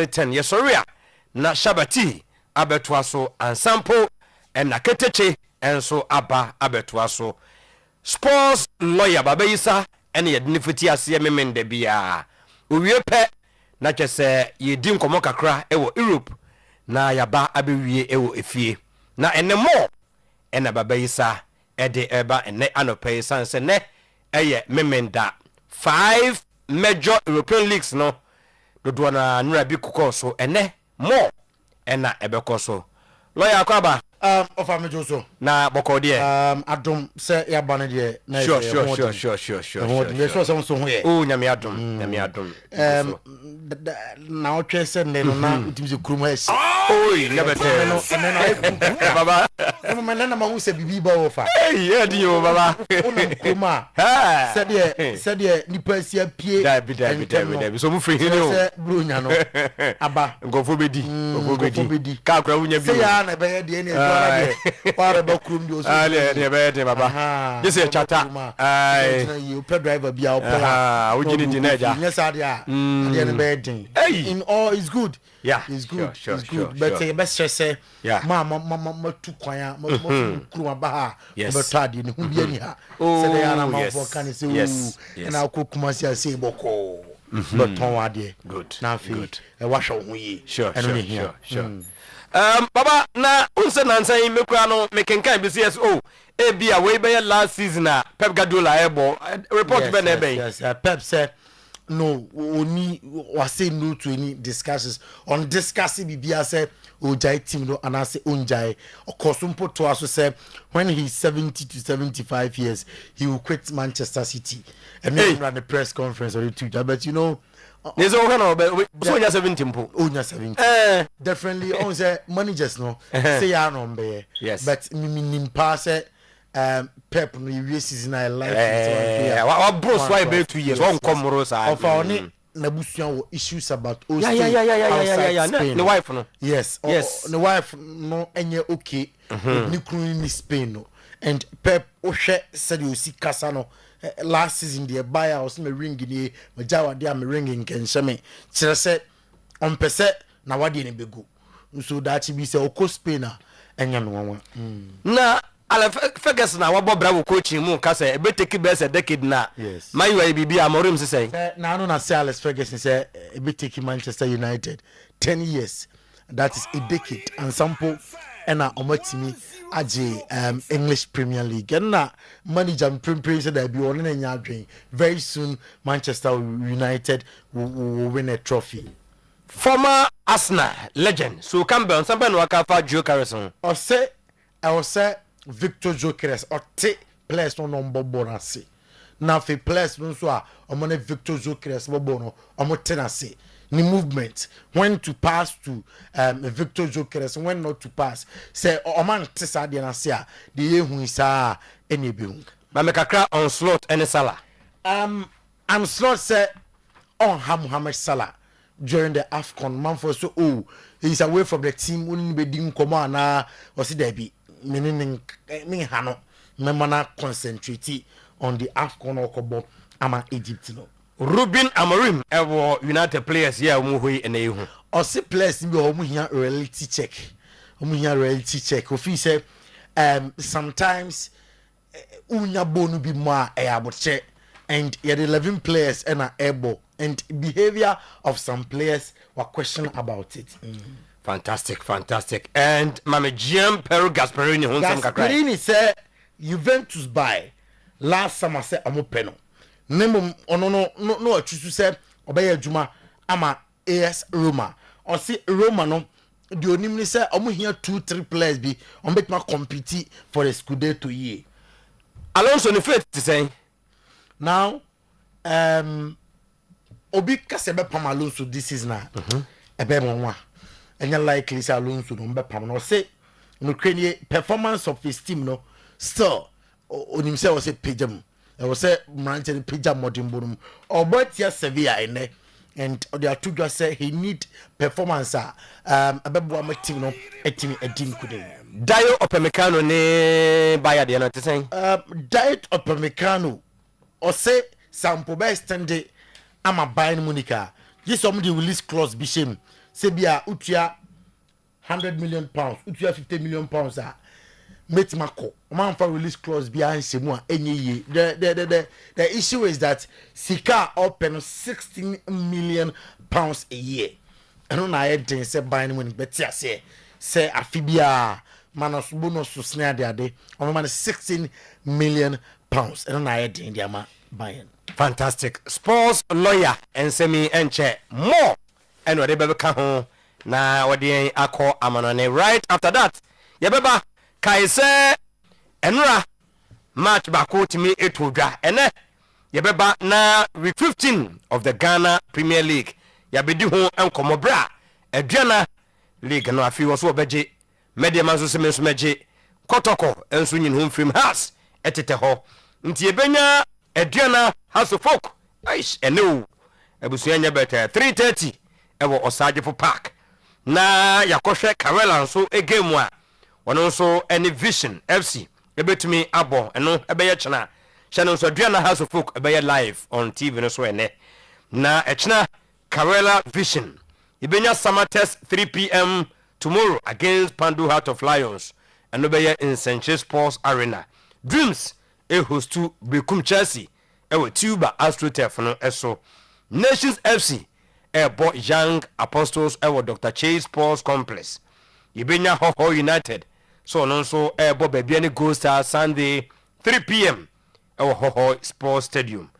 10 yesoria na shabati abetwaso ansampo na keteche enso aba abetwaso sports lawyer babayisa ene yedinifiti ase memende bia Oyerepa na chese yedi nkomo kakra ewo Europe na yaba abewie ewo efie na enemo ena babayisa ede eba ene anope sanse ne eye memenda 5 major European leagues no dodo na nura bi kokoso ene mo ena ebekoso lawyer akwaba of Amejoso na bokode adom se ya bane de na sure oh nyame adom na otwe se ne no na utimize kuruma esi oi nebete no baba no man na ma hu se bibi ba wo fa eh di yo baba ona kuruma se de nipa esi apie dabi so mu free ni o se brunya no aba ngofo bedi ka akra wunya bi se ya na be de ni ekora de para ba kurum di oso ale de be de baba this is chata ai you pay driver bia o pay o gini di na ja yes ade a ade na be din in all is good it's good it's good but say best say ma tu kwan ma kurum aba ha be tade ni hu bia ni ha se de ya na ma for kan se na akokuma si ase boko but ton ade good na fi e wa hwo hu yi sure baba na unse nansan mekura no mekenkan BCS ebia we be last season na Pep Guardiola ebo report be na ebe yes Pep said no oni was no to any discussions on discussing bibia say ojai team no and I say onjai okosumpo to aso say when he's 70 to 75 years he will quit Manchester City and then run the press conference or Twitter but you know there's all kind of so you 70 mpo onya 70 definitely on say managers no say ya no be yes but minim pass Pep no year season I like what bros why be 2 years one come rosa of our na busuan wo issues about yeah the wife no yes the wife no enye okay ni kunu ni Spain no and Pep ohwe said you see kasa no last season the buyer was me ring ni majawa dia me ring nkenheme kire se on pese na wade ni begu so that be say oko Spain na enya me wonwa na ala Ferguson na wabo bravo coaching mu kasa e be take best a decade na my way bibi amorim se say na no na say Alex Ferguson say e be take Manchester United 10 years that is a decade and sample ena omatimi aje English Premier League and na manager prepare say that be one na nya adwen very soon Manchester United will win a trophy. Former Arsenal legend so Campbell somebody no aka fa Joe Carrison or say I will say Victor Jokeres or take players no number bonus na fe players no so a omone Victor Jokeres bobo no omo tenase ni movement when to pass to Victor Jokeres when not to pass say oman tesa de na se a de yehu isa ene be hu ba me kakra on slot ene Salah I'm slot say on Mohamed Salah during the AFCON man for so he's away from the team woni be di nkomo na o se da bi meaning me hano me mana concentrate on the AFCON okobo ama Egypt no Ruben Amorim ewo United players here mu hoi ene hu o se players bi o mu hia reality check ofi say sometimes unya bonu bi ma e aboche and the 11 players and able and behavior of some players were questioned about it. Fantastic and mama GM Pero Gasperini honsam kakra Gasperini say Juventus buy last summer say amopeno nemo ono no atusu say obey adwuma ama AS Roma or say Roma no the onim ni say omo hia 2-3 players bi on bet ma compete for the Scudetto year. Alonso ni fit to say now obi kase be pam Alonso this season na ebe monwa enya likely say Alonso no be pam no say no crane performance of his team no still onim say was say pejam e was say Manchester pejam modern bonum obotia Sevilla ene and they are to just say he need performance abebo am team no etimi edim kude Dio Upamecano ne buyer de no te say Diet Upamecano or say sample by stand ama Bayern Munich. Yes, somebody release clause be shame. sebia utua 100 million pounds utua 50 million pounds metimako man for release clause bia nsemu a enye the issue is that sika open 16 million pounds a year eno na yedin se ban money betia say afibia manos bonus snare de on man 16 million pounds eno na yedin dia ma ban. Fantastic. Sports lawyer and semi enche more and what they beka ho na what they akọ amanone. Right after that yebeba kaise enra match bako timi etodwa ene yebeba na week 15 of the Ghana Premier League yabedi ho enkomo bra aduana league no afi wo so obeje media man so semenso meje kotoko enso nyin ho mfrim house etete ho nti ebenya aduana house of folk aish eno ebusuanya beta 3:30 ewo Osagefo Park na yakohwe Karela nso egemu a wono nso any Vision FC ebetumi abo eno ebeye chena channel nso aduana house of folk ebeye live on TV no so ene na echena Karela Vision ibenya summer test 3 p.m. tomorrow against Pandu Heart of Lions and obeye in Sanchez Sports Arena. Dreams a host to Bekum Chelsea ewe Tuba AstroTurf no eso. Nations FC bo Young Apostles ewe Dr. Chase Sports Complex. Ibenya Hoho United so no so bo Bebiani Gold Star Sunday 3 p.m. ewe Hoho Sports Stadium.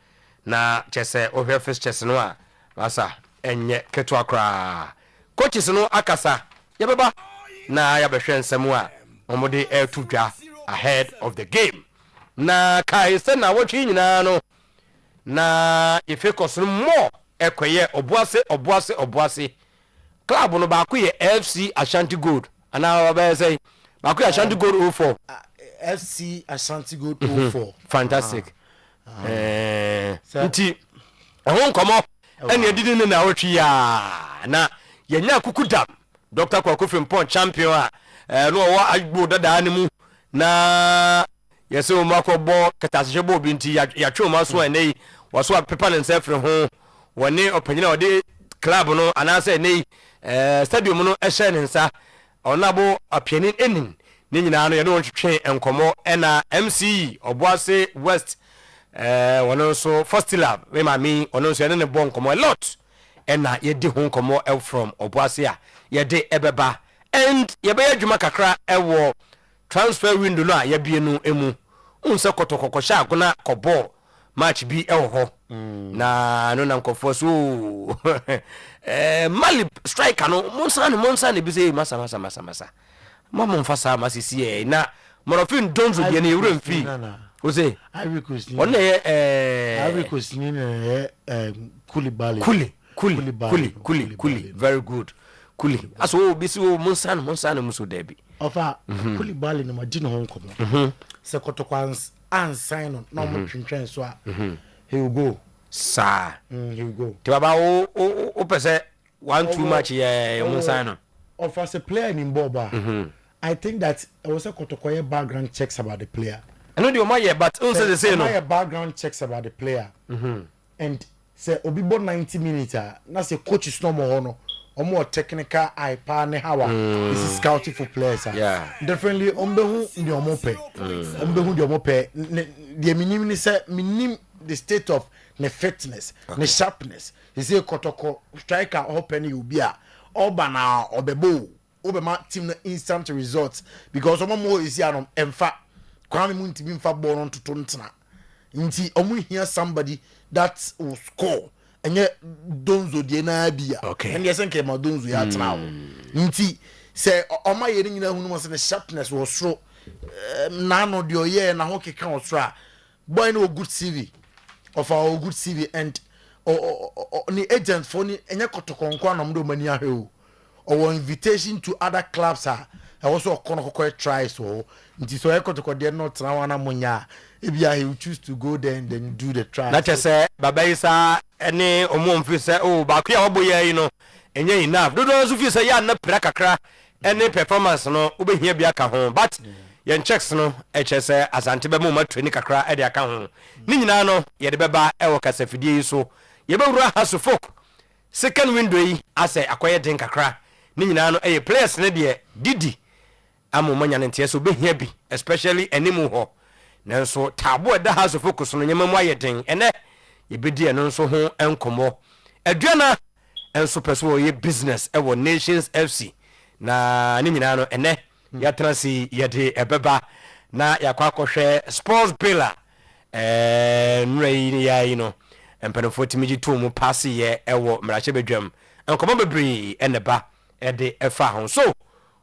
Na chese ohwe first chese no a masa enye ketu akra. Coaches no akasa yabeba na yabehwe nsemu a omode etudwa ahead of the game. Na kai se na wotwe nyina no na ife koso mo ekoye obuase club no ba ko ye FC Ashanti Gold ana ba say ba ko Ashanti Gold 04 FC Ashanti Gold 04 fantastic nti ehon komo ene edidi ne na wotwe ya na yenya kukudam Dr. Kwakofi Mpon champion a no wa agbo dada ne mu na yese o mako bo katashe bo binti ya twoma so ene waso pepa ne nsefre ho woni opanyina ode club no anase ne stadium no ehye ne nsa onabo apianin enin ne nyina no ye no twetwe enkomo ena MC Obuase West wono so first lab we mami ono so ne bo enkomo a lot ena ye di ho enkomo from Obuase a ye de ebeba and ye be adwuma kakra ewo transfer window no a ye bie no emu unse kotokoko sha agona kobo match bi ewo ho na no na nkofo so Mali striker no monsa ne bi say masa mama mfasa masisi na morofin donzo bi na ewura mfi o say Ivory Coast on na Ivory Coast ni na Koulibaly very good Kuli aso bisi o monsa no muso debi ofa Koulibaly no magino ho nkomo se kotokwa ansign no na mo twentwen so a he will go sa he will go te baba o pese 1-2 match ye monsa no of as a player in Boba I think that it was a kotokwa background checks about the player I know the omaye but also the say no my background checks about the player and say obibo 90 minutes na say coach is no more no omo technical eye pa ne hawa this is scouting for players definitely ombehu ndi omope the minimum say minim the state of the fitness the sharpness he say kotoko striker open you be a oba na obebo obema team na instant results because omo is here emfa kwame muntimi mfa ball on to ntena nti omo here somebody that will score enye donzo die na bia and yes nke ma donzo ya tena nti se oma yeri nyina hunu mo se ne sharpness was so na no de oye na ho keka wo so a boy no good CV of our good CV and ni agent for ni enye kotokonko na mdo mani ahwe o invitation to other clubs are also kono try so nti so ekotoko de no tena wana munya ebia he will choose to go there and then do the try na chese baba isa ene omomfi se o ba kwa oboye yi no enye enough dodo so fi se ya na pra kakra ene performance no obehia bia ka ho but yen checks no chese asante be mo matweni kakra e de aka ho ni nyina no ye de beba e wo kasafidie yi so ye be wura hasofok second window yi asɛ akɔyɛ den kakra ne nyinaa no ɛyɛ players ne deɛ didi ama manya no nteɛ so obɛhia bi especially animu hɔ nanso taabo ɛda house of focus no nyɛma mu ayɛ den ɛnɛ yɛbɛdi ɛno nso ho nkɔmmɔ aduana ɛnso pɛ so wɔyɛ business ɛwɔ Nations FC na ne nyinaa no ɛnɛ yɛatena se yɛde ɛbɛba na yɛakɔ akɔhwɛ sports billa nnura yi ne yɛayi no mpanimfoɔ tumi gye too mu paase yɛ ɛwɔ mmarahyɛ badwam nkɔmmɔ bebree ɛne ba ɛde ɛfa ho so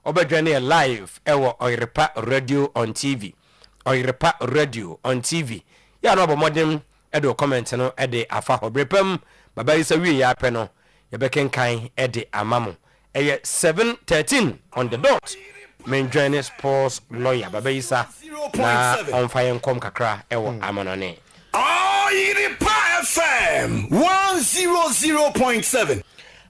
ɔbɛdwa ne yɛ live ɛwɔ Oyerepa Radio on TV Oyerepa Radio on TV yɛ no abɔ mmɔden ɛde comment no ɛde afa hɔ berepam baba yi sɛ wie yɛ apɛ no yɛbɛkenkan ɛde ama mo ɛyɛ 7:13 on the dot menjoine sports lawyer baba yi sa na ɔmfa yɛn nkɔm kakra ɛwɔ amanɔne Oyerepa FM 100.7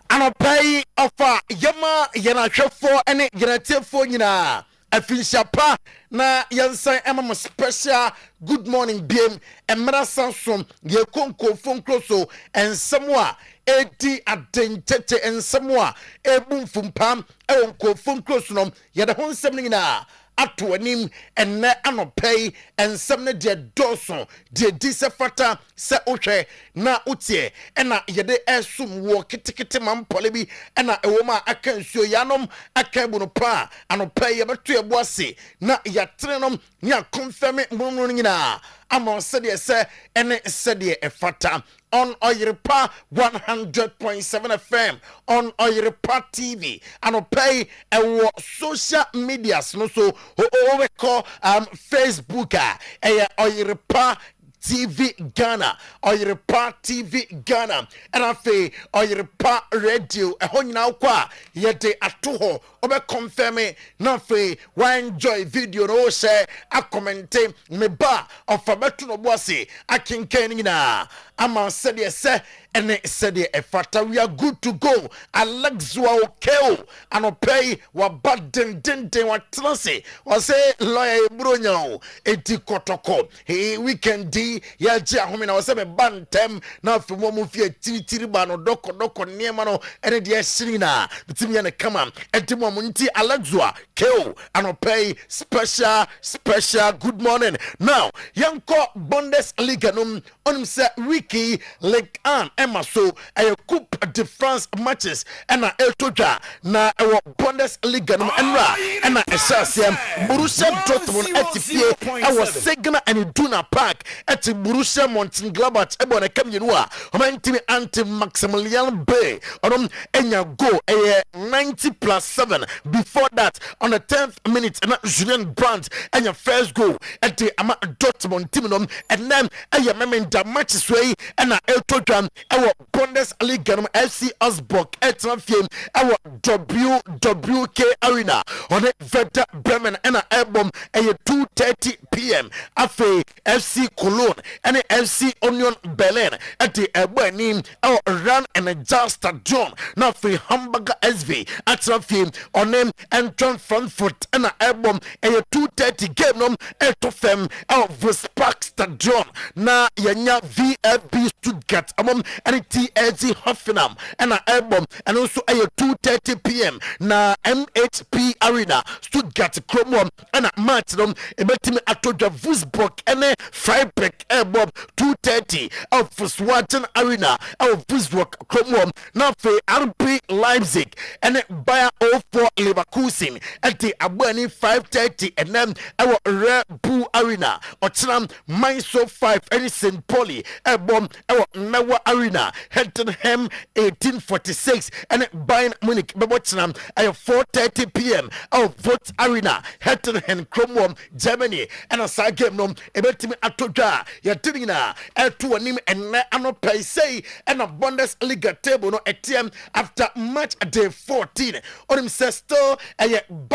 Anopai ofa yama yanahwefo ene yanatefo nyina afinhyapa na yansan emam special good morning biem emra sansom ye konkofo nkroso ensemo a edi adentete ensemo a ebumfumpam e konkofo nkroso no ye de ho nsem nyina ato anim enne anopai ensem ne de doso de di se fata se ohwe na utie ena yede esum wo kitikiti mampole bi ena ewoma aka nsuo yanom aka bu no pa anopai ye beto ebo ase na yatrenom ni akonfirm mununu nyina ama sede se ene sede efata on Oyerepa 100.7 FM on Oyerepa TV anopai ewo social medias no so we call Facebook Oyerepa TV Ghana, Oyerepa TV Ghana, and afe Oyerepa Radio. Nyina kwa yede atoho obe confirm na fe wa enjoy video no share a comment me ba of abetu no boase akinkan nyina ama said se ene said e fata we are good to go. Alexua okeo anopay wa baden wa transe wa say lawyer ebronya eti kotoko he weekend ya je ahome na wo se me bantem na afemo mu fie tiritiri ba no doko niema no ene de ahiri na bitimi ne kama edimo mu nti Alexua keo anopay special good morning. Now yanko Bundesliga num onim se wiki Ligue 1 Emma so a Coupe de France matches ena eltoja na ewo Bundesliga num enra ena esasiam Borussia Dortmund etipie ewo Signal and Iduna Park eti Borussia Mönchengladbach ebo na kamyenu a omantimi anti Maximilian Bay onom enya go 90+7 before that on the 10th minute na Julian Brandt enya first goal eti ama Dortmund team nom and then enya memenda matches way ena eltoja ewo Bundesliga num FC Augsburg etrafiem ewo WWK Arena on Werder Bremen ena album 2:30 p.m. afe FC Cologne and FC Union Berlin at the Ebony or Run and Just Stadion now for Hamburger SV at Rafim on name Anton Frankfurt and album 2:30 game num etofem of Spark Stadion na yanya VfB Stuttgart among and TLG Hoffenheim and album and also 2:30 p.m. na MHP Arena Stuttgart Chrome and match them ebetimi atoja Wolfsburg and Freiburg Bob 2:30 of Volkswagen Arena of Wolfsburg Chrome now for RB Leipzig and Bayer 04 Leverkusen at the Abani 5:30 and then our Red Bull Arena or Tram Mainz 5 and St. Pauli Bob our Mewa Arena Heidenheim 1846 and Bayern Munich Bebotsnam at 4:30 p.m. of Vogt Arena Heidenheim Chrome Germany and a side game no ebetimi atoja ya tinina etu anim enne anopay say and a Bundesliga table no etm after match day 14 onim say still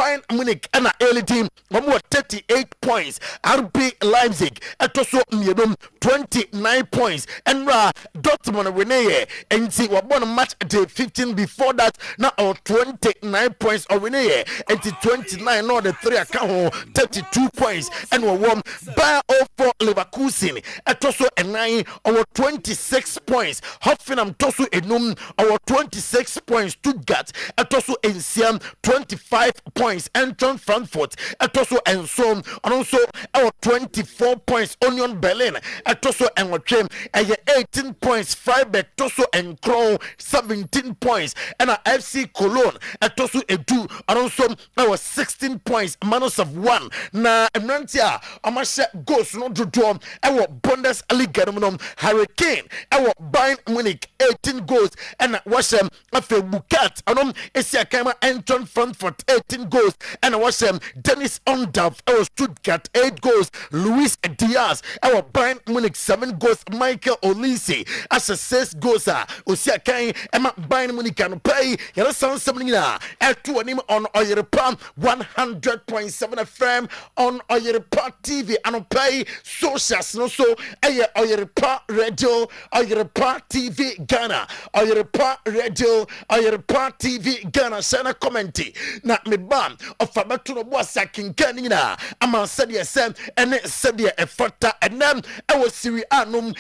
Bayern Munich and a early team 38 points. RB Leipzig etoso miedum 29 points. And Dortmund winner and see what one match day 15 before that now 29 points or winner and 29 no the 3 account 32 points and we won Bayer 04 Leverkusen etoso and 9 or 26 points. Hoffenheim toso enum our 26 points. Stuttgart etoso and Siam 25 points. Eintracht Frankfurt etoso and so and also our 24 points. Union Berlin etoso and what 18 points. Freiburg toso and Crow 17 points. And our FC Cologne etoso edu and also our 16 points. Minus of 1 na Emrantia amasha goals no draw our Bundesliga Hurricane our Bayern Munich 18 goals and Washem afe Bukat anom Esia Kama Eintracht Frankfurt 18 goals and Washem Dennis Ondav our Stuttgart 8 goals. Luis Diaz our Bayern Munich 7 goals. Michael Olise as a 6 goals. Osia Kai Emma Bayern Munich can pay yellow sound something at 2 him on Oyerepa 100.7 FM on Oyerepa TV and pay socials no so Oyerepa Radio Oyerepa TV Ghana Oyerepa Radio Oyerepa TV Ghana sana commenti na me bam of abato no boa sakin kanina ama said yesem ene said ye efota enem e was Serie A num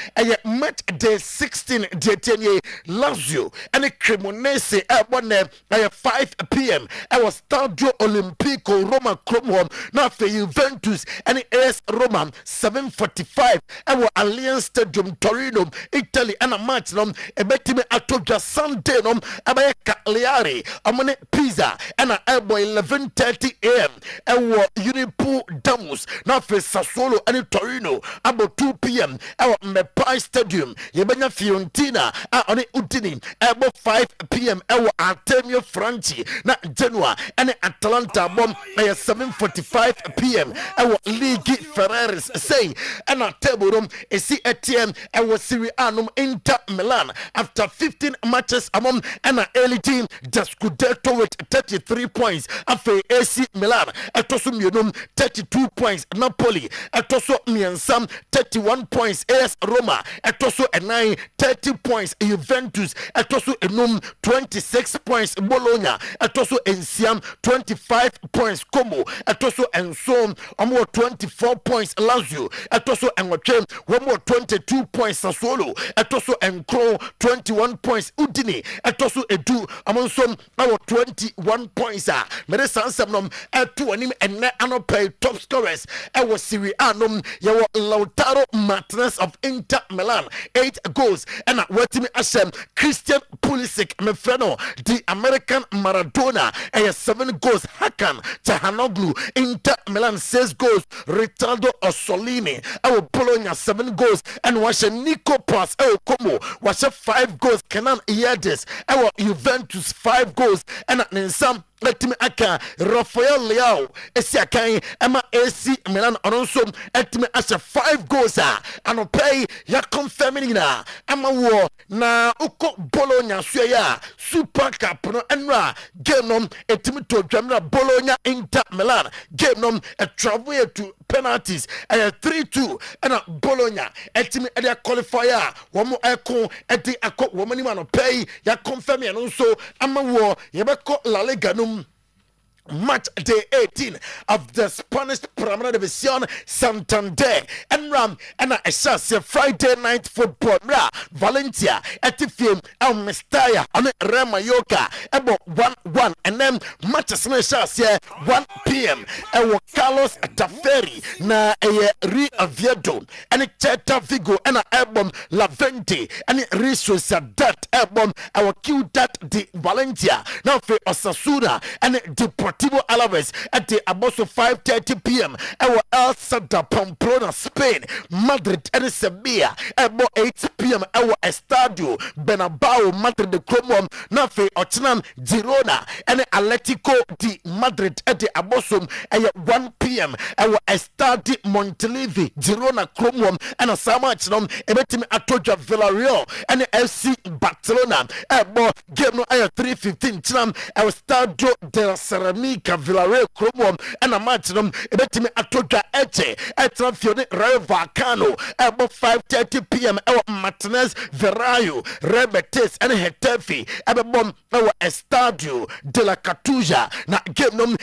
match day 16 day 10 ye Lazio ene Cremonese e bonne 5 p.m. I was Stadio Olimpico Roma Cromwell na fe Juventus ene AS Roma 7:45 I was Allianz Stadium Torino Italy and a match no e betime atodwa Sunday no abaye Cagliari amone Pisa and a elbow 11:30 a.m. I was Unipool Damus na fe Sassuolo and Torino about 2 p.m. I was Mepai Stadium Yebanya Fiorentina on Udini about 5 p.m. I was Artemio Franchi na Genoa and Atalanta bomb 7:45 p.m. I was Ligi Ferraris say and a table room a CATM I was Serie A Inter Milan after 15 matches among an early team the Scudetto with 33 points after AC Milan atoso mienum 32 points. Napoli atoso miensam 31 points. AS Roma atoso 9 30 points. Juventus atoso enum 26 points. Bologna atoso ensiam 25 points. Como atoso ensom amo 24 points. Lazio atoso enwatwe wamo 22 points. Sassuolo atoso enkro 21 points. Udine atoso edu amonsom our 21 points. Mere sansam nom etu anim enne anopay top scorers I was Serie A num yawo Lautaro Martinez of Inter Milan 8 goals and wetimi asem Christian Pulisic mefreno the American Maradona 7 goals. Hakan Chahanoglu Inter Milan 6 goals. Ricardo Ossolini our Bologna 7 goals and was Nico Pass Como was 5 goals. Kenan Iyades our Juventus 5 goals and Ninsam let me aka Rafael Leao Esiakai Emma AC Milan also let me as 5 goals and pay ya confirming na Emma war na uko Bologna suya Super Cup no enra game no etimi to dwamra Bologna Inter Milan game no a travel to penalties 3-2 and Bologna etimi e qualifier womo eko edi akọ womani man pay ya confirm and also Emma war yebeko La Liga no match day 18 of the Spanish Primera División Santander and Ram and a Friday night football Valencia Etifim El Mestalla on Remayoka about 1-1 and then matches na 1 p.m. and Carlos Taferi na Rio Oviedo and Celta Vigo and album Lavente and Real Sociedad album our Ciudad de Valencia now for Osasuna and Deportivo Alaves at the about 5:30 p.m. Our El Sada Pamplona, Spain, Madrid and Sevilla about 8 p.m. Our Estadio Bernabeu, Madrid the Cromwell, Nafe Ochnam, Girona and Atletico di Madrid at the Abosom at 1 p.m. Our Estadi Montelivi, Girona Cromwell, and a Samach nom, Ebetim Atoja Villarreal, and FC Barcelona. Game no 3:15 Chinam, our Stadio de Ceramica Villarreal Cromwell, and a match nom, Ebetim Atoja Eche, at Fione Rayo Vallecano, about 5:30 p.m. Our Martinez Verrayo, Rebetes, and Hetafe, Ababom, our Estadio de la Catuja. Na game nom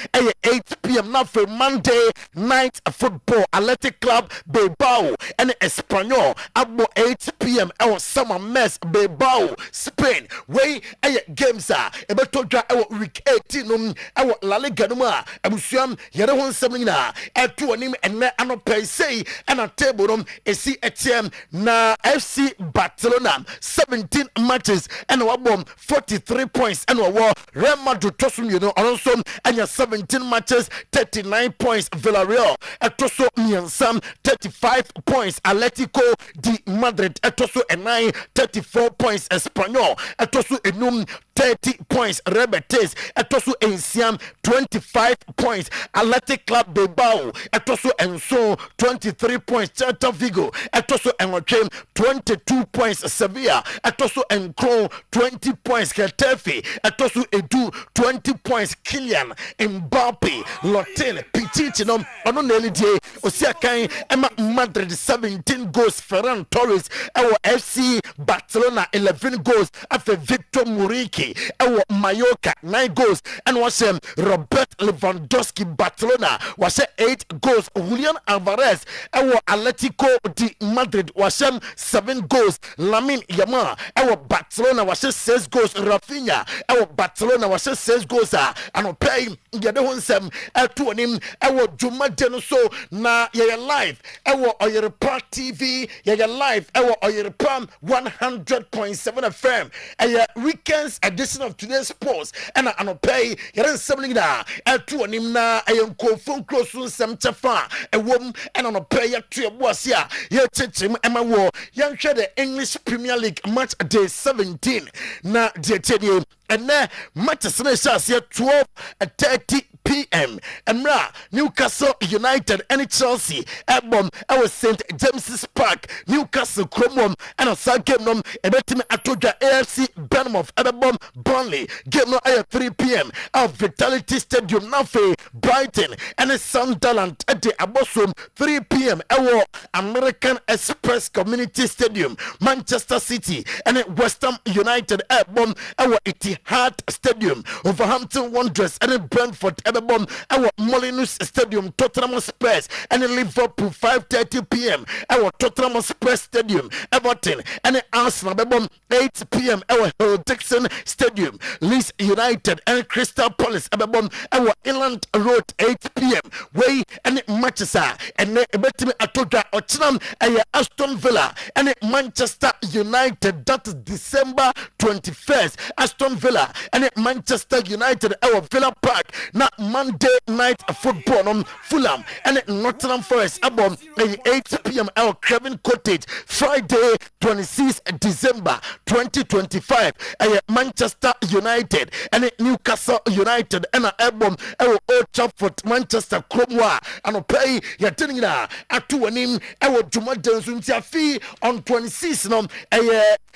8 p.m. now for Monday night football. Athletic Club Bilbao and Espanyol about 8 p.m. Our summer mess Bilbao, Spain. Way games are about to draw our week 18 our La Liga Numa. Abusiam Yadon Samina at 2 and no pay say and a table AC ATM na FC Barcelona 17 matches and our bomb 43 points and our war Real Madrid Tosum you know also and your 17 matches 39 points Villarreal Etoso Miansam 35 points Atletico di Madrid Etoso and 34 points Espanyol Etoso Enum 30 points Rebetes Etoso Enciam 25 points Athletic Club Bilbao Etoso Enso 23 points Celta Vigo Etoso Enochem 22 points Sevilla Etoso Encron 20 points Getafe Etoso Edu 20 points Kylian Mbappe Lotel Pichichinom Ono Nelidie Osiakai Emma Madrid 17 goals Ferran Torres our FC Barcelona 11 goals after Victor Muriqi our Mallorca 9 goals and was Robert Lewandowski Barcelona was 8 goals Julian Alvarez our Atletico di Madrid was 7 goals Lamine Yamal our Barcelona was 6 goals Rafinha our Barcelona was 6 goals and pay Yadon to him our Juma Denoso na ya live our Oyerepa TV ya live our Oyerepa 100.7 FM a weekends edition of today's sports and pay yaran semling na to him na ayon phone close some chafa a woman and pay ya to boasia ya chechim ema wo yan share the English Premier League match day 17 na day 10 and matches na shas 12:30 p.m. Emra Newcastle United and Chelsea Ebom our St. James's Park Newcastle Cromwell and a side game nom ebetime atoja AFC Bournemouth Ebom Burnley game no 3 p.m. of Vitality Stadium Nafe Brighton and Sunderland at the Abosom 3 p.m. our American Express Community Stadium Manchester City and West Ham United Ebom our Etihad Stadium Wolverhampton Wanderers and Brentford our Molineux Stadium Tottenham Spurs and Liverpool 5:30 p.m. our Tottenham Spurs Stadium Everton and Arsenal 8 p.m. our Hill Dixon Stadium Leeds United and Crystal Palace our Ireland Road 8 p.m. way and Manchester and Betime Atoja Ochinam Aston Villa and Manchester United that is December 21st Aston Villa and Manchester United our Villa Park na Monday night football on Fulham and Nottingham Forest about 8 p.m. our Craven Cottage Friday 26th December 2025 Manchester United and Newcastle United and album our Old Trafford Manchester Cromwell and pay ya tinina atuanim our Juma Densuntia fee on 26th no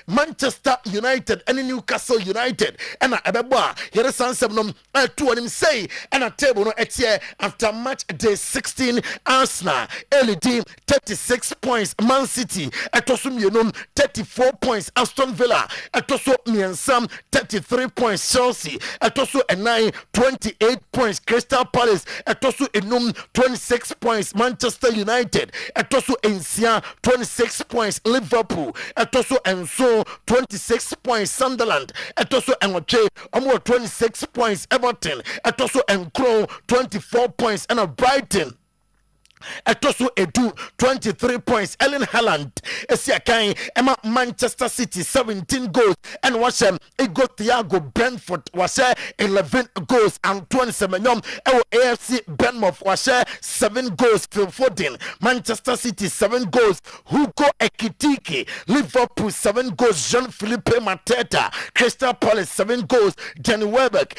Manchester United and Newcastle United and Ababa here sansem no atuanim say and a table no etie after match day 16 Arsenal LED 36 points Man City atosum yenum 34 points Aston Villa atoso miensam 33 points Chelsea atoso 28 points Crystal Palace atoso enum 26 points Manchester United atoso ensia 26 points Liverpool atoso enso 26 points Sunderland atoso enwoche omo 26 points Everton atoso encro 24 points and a Brighton Etoso edu 23 points. Ellen Haaland Esiakai Emma Manchester City 17 goals and was Ego Thiago Brentford was 11 goals and 27 AFC Bournemouth was 7 goals. Phil Foden Manchester City 7 goals. Hugo Ekitike Liverpool 7 goals. Jean-Philippe Mateta Crystal Palace 7 goals. Danny Welbeck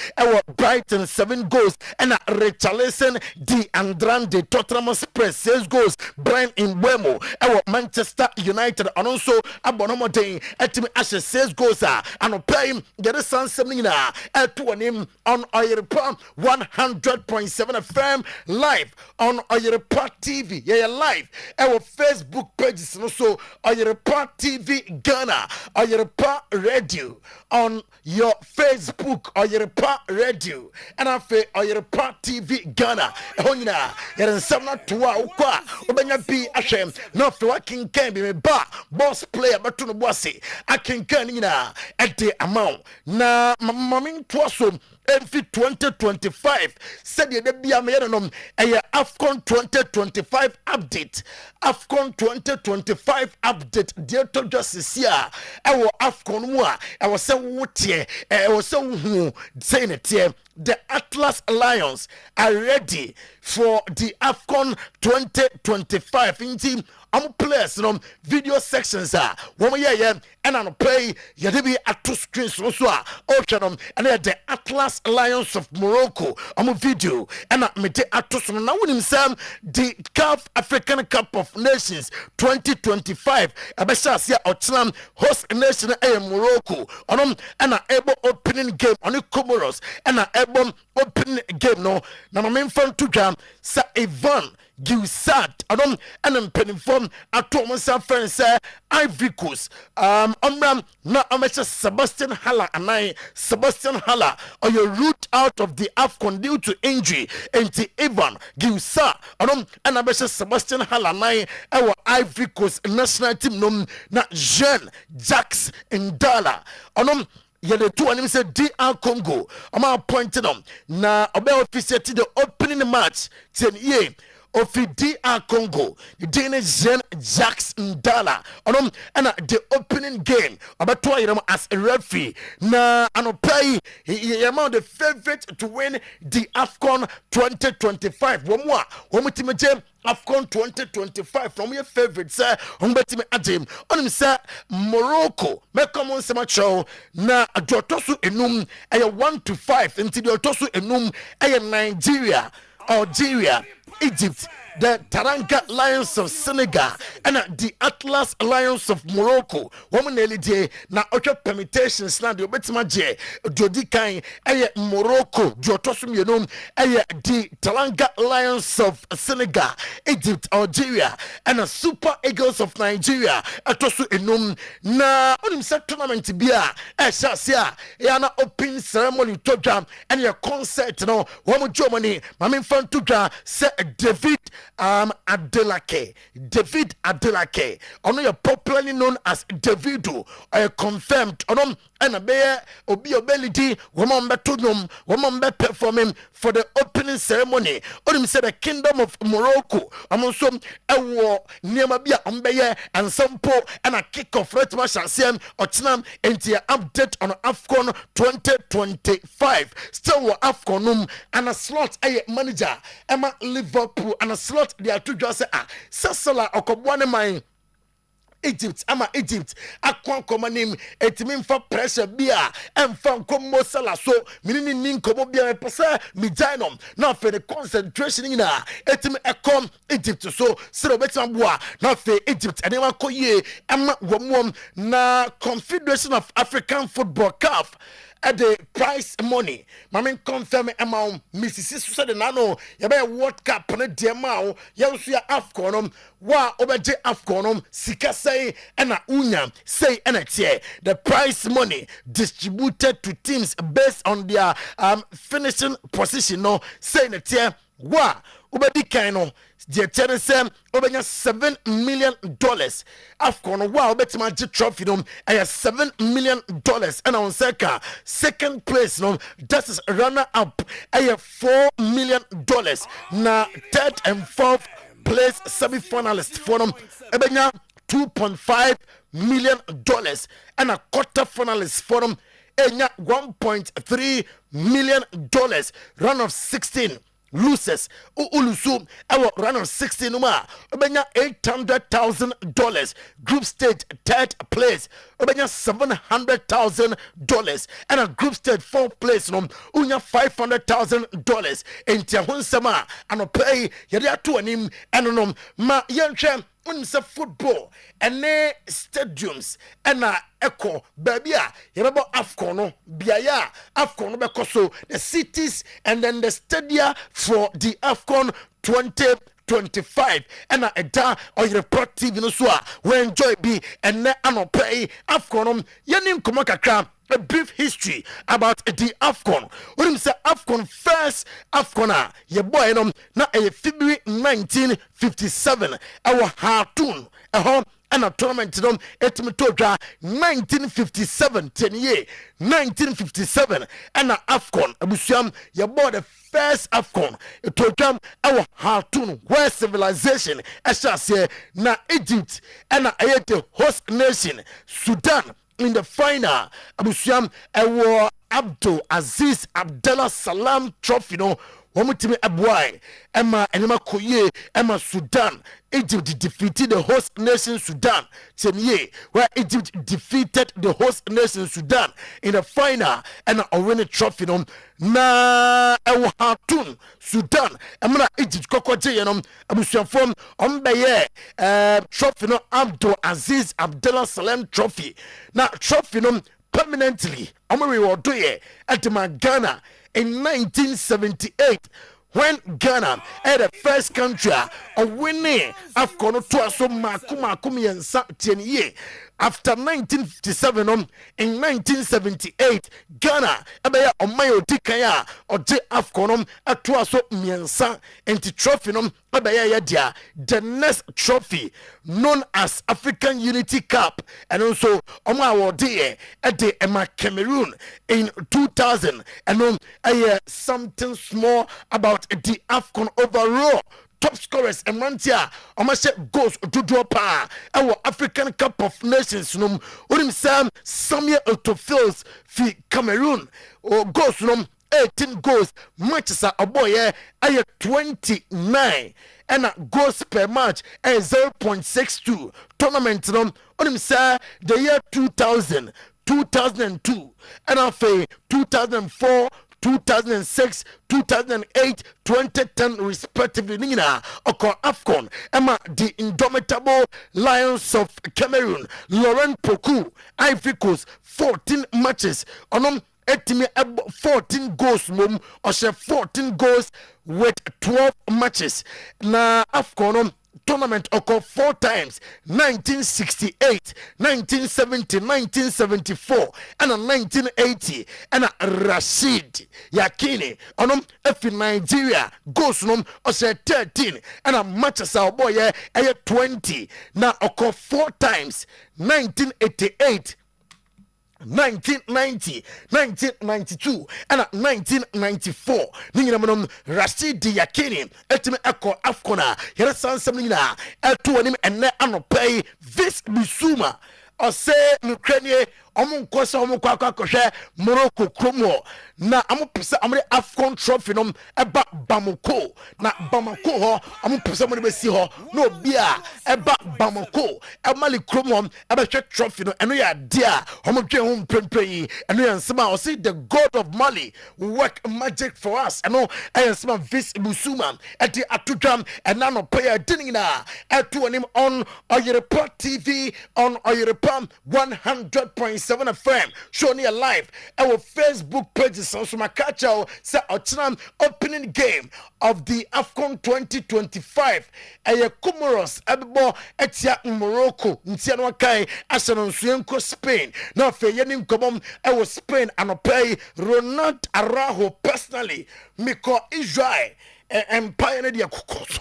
Brighton 7 goals and Richarlison Di Andrande Tottenham Spurs 6 goals. Brian Mbeumo Manchester United and also Abonomode Etimi Ashe 6 goals and pay him get a son something to him on Oyerepa 100.7 FM live on Oyerepa TV. Yeah, live our Facebook pages and also Oyerepa TV Ghana, Oyerepa Radio on your Facebook, Oyerepa Radio, and after Oyerepa TV Ghana. Honina, you're in some not to Ukwa, Obenya B. Ashem, not for working can be ba boss player, but to the bossy. I can canina at the amount. Na Mamin Twasum. MV 2025 said the Biameranum a AFCON 2025 update. AFCON 2025 update. Dear to justice here. Our AFCON war. I was so woody. I was so saying it here. The Atlas Lions are ready for the AFCON 2025 in team. I'm players, video sections are 1 year and I'm play Yadibi at 2 screens also and the Atlas Lions of Morocco. I'm a video and I made at 2 now with himself the CAF African Cup of Nations 2025. Abeshasia Otlam host nation Morocco and I able opening game on the Comoros and I able opening game no now my main fan to jam Sir Ivan Giusat and I'm penning from a Thomas friends Ivory Coast na amateur Sebastian Haller and I Sebastian Haller or your route out of the AFCON due to injury and Ivan Giusat and amateur Sebastian Haller and I our Ivory Coast national team na Jean Jacques Ndala yeah, the two and said DR Congo. I'm appointed them. Now, about officiated the opening match 10 years of the DR Congo. The Danish Jean Jacques Ndala. And the opening game about 2 as a referee. Now, and pay he among the favorite to win the AFCON 2025. One more. One more team AFCON 2025 from your favorite sir on betime adim on sir Morocco me come on some show na adotosu enum 1 to 5 until the adotosu enum Nigeria, Algeria, Egypt, the Taranga Lions of Senegal, and the Atlas Lions of Morocco. Woman day na ocho permutations na the obetima je Jodi Kain Morocco, Jotosum Yenum, the Taranga Lions of Senegal, Egypt, Algeria, and the Super Eagles of Nigeria. Atosu enum na onim set tournament bia shasia yana open ceremony to jam and your concert no woman Germany mamin fan to jam say David Adelake ono popularly known as Davido confirmed ono and a bear obi ability woman performing for the opening ceremony. Onim said the Kingdom of Morocco also a war near Mabia Ombeye and some po and a kick off red match and CM Ochnam into update on AFCON 2025. Still AFCON and a slot a manager Emma Liverpool and a slot they are two just Sasala Okobwane mine Egypt, Egypt, Aquan common name, etimin for pressure beer, and from Combo Sala, so meaning Combo beer, Passa, Mijanum, not for the concentration in etim Ecom Egypt, so Betambois, not for Egypt, and Emma Koye, Emma Womwom, na Confederation of African Football CAF. At the prize money, Mammy confirm amount, Mrs. said, "No, you better World Cup on a dear mouth, you see AFCON, wa obeje AFCON, Sika say, and a Unya say, and the prize money distributed to teams based on their finishing position, no, saying it here, wa, Ubedi Kaino. The tenant said, over $7 million. AFCON, wow, bet my trophy, I have $7 million. And on second place, that is runner up. I have $4 million. Now, third and fourth place semi-finalist for them ebenya $2.5 million and a quarter finalist for them enya $1.3 million. Round of 16 losers ulusu our round of 16 uma obenya $800,000. Group stage third place obenya $700,000 and a group stage fourth place no unya $500,000. Entia honsema anopay yade ato anim enonom ma yenhwe unsa football ene stadiums ena echo babia yebebo afcon no biaya afcon no bekoso the cities and then the stadia for the afcon 2025 and eda Oyerepa TV no so a we enjoy be ene anopay afcon no yenim komo kakra a brief history about the AFCON. When say AFCON first AFCON ye boy no na February 1957 our Hartoon and a tournament no etimotodra 1957 10 year 1957 and a AFCON abusiam ye boy the first AFCON etodram our Hartoon where civilization say na Egypt and the host nation Sudan. In the final, Abusiam Ewo Abdul Aziz Abdallah Salam Trophy no Womutimi Abwai Emma Enema Koye Emma Sudan. Egypt defeated the host nation Sudan 10 year where Egypt defeated the host nation Sudan in the final and a winning trophy no na Ewo Hartoon Sudan Emma Egypt Kokoje no Abusiam from Ombeye trophy no Abdul Aziz Abdallah Salam Trophy na trophy no permanently reward at Ghana in 1978 when Ghana had the first country winning AFCON to aso makumi yensa 10 year after 1957 in 1978 Ghana ebeya omayo dikaya oje AFCON to aso miensa enti trophy ebeya ya the next trophy known as African Unity Cup and also omo award at the Cameroon in 2000 and something small about the AFCON overall. Top scorers and Mantia Omashe goes to drop our African Cup of Nations num urim Sam Samuel Otofils fi Cameroon or goes num 18 goals matches a boy 29 and a goals per match 0.62 tournament num urim sa the year 2000 2002 and after 2004 2006, 2008, 2010 respectively nina oko AFCON Emma the indomitable Lions of Cameroon Laurent Poku Ivory Coast 14 matches onom etimi 14 goals mum or 14 goals with 12 matches na AFCON tournament occurred 4 times 1968 1970 1974 and 1980 and Rashid Yakini onum efi Nigeria goes num ose 13 and a matches our boy 20 now occurred 4 times 1988 1990, 1992, and 1994. Ninginam Rashid Yakini, Etime Echo Afcona, Yerasan Samina, Eltuanim, and Ne Anopay, Vis Bisuma, or say Ukraine, Omunkosa Omukwaka Koshe, Morocco Kromo, na amupisa amre AFCON trophy nom eba Bamako, na Bamako ho, amupisa mo besi ho, no bia eba Bamako, Emali Kromo, eba trophy no, eno ya dia, omudwe ho mprenpren, eno ya nsema, o say the God of Mali work magic for us, eno ensema Vis Busuma, eti atudram, enano paya dinina, etu anim on Oyerepa TV, on Oyerepa 100.7 FM, show me live, our Facebook page is also my catch out, say opening game of the AFCON 2025, a Comoros, Ebo, Etia Morocco, Ntiano Kai, Asanon Suenco, Spain, now for Yenim Komom, I was Spain and pay Ronald Araujo personally, Miko Israel, Empire Media Kukos.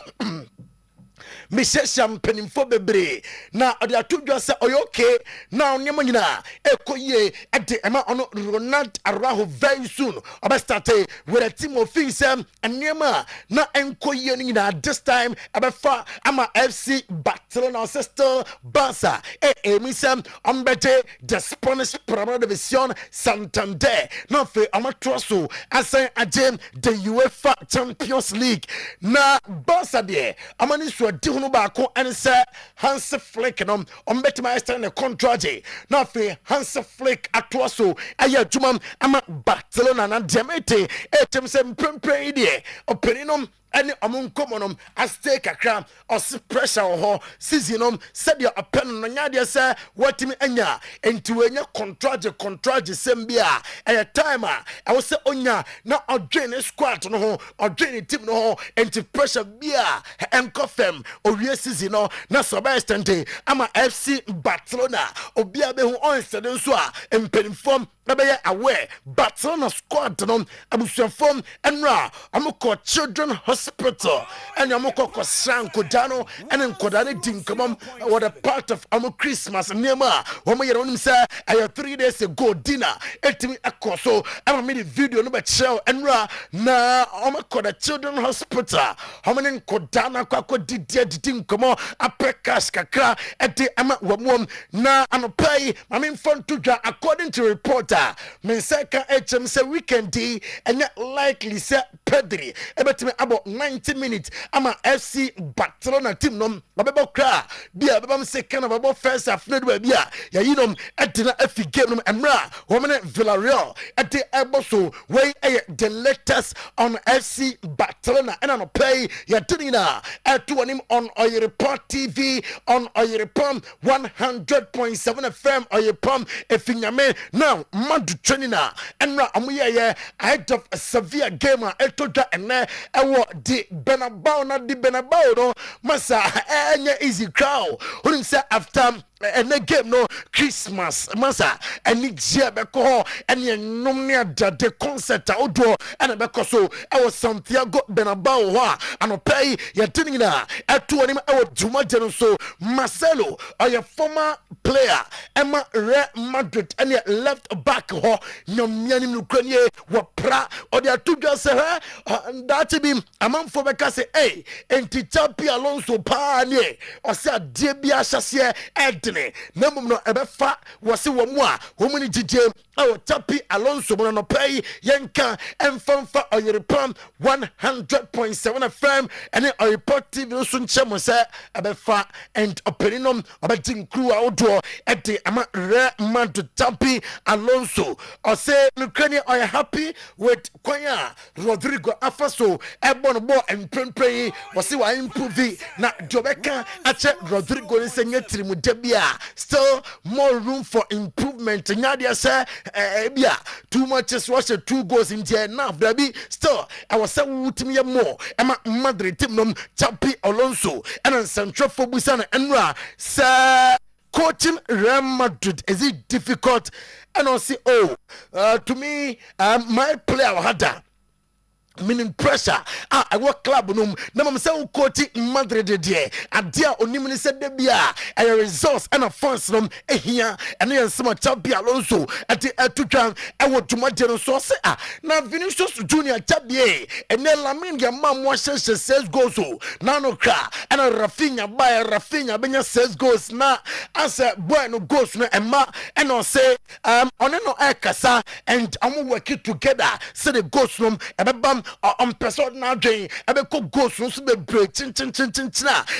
Mishesha mpenimfo bebre na ode atudwa se oyoke na onyema nyina ekoye ade ema ono Ronald Araujo very soon oba start with a team of things onyema na enkoye nyina this time abefa ama FC Barcelona sister Barca emisem ombete the Spanish Primera División Santander na fe amatroso asan ajem the UEFA Champions League na Barca de amani so no baako and say Hans Flick no on betima extend the contract na fe Hans Flick atwaso aya juma ama Barcelona na demete etem se mprempren ide opinion any amunkomonom aste kakra os pressure ho seasonom said your pen no nya say watimi anya enti enya contract sembia a time I was say onya na odwene squad no ho odwene team no ho enti pressure bia enkofem owie season no na so ba extend ama FC Barcelona obia be hu on steady so a empenfom na be aware Barcelona squad no abusuafom enra amko children hospital and amko kosranko dano and nkodane dinkamam what a part of amo Christmas nema womo yero nim say 3 days ago dinner etimi akoso am me the video no be show enra na amko the children hospital how many nkodana kwako didi dinkomo aprekas kakra eti ama wamom na anopai mame fon to dwa according to reporter men second HM say weekend and likely say Pedri ebetime about 90 minutes ama FC Barcelona team no babebo kra bia babam second about first half no bia ya yinom etina afi game no emra womene Villarreal eti eboso wey the latest on FC Barcelona and no pay ya tinina etuanim on Oyerepa TV on Oyerepa 100.7 FM Oyerepa efinyame now madu trainina enra amuye ahead of a severe game etoja ene ewo di Bernabeu na di Bernabeu no masa enye easy crowd who say after and the game no Christmas masa and Nigeria beko and ye nomnia the concert odo and beko so I was Santiago Bernabeu wa and pay ya tinina etu anim e djuma jeno so Marcelo or your former player Emma Real Madrid and your left back ho nyomia Ukraine wa pra or the two just say that be among for beka say hey enti Chapi Alonso pa ni or say debia chassie Nemum no ebefa wase wamu a homuni jije awo Chapi Alonso mo no pay yenka emfanfa Oyerepa 100.7 FM ene Oyerepa TV so nchemo se ebefa and opinion obajin crew outdoor ete ama Real Madrid Chapi Alonso or say Ukraine are happy with Kwanya Rodrigo Afaso ebon bo emprempre wase wa improve na Jobeka ache Rodrigo ni senye trimu debia still more room for improvement. Nyadia say bia too much is was 2 goals in there now baby still I was say wutimi more Emma Madrid team no Chapi Alonso and central for Busana Enra say coaching Real Madrid is it difficult and I say to me my player had meaning pressure I work club no na mam say coach Madrid de adia onimini said de bia a results and a fans no ehia and yen some Chapi Alonso at atutwan e wo dwumade no so say na Vinicius Junior Chabie and Lamine Yamal mo 6 goals na no kra and Rafinha benya 6 goals na as boy no goals no emma and on say on no ekasa and am working together say the goals no ebebam on person now drain ebe ko goals no so be break chin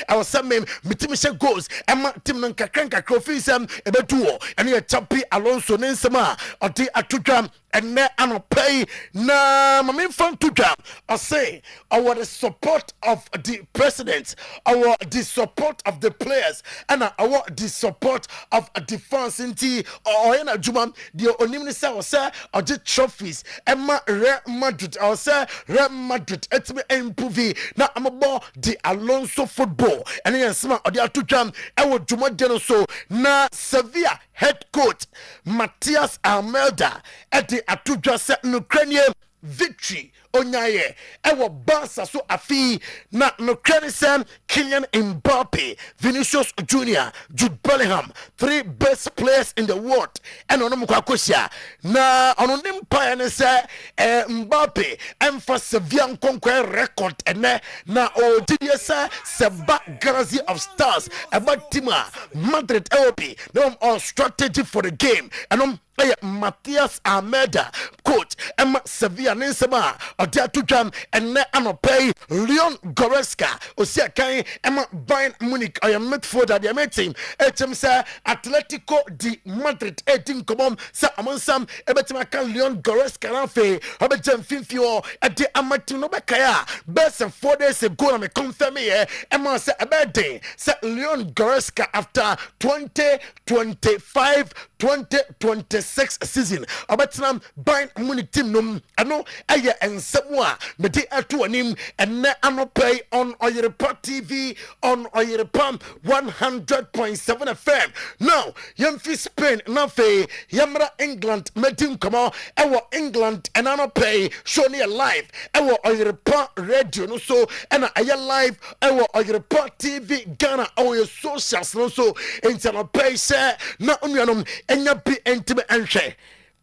I was say me mitimi she goals emma team nkakranka crofisam ebe duo and ye Chapi Alonso nensema odi atutwa and me anopay na mame fan tutwa I say our the support of the president our the support of the players and our the support of the fans inti or na juma the onimni say or the trophies emma Real Madrid I say Real Madrid etime improve na amabo the Alonso football and yen sma or the atutwa e wo juma de so na Sevilla head coach Matias Almeida at the atudwa set Ukrainian victory onyaye ewo Barca so afi na no Krenisen Kylian Mbappe, Vinicius Junior, Jude Bellingham, 3 best players in the world. And on Mukwakosia na on Empire ne say Mbappe and for Sevilla conquer record and na o TDS Seba Galaxy of Stars about Tima Madrid LP no on strategy for the game and Matthias Almeida, coach, Emma Sevilla Ninsema, Odia Jam, and Ne Anopay, Leon Goretzka, Osia Kai, Emma Bayern Munich, I am midfielder, the meeting, HMSA, Atletico de Madrid, 18 Comom, Sa Amonsam, Ebetimaka, Leon Goretzka, Rafe, Robert Finfio, at the Amatino Bakaya, best of 4 days ago, I'm a confirm here, Emma said a bad day, said Leon Goretzka after 2026 season. Abatinam Bayern Munich team no ano aye ensemwa mede ato anim enne anopay on Oyerepa TV on Oyerepa 100.7 FM. Now yemfi Spain na fe yamra England medim komo ewo England and anopay show near live ewo Oyerepa Radio no so and aye live ewo Oyerepa TV Ghana or your socials no so entanopay say na unuanom enya bi entime enhwe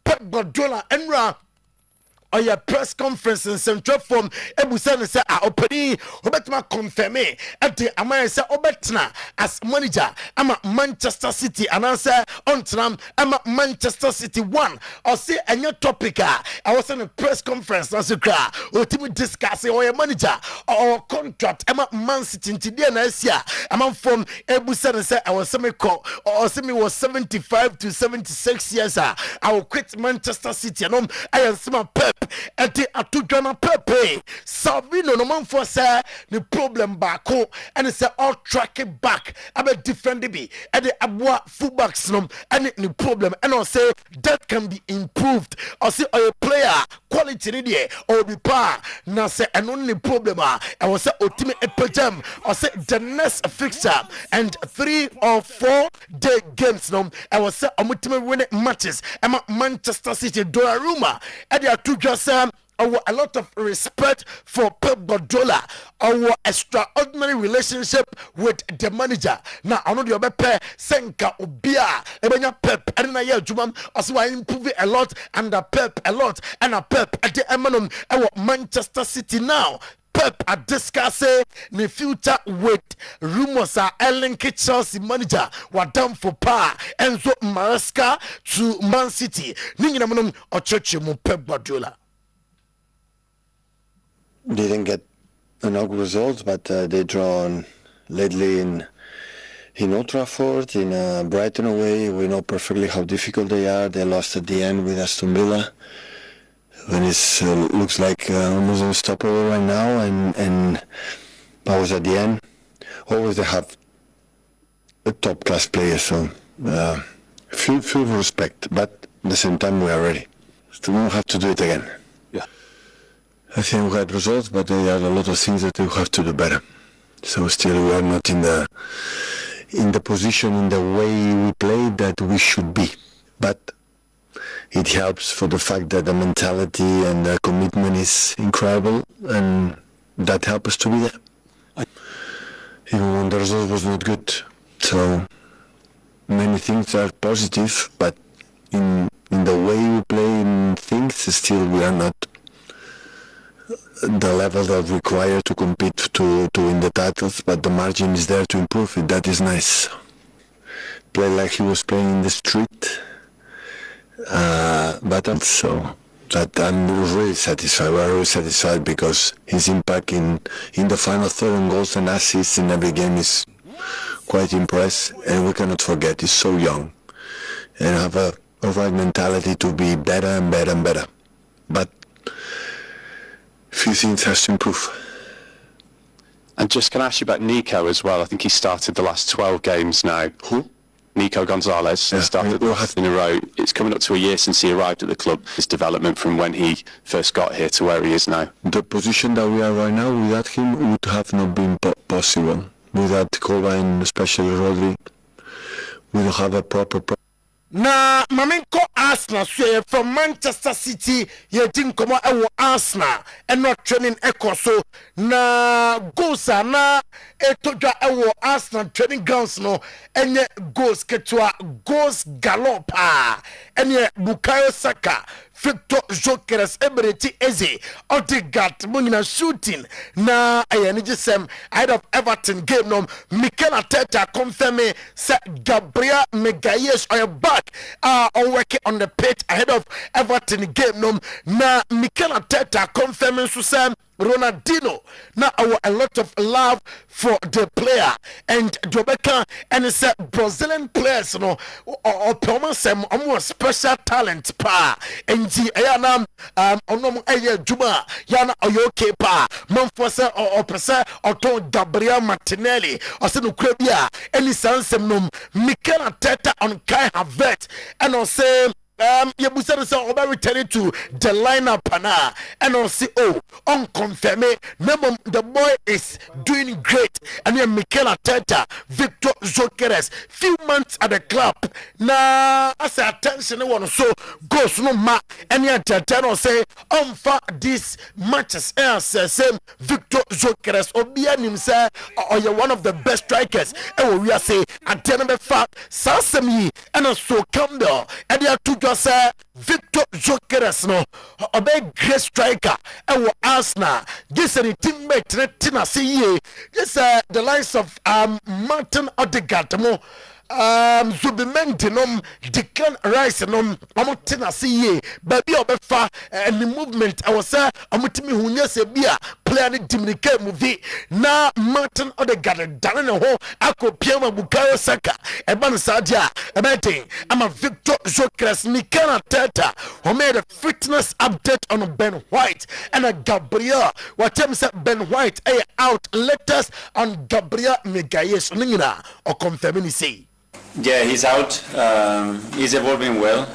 Pep Guardiola enra oya press conference in central form ebusan say openi obetma confirm ati amaya say obetna as manager ama Manchester City anansa ontram ama Manchester City one or say any topic I was in a press conference na sekra otimi discuss oya manager or contract ama Man City today na asia ama from ebusan say I was semi or semi was 75 to 76 years I will quit Manchester City and I am some Pep eti atudwana Pepe Savino no man for say the problem back and say all track it back about defend be and the abwa fullbacks no and the problem and I say that can be improved or say a player quality there or be pa na say and only problem I was say ultimate epijam or say the next fixture and 3 or 4 day games no I was say ultimate winning matches ama Manchester City Donnarumma and the atudwa a lot of respect for Pep Guardiola, our extraordinary relationship with the manager. Now, I know the Obepe, Senka, Obia, Ebenya Pep, and I hear Jumam, also I improve a lot, and a Pep a lot, and a Pep at the Emanum, our Manchester City now. Pep are discussing the future with rumors are Ellen Chelsea manager were down for power Enzo Maresca to Man City. Ninginam or church Pep Guardiola. Didn't get good results, but they drawn lately in Old Trafford, in Brighton away. We know perfectly how difficult they are. They lost at the end with Aston Villa, when it looks like almost unstoppable right now. And that was at the end. Always they have a top class player, so feel respect. But at the same time, we are ready. So we don't have to do it again. I think we had results, but there are a lot of things that we have to do better. So still we are not in the position, in the way we play that we should be. But it helps for the fact that the mentality and the commitment is incredible, and that helps us to be there. Even when the result was not good. So many things are positive, but in the way we play in things, still we are not the level that required to compete to win the titles, but the margin is there to improve it. That is nice. Play like he was playing in the street, but also that I'm really satisfied. We're really satisfied because his impact in the final third and goals and assists in every game is quite impressive, and we cannot forget he's so young and have a right mentality to be better and better and better. But few things has to improve. And just can I ask you about Nico as well? I think he started the last 12 games now. Who? Nico Gonzalez started in a row. It's coming up to a year since he arrived at the club. His development from when he first got here to where he is now. The position that we are right now, without him, would have not been possible. Without Kova and especially Rodri, we don't have a proper na mamenko Arsenal so from Manchester City ye din komo e wo Arsenal eno training ekoso na goals na etodwa e wo Arsenal training grounds no enye goals ketwa goals galop enye Bukayo Saka Victor Jokeres Ebereti Eze Odegaard mungina shooting na ayani gisem ahead of Everton game no Mikel Arteta confirming say Gabriel Magalhaes are back on working on the pitch ahead of Everton game no na Mikel Arteta confirming so say Ronaldinho now a lot of love for the player and Jobeka and it's Brazilian players no or some more special talent pa and ayana onom aye juma yana oyoke pa manfosa or pesa or to Gabriel Martinelli or se no kwabia any sansem nom Mikel Arteta on Kai Havertz and on say you must say about returning to the lineup and on see on confirm the boy is doing great and then Mikel Arteta Victor Jokeres few months at the club na as attention one so goes no ma and Arteta say on for this matches same Victor Jokeres obia nim say or you one of the best strikers and we are say and tell them fact Sasemi and so Campbell and they are two say Victor Jokeres no a big great striker and we Arsenal this is a teammate Tina see this the likes of Martin Odegaard mo Zubimendi Declan Rice Tina see baby obefa and the movement I was say amutimi hunya se bia player ni Dominican movie na Martin Odegaard dane ne ho akopia Bukayo Saka eban sadia ebeting I'm a Victor Jokeres Mikel Arteta who made a fitness update on Ben White and a Gabriel what time said Ben White out letters on Gabriel Magalhaes ningina or confirming say. Yeah, he's out. He's evolving well.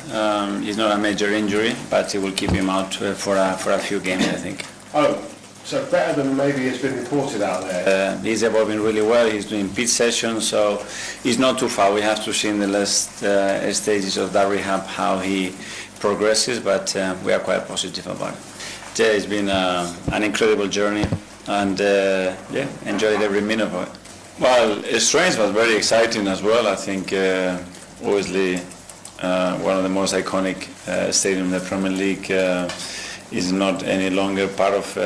He's not a major injury, but it will keep him out for a few games, I think. Oh, so better than maybe it's been reported out there. He's evolving really well. He's doing pitch sessions, so he's not too far. We have to see in the last stages of that rehab how he progresses, but we are quite positive about it. Yeah, it's been an incredible journey, and enjoyed every minute of it. Well, Strange was very exciting as well. I think obviously one of the most iconic stadiums in the Premier League is not any longer part of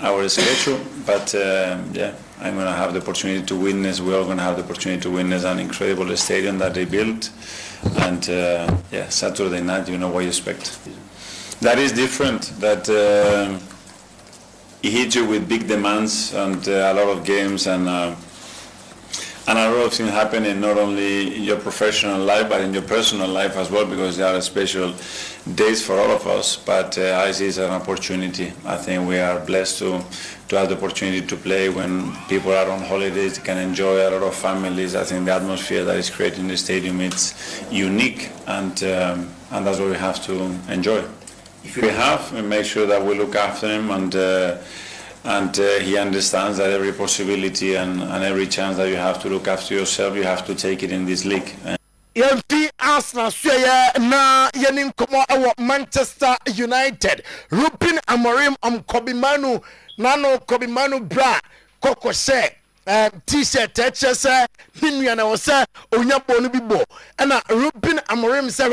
our schedule. But I'm going to have the opportunity to witness. We're all going to have the opportunity to witness an incredible stadium that they built. And Saturday night, you know what you expect. That is different. That it hits you with big demands and a lot of games and a lot of things happening not only in your professional life but in your personal life as well, because there are special days for all of us. But I see it as an opportunity. I think we are blessed to have the opportunity to play when people are on holidays, can enjoy. A lot of families. I think the atmosphere that is created in the stadium, it's unique, and that's what we have to enjoy. If we have, we make sure that we look after him, and he understands that every possibility and every chance that you have to look after yourself, you have to take it in this league. Yemfi Arsenal na yenin komo ewo Manchester United Ruben Amorim Kobimanu nano Kobimanu bra koko she t-shirtechese ninu na wo se onya bonu bibo na Ruben Amorim se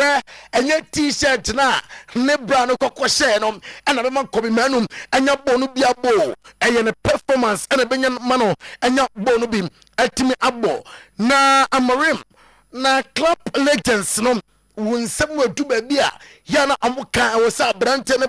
enye t-shirt na ne bra no koko she no na be man Kobimanu enya bonu bia bo eye ne performance na benya mano enya bonu bi atimi abo na Amorim na club legends no wunsem wadu ba bia ya na amuka awasa brante ne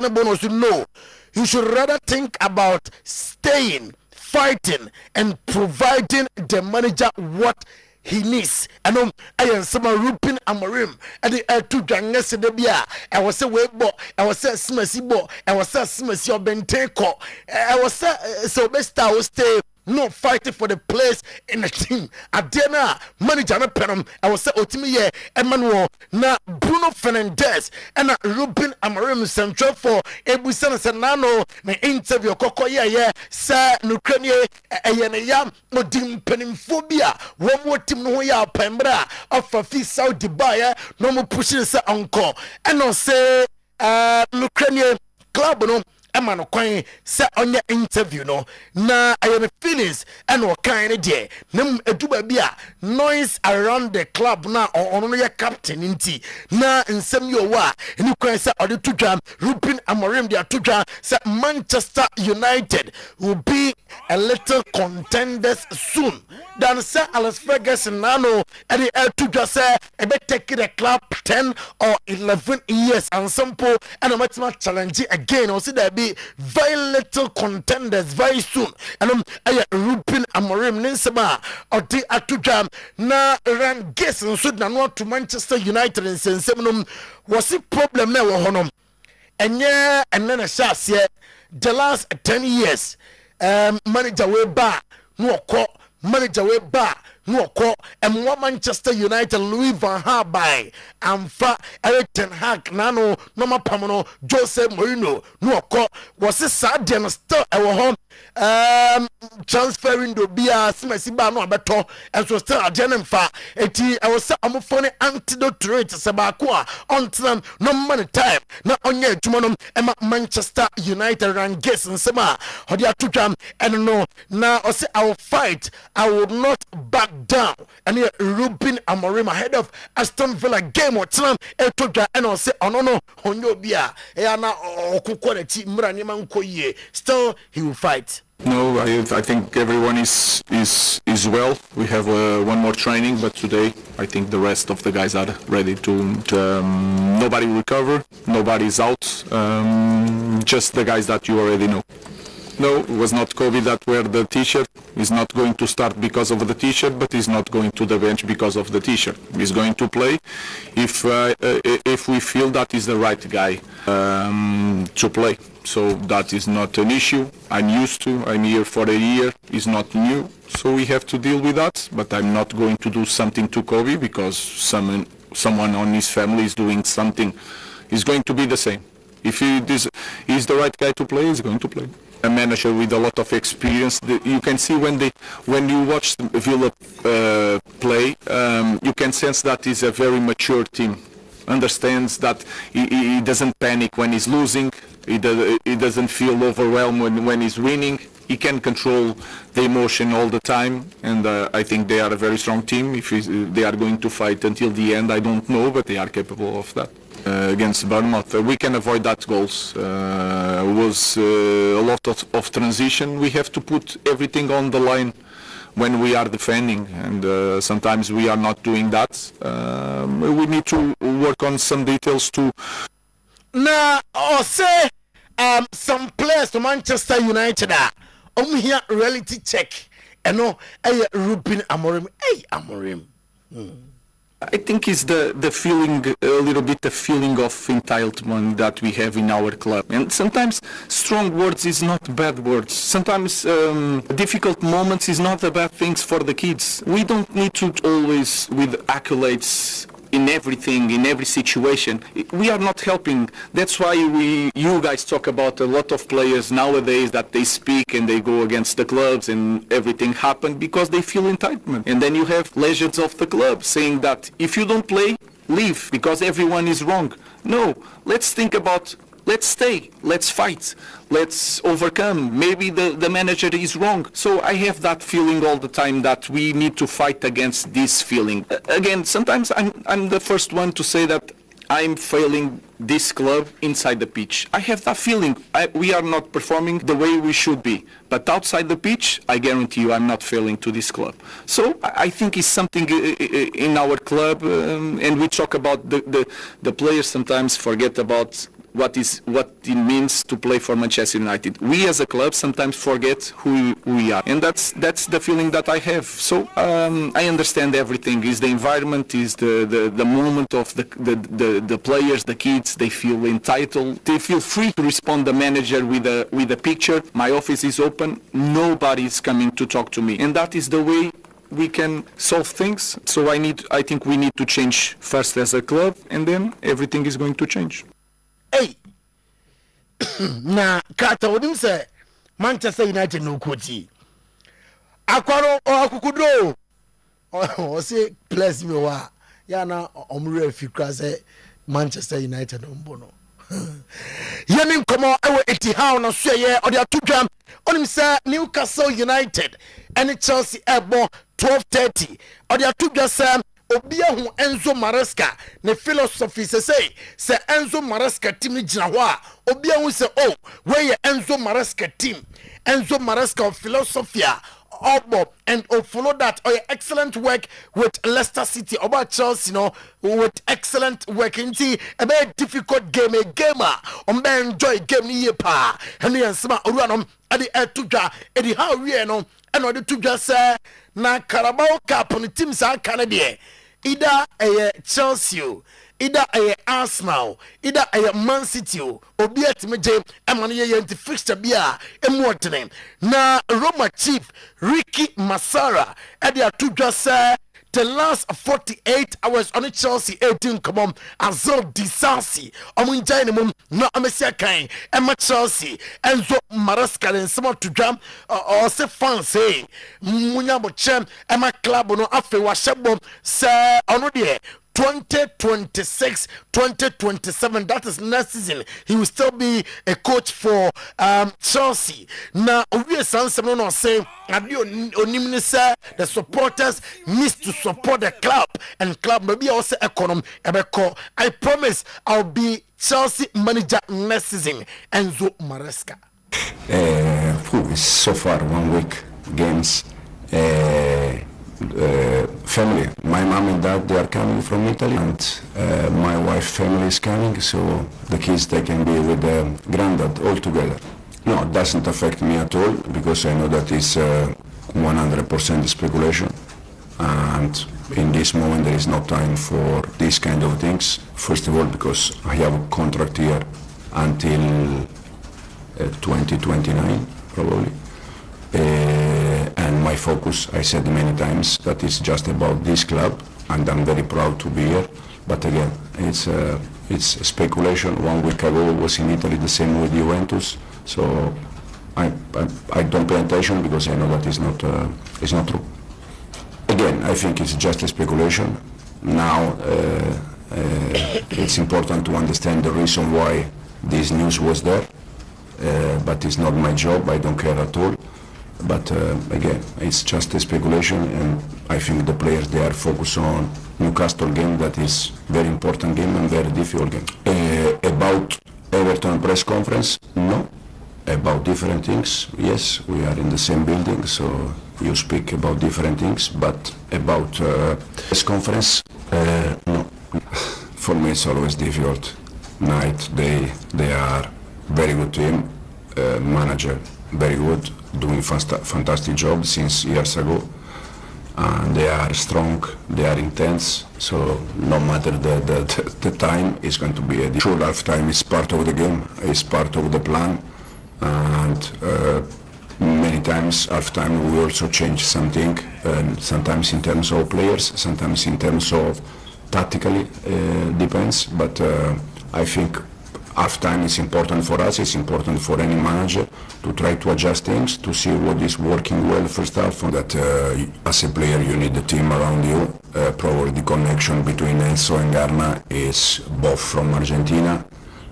bo no so no, you should rather think about staying, fighting and providing the manager what he needs. And I am some Ruben Amorim and the two drangers in the bia. I was a webo, I was a smasi bo, I was a smasi or benteko, I was so best I will stay no fighting for the place in the team. Adena manager na penum. I was say otimi ye Emmanuel na Bruno Fernandes and Ruben Amorim central for Ebusan Senano na interview koko ye sa nukrenie eyene yam modim penimphobia one more team no ya pembra of Fafi Saudi Dubai no mo pushing sa anko and no say nukrenie club no Emma no kwan say on your interview no na I have feelings and what kind of day nem eduba bia noise around the club na on your captain inti na nsem yo wa ni kwan say ode to drum Ruben Amorim dia to drum say Manchester United will be a little contenders soon than say Alex Ferguson nano and the to drum say e be take the club 10 or 11 years and some po and a challenge again or see that be very little contenders very soon and Ruben Amorim ninsema or the atujam na ran guess and so na to Manchester United and senseminum was it problem na wo honom enye enna shas ye the last 10 years manager we ba no ko manager we ba no ko Manchester United Louis van Gaal by amfa Erik ten Hag nano no mapamono Jose Mourinho no ko was it sad and still home transferring do bia simasi ba no abeto and so still agenda fa eti I was say am funny antidote to it sabako a on no money time na onye adwuma no Manchester United ran guess nsema hodi atodwam and no na I say I will fight I will not back down and here Ruben Amorim ahead of Aston Villa game or time etodwa and I say no onyo bia e na okukọ na ti mra nyema nkoyie still he will fight. No, I think everyone is well. We have one more training, but today I think the rest of the guys are ready to nobody recover, nobody's out, just the guys that you already know. No, it was not Kobe that wear the t-shirt. He's not going to start because of the t-shirt, but he's not going to the bench because of the t-shirt. He's going to play if we feel that is the right guy to play. So that is not an issue. I'm used to. I'm here for a year. It's not new. So we have to deal with that. But I'm not going to do something to Kobe because someone on his family is doing something. It's going to be the same. If he's the right guy to play, he's going to play. A manager with a lot of experience. You can see when you watch Villa play, you can sense that he's a very mature team. Understands that he doesn't panic when he's losing. He doesn't feel overwhelmed when he's winning. He can control the emotion all the time, and I think they are a very strong team. If they are going to fight until the end, I don't know, but they are capable of that. Against Bournemouth, we can avoid that goals. Was a lot of transition. We have to put everything on the line when we are defending, and sometimes we are not doing that. We need to work on some details too. Now, say some players to Manchester United are here reality check. And no, Ruben Amorim. Hey, Amorim. I think it's the feeling, a little bit the feeling of entitlement that we have in our club. And sometimes strong words is not bad words. Sometimes difficult moments is not the bad things for the kids. We don't need to always with accolades in everything, in every situation. We are not helping. That's why you guys talk about a lot of players nowadays that they speak and they go against the clubs and everything happened because they feel entitlement. And then you have legends of the club saying that if you don't play, leave because everyone is wrong. No, let's think about, let's stay, let's fight, let's overcome. Maybe the manager is wrong. So I have that feeling all the time that we need to fight against this feeling. Again, sometimes I'm the first one to say that I'm failing this club inside the pitch. I have that feeling. We are not performing the way we should be. But outside the pitch, I guarantee you I'm not failing to this club. So I think it's something in our club, and we talk about the players sometimes forget about what it means to play for Manchester United. We as a club sometimes forget who we are, and that's the feeling that I have. So I understand everything. Is the environment, is the moment of the players, the kids. They feel entitled. They feel free to respond the manager with a picture. My office is open. Nobody is coming to talk to me, and that is the way we can solve things. So I think we need to change first as a club, and then everything is going to change. Hey, na kata wonim say Manchester United no coach. Akwaro o akukudo. O say bless me wa. Ya na omre fikra say Manchester United no. Yemin komo ewe Etihad na so ye o de atudwam. Onim say Newcastle United and Chelsea ebo 12:30. O de atudwa say Obia hu Enzo Maresca ne philosophy say Enzo Maresca team ni gina ho a obia hu say oh where Enzo Maresca team Enzo Maresca philosophy obo and follow that excellent work with Leicester City about Chelsea with excellent work into a very difficult game enjoy game ni pa Henry and Sma oruanom ade etudwa edi how we no and ode tudwa say na Carabao Cup on team sa Canada either a Chelsea, either a Arsenal, either a Man City, obi atmeje emane ye yenti fixture bia emwotene na Roma chief Ricky Masara e dey atudwa say the last 48 hours on Chelsea 18 come on Azul Disasi omunjai ne mum na amesia kan ema Chelsea Enzo Maresca en some to jam or say fans say munya bochem ema club no afe wa shebom say ono de 2026-2027, that is next season. He will still be a coach for Chelsea. Now, we no say the supporters need to support the club, and club maybe also economy. I promise I'll be Chelsea manager next season. Enzo Maresca. So far 1 week games. Family, my mom and dad, they are coming from Italy, and my wife's family is coming, so the kids, they can be with the granddad all together. No, it doesn't affect me at all, because I know that it's 100% speculation, and in this moment there is no time for these kind of things. First of all, because I have a contract here until 2029 probably. And my focus, I said many times, that is just about this club, and I'm very proud to be here. But again, it's speculation. 1 week ago I was in Italy, the same with Juventus. So I don't pay attention, because I know that it's not true. Again, I think it's just a speculation. Now it's important to understand the reason why this news was there. But it's not my job. I don't care at all. But again, it's just a speculation, and I think the players, they are focused on Newcastle game, that is very important game and very difficult game. About Everton press conference, no. About different things, yes, we are in the same building, so you speak about different things, but about press conference, no. For me it's always difficult. Night, day, they are very good team, manager, very good, doing fantastic job since years ago, and they are strong, they are intense, so no matter the time, is going to be a sure. Half time is part of the game, is part of the plan, and many times half time we also change something, sometimes in terms of players, sometimes in terms of tactically, depends, but I think half-time is important for us, it's important for any manager to try to adjust things, to see what is working well first half, and that as a player you need the team around you. Probably the connection between Enzo and Garna is both from Argentina,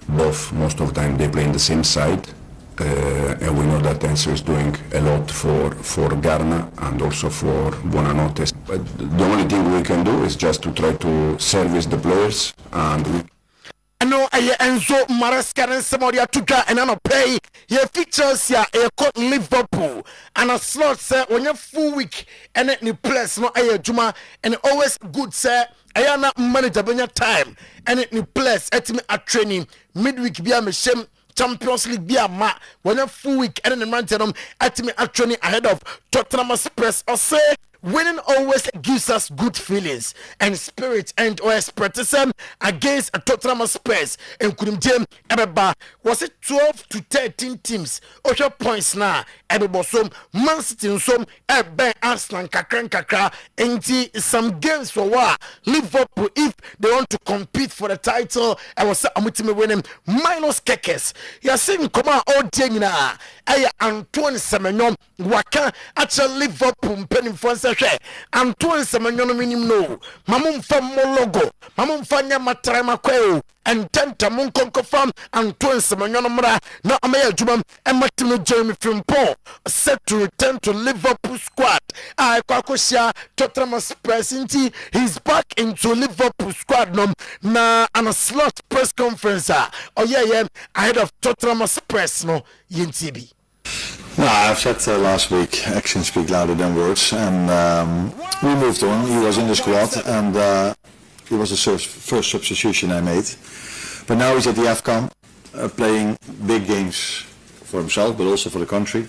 both most of the time they play in the same side, and we know that Enzo is doing a lot for Garna and also for Buonanotte. But the only thing we can do is just to try to service the players, and ɛno ɛyɛ Enzo Maresca ne nsɛm ɔde atodwa ɛna no pay yɛ features ya ɛkɔ Liverpool and a slot sɛ wɔnyɛ full week ɛne ne players no ɛyɛ adwuma and always good sɛ ɛyɛ na manager bɛnya time ɛne ne players ɛtumi a training midweek bi a mehyɛm Champions League be a ma when a full week and in Manchester atimi actually ahead of Tottenham Spurs or say winning always gives us good feelings and spirit and or expertism against a Tottenham Spurs and couldn't Jim Ebeba was it 12 to 13 teams Osha points now Ebeba some Man City some Ebe Arsenal kakra and some games for what Liverpool if they want to compete for the title I was amutimi winning minus kekes you're saying come on all day na Aya Antoine Semenyo waka actually Liverpool penny for Antoine Semenyo minimum no mamum fam logo mamum fanya matrama kweo and tenta mun confirm Antoine Semenyo mra na amaya juma ematino Jeremy Frimpong set to return to Liverpool squad kwakosia Tottenham Spurs inti he's back into Liverpool squad na an a slot press conference ahead of Tottenham Spurs no yintibi. No, I've said last week, actions speak louder than words, and we moved on. He was in the squad, and he was the first substitution I made. But now he's at the AFCON, playing big games for himself, but also for the country.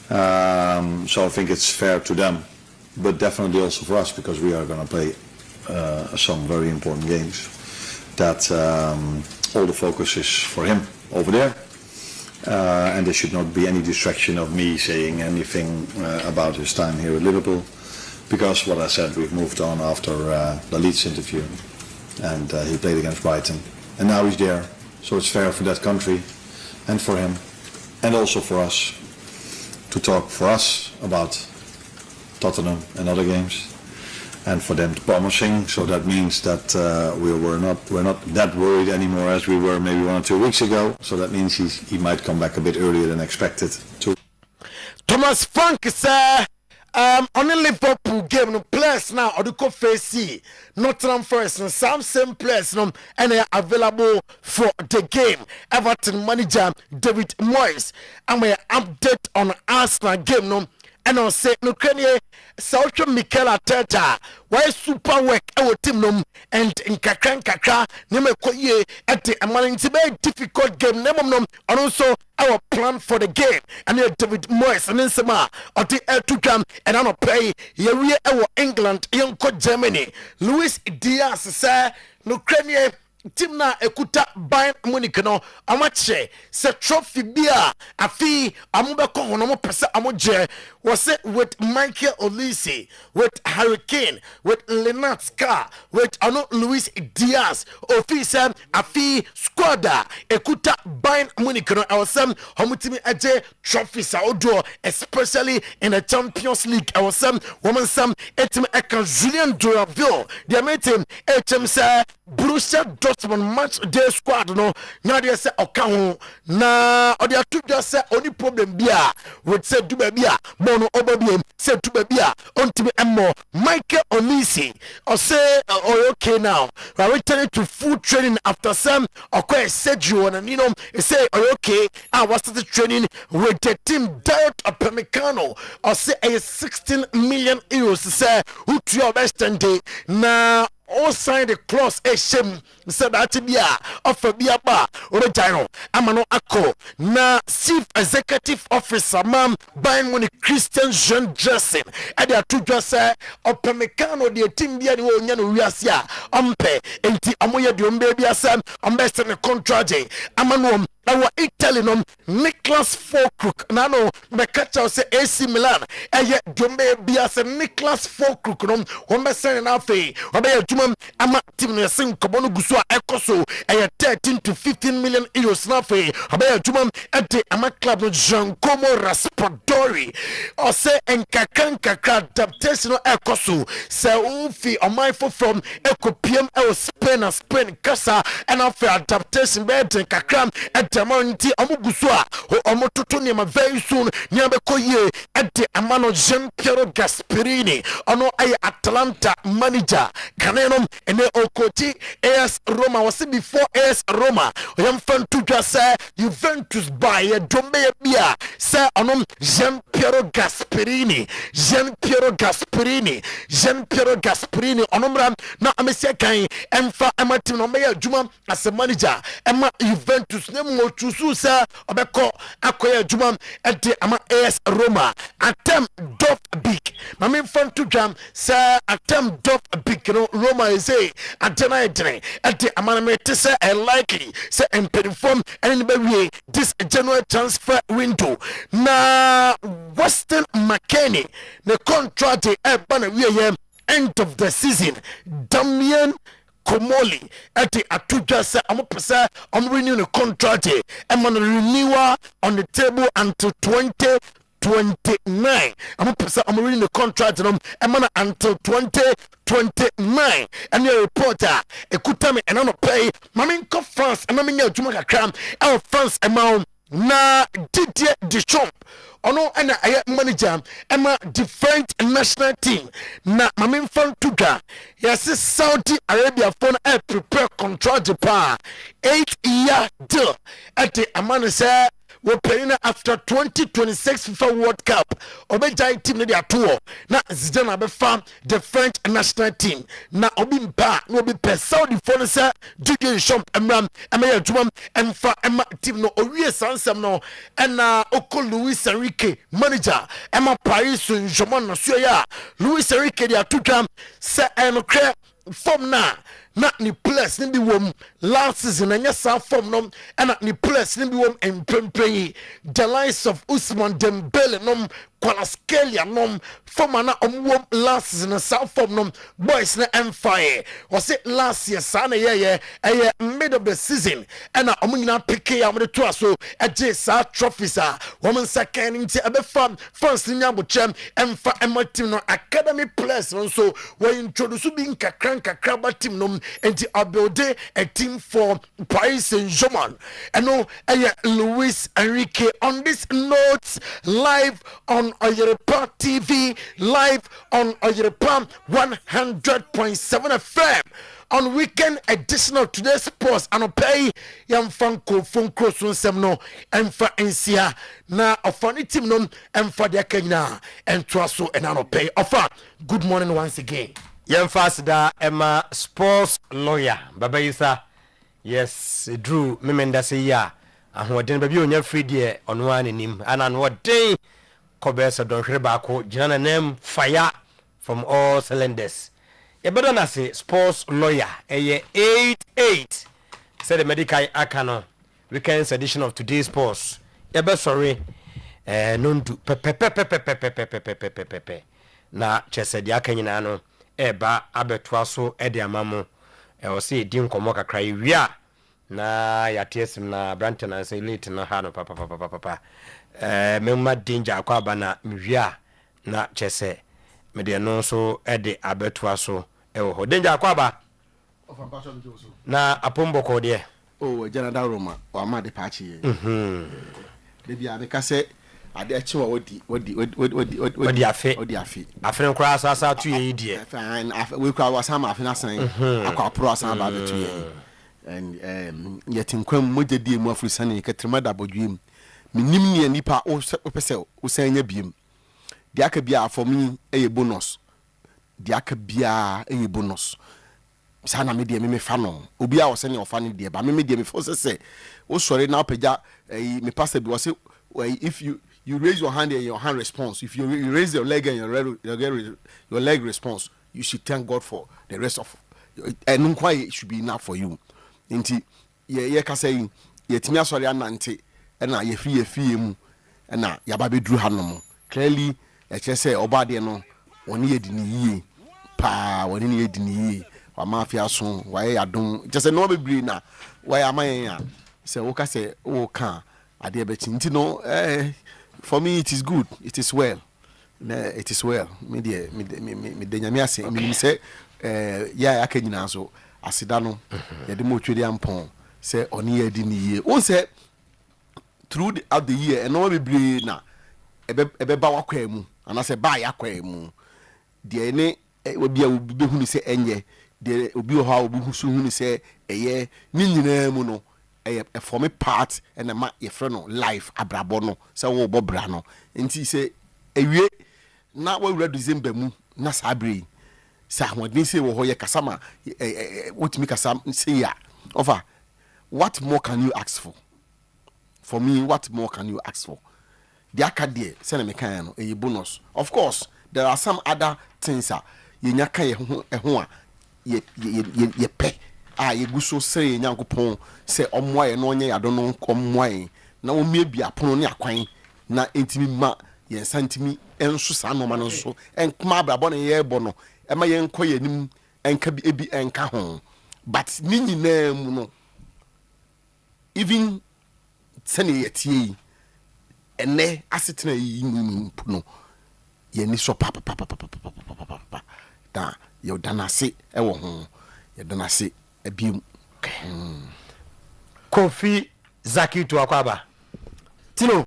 So I think it's fair to them, but definitely also for us, because we are going to play some very important games. That all the focus is for him over there. And there should not be any distraction of me saying anything about his time here at Liverpool, because what I said, we've moved on after the Leeds interview, and he played against Brighton, and now he's there, so it's fair for that country and for him and also for us to talk for us about Tottenham and other games, and for them promising. So that means that we're not that worried anymore as we were maybe 1 or 2 weeks ago. So that means he might come back a bit earlier than expected too. Thomas Frank sir, on the Liverpool game no players now or the face Nottingham Forest and some same players no and they are available for the game. Everton manager David Moyes and we update on Arsenal game no. And I'll say, no, can you South Mikel Arteta? Why super work our team num and in kakra name koye at the very difficult game name num and also our plan for the game and David Moyes and Insema or the L2 and I'm play here we are England young Germany Luis Diaz sir no can you team na ekuta Bayern Munich no amache se trophy bia afi amubeko hono mo pese amoje was it with Michael Olise, with Harry Kane, with Lennart Ska, with Luis Diaz officer afi squadra ekuta Bayern Munich no awesome homutimi aje trophies odo especially in the Champions League awesome woman some etim eka Julian Duraville the meeting HM say Borussia Dortmund match day squad no na dey say oka na odi atudwa say oni problem bia with say duba bia bono obabiem say duba bia ontimi emmo Michael Olise or say okay now we are returning to full training after some okay Sergio and you know say okay I was started training with the team Diet Upamecano or say 16 million euros say who to your best day na all signed the clause shame said that bia offer bia ba orejino amano ako na chief executive officer mam Bayern Munich Christian Jean Jessen and they to just say Upamecano the team bia ni onya no wiase a ompe enti amoye de ombe bia sam ombest ne contract amano our Italian Nicholas Fulkrug nano me catch us say AC Milan eye dombe bia say Nicholas Fulkrug no ombest na fe obey adwuma ama team no sin kobono guso a ekoso eye 13 to 15 million euros na fe obey adwuma ade ama club no Giancomo Raspadori or say enkakanka adaptation no ekoso say ufi omaifo from ekopiem Spain Spain kasa and after adaptation be kakram nti omo guso a omo toto ne ma very soon nya be koye ade amano Jean Piero Gasperini ono ay Atlanta manager kanenom ene okoti AS Roma was before AS Roma oyam fan to just say Juventus buy a dombe bia say ono Jean Piero Gasperini onomra na amesia kan emfa ematim no meya adwuma as a manager ema Juventus ne mo tusu say obeko akoya adwuma ede ama AS Roma atem dot big mame fan to jam say atem dot big no Roma is a adena edene ede ama me te say likely say perform and be this January transfer window na Weston McKennie the contract bana we end of the season. Damian Komoli at the Atuja say I'm renewing the contract and man renewal on the table until 2029. I'm reading the contract until 2029. And your reporter, a kutame and I'm pay. Mamin ko France and mamin Jumaka cram our France amount na Didier Deschamps. Ono ana aya manager ema different national team na mamin fan tuga yes Saudi Arabia phone prepare contract Japan 8-year deal at the amana say we're playing after 2026 FIFA World Cup. Obejai team na dia tour. Na Zidane abefa the French national team. Na obi mpa no obi pe Saudi phone say Didier Deschamps emram emeya dwuma emfa ema team no owie sansam no na oko Luis Enrique manager ema Paris Saint-Germain no so ya Luis Enrique dia tuka say enokre form na ni plus ni bi wom last season anya sa form no and ni plus ni bi wom empempen the likes of Ousmane Dembele no Kvaratskhelia no form na wom last season sa form no boys na empire was it last year sa na ye mid of the season and omnyina pick ya mo to aso eje sa trophies a woman second nti abefa France nya bochem emfa ematim no academy players no so we introduce bi nkakra ba team no and the build a team for Paris Saint-Germain and no Luis Enrique on this note live on Oyerepa TV live on Oyerepa 100.7 FM on weekend edition of today's sports and pay yam fanko phone cross on semno and for NCA na ofani team no and for their Kenya and traso and ano pay offer good morning once again. Yem fast da Emma sports lawyer Baba Isa yes Drew memenda say ya ahoden baby onya free there ono anim ana no den kobesa don hwere ba ko gina name fire from all cylinders e bedo na say sports lawyer 88 said the medical akano weekend edition of today's sports e be sorry nondu pepe na chese dia kanyina no eba abetwa so ede amamo o se di nkomo kakra wia na yatiesim na branch na say late na ha no papa memma danger akwa bana wia na chese mede no so ede abetwa so ho danger akwa ba na apomboko de General Roma wa ma de pachi de bia be ka se ade achi wa wodi afe afren kra asasa tu ye die we kra wa sama afe na san akwa pro asan ba be tu ye and yetin kwam mogedi mu afrisane ketrema da bodwem minim ne nipa o pese o sanya biem de aka bia for me eye bonus de aka bia eye bonus sana me de me fa no obi a wo se ne ofa ne de ba me de me fo se o sori na opeja me pastor bi wo se if you raise your hand and your hand response. If you raise your leg and your leg response, you should thank God for the rest of and why it should be enough for you. Inti ye ka say ye timi asori anante na ye fie mu na ya ba be dru hanom. Clearly e che say oba de no woni ye di ni yie pa woni ni ye di ni yie wa mafia so wa ye adon just say no be bri na wa ya man ya say wo ka say wo kan ade be tinti no for me it is good, it is well. It is well. Me de nyame ase me say ya akanyina so asida no ye de mo twede ampon say oni ye di ni ye won say throughout the year and no be bring na ebe ba wakwa mu anase ba yakwa mu de ne obi a obi hu ni se enye de obi ho a obi hu so hu ni se eye ni nyina mu no e form part and ma ye frɛ no life abrabo no se wo bobra no nti se ewie na wa wura December mu na sabre sa hodin se wo ho ye kasama wotimi kasam se ya offer what more can you ask for me what more can you ask for the academy say na mekan no a bonus of course there are some other things ye nyaka ye ho a ye pe ye guso say nyankopon say omoaye no onye yado no omoaye na o miebi apono ne akwan na entimi ma ye santimi enso sa no ma no so enkma abrabo ne ye bo no e ma ye nko ye nim enka bi ebi enka ho but ni nyina mu no even sene ye tie ene asetena yi no ye ni so pa da ye dana se e wo ho ye dana se ebiem Kofi Zaki to akwaba Tino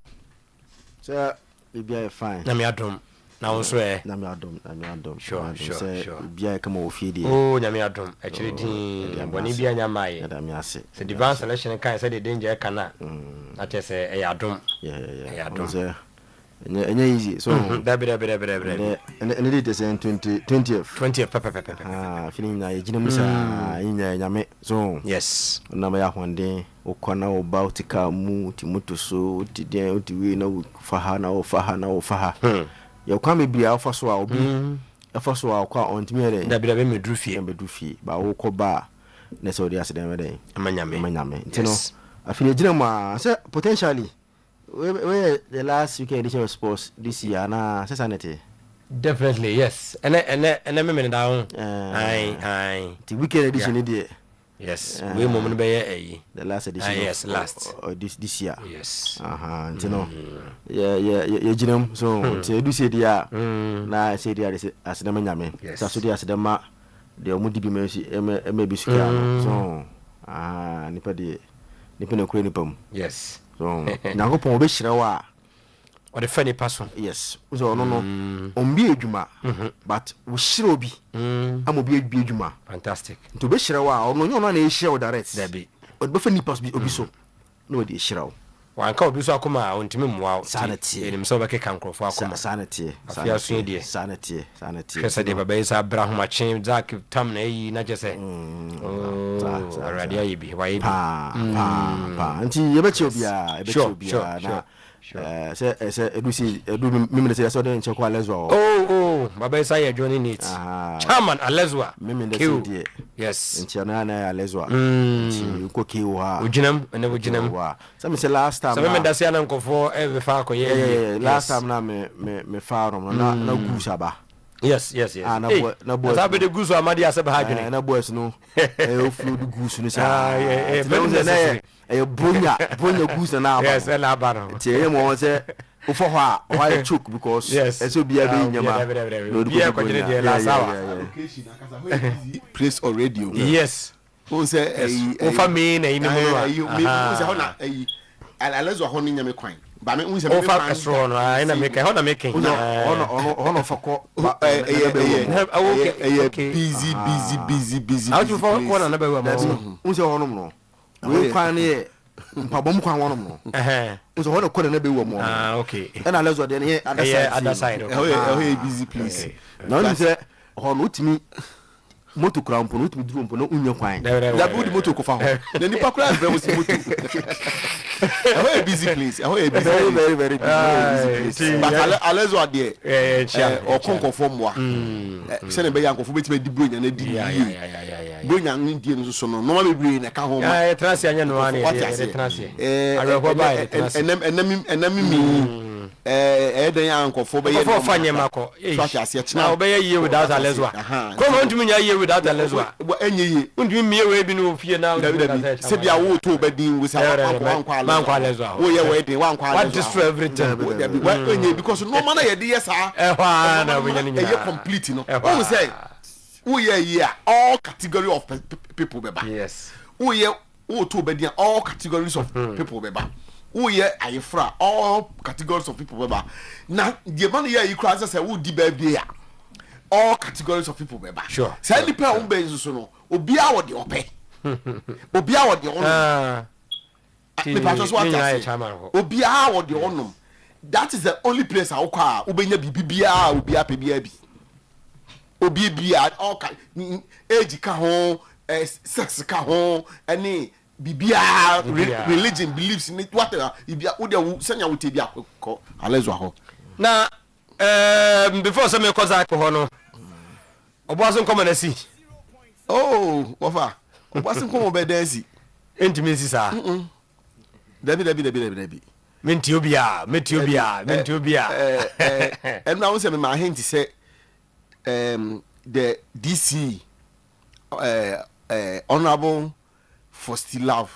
so bibia fine na me adom na won so na me adom sure bibia kama ofie oh na me adom actually din boni bia nya mai da me ase se divine selection kan say the danger kana na te say e adom yeah adom enye easy so dabi and it is 20th feeling na yigina musa nya nyame so yes na ma ya honde okona obautika mu timuto so tidien utiwi na faha na faha ya kwa me bia ofa so a obi ofa so a kwa ontimi ere dabi medru fie ba wo ko ba na so dia sedem ere amanyame ntino afili yigina ma say potentially we the last UK edition of sports this year na sanity definitely yes and me down aye the weekend edition there yes we moment be the last edition yes last this year yes you know yeah jinam so to do say dia na say dia asidama nyame so dia asidama de omudi bi mensi e bi suka so nipa na kure nipa mu yes so nyakopon obehira wa o de fani paso yes so no ombi edwuma but wo hira obi amobi edwuma fantastic to behira wa ono nyo no na ehira o direct dabi o be fani paso obi so no de ehira o wanka obi so akoma ontimi mwa sanity enim so be keka nkrofo akoma sanity kesa de baba isa abraham chin zak tam na yi na jese radio yibi wa yibi pa anti yebechi obia na se edu mimile se so de nchekwa Alezwa baba isa ya joining it chairman Alezwa mimile se die yes nchana na Alezwa nchi ko kiwa ujinam so me say last time so me da se na nkofo e fa ko ye last time na me fa rom na gusa ba yes na boy sabe de gusu amadi asebe ha dwene na boys no flow de gusu no sa bonya gusu na aba yes na aba no tie mo say ufo ho a why choke because eso bia be nyama no bia ko jine de la sawa place or radio yes who say o family na inu mo who say ho na Alezwa ho ni nyame kwan ba me unse me fa astro no na make ho na making ono fako okay busy how to for ko na ba wa mo unse ho no we kwan ne mpabom kwan wono no unse ho na ko na be wa mo okay na Alezwa de ne other side busy place na unse ho no utimi moto krampo no utimi duro mpo no unye kwan da bi odi moto ko fa ho na nipa kra bre mo si moto a busy place very busy but Alezwa there o konko fomwa se ne be yankofo betima di bronya na di bronya ndie no so no no ma bebre na ka ho ma transi anya no ane transi areko ba transi enami den yankofo be ye no fanye mako na obeye ye without Alezwa come on to me ye without Alezwa enye ye undimi me we bi no fie na se bia wo to be din we say man kwa Alezwa wo ye we din wan kwa what destroy everything enye because no man ye dey yes na we nyanya ye complete no wo say wo ye here all category of people beba yes wo ye wo to be din all categories of people beba who ye ayefra all categories of people beba na the man here you cross say who di baby all categories of people beba sure say ni pe on be so no obi a wo de ope obi a wo de on me pass what I say obi a wo de onum that is the only place I kwa ubenya bibia obi a pe bia bi obi bia all age ka ho sex ka ho any bibia religion beliefs in whatever bibia wo de senya wo te bia ko alezo ho na before some cause alcohol no oboaso come na si oh ofa oboaso come be dance intimacy sa Debi menti obia and now say my hint say the DC honorable Fostilove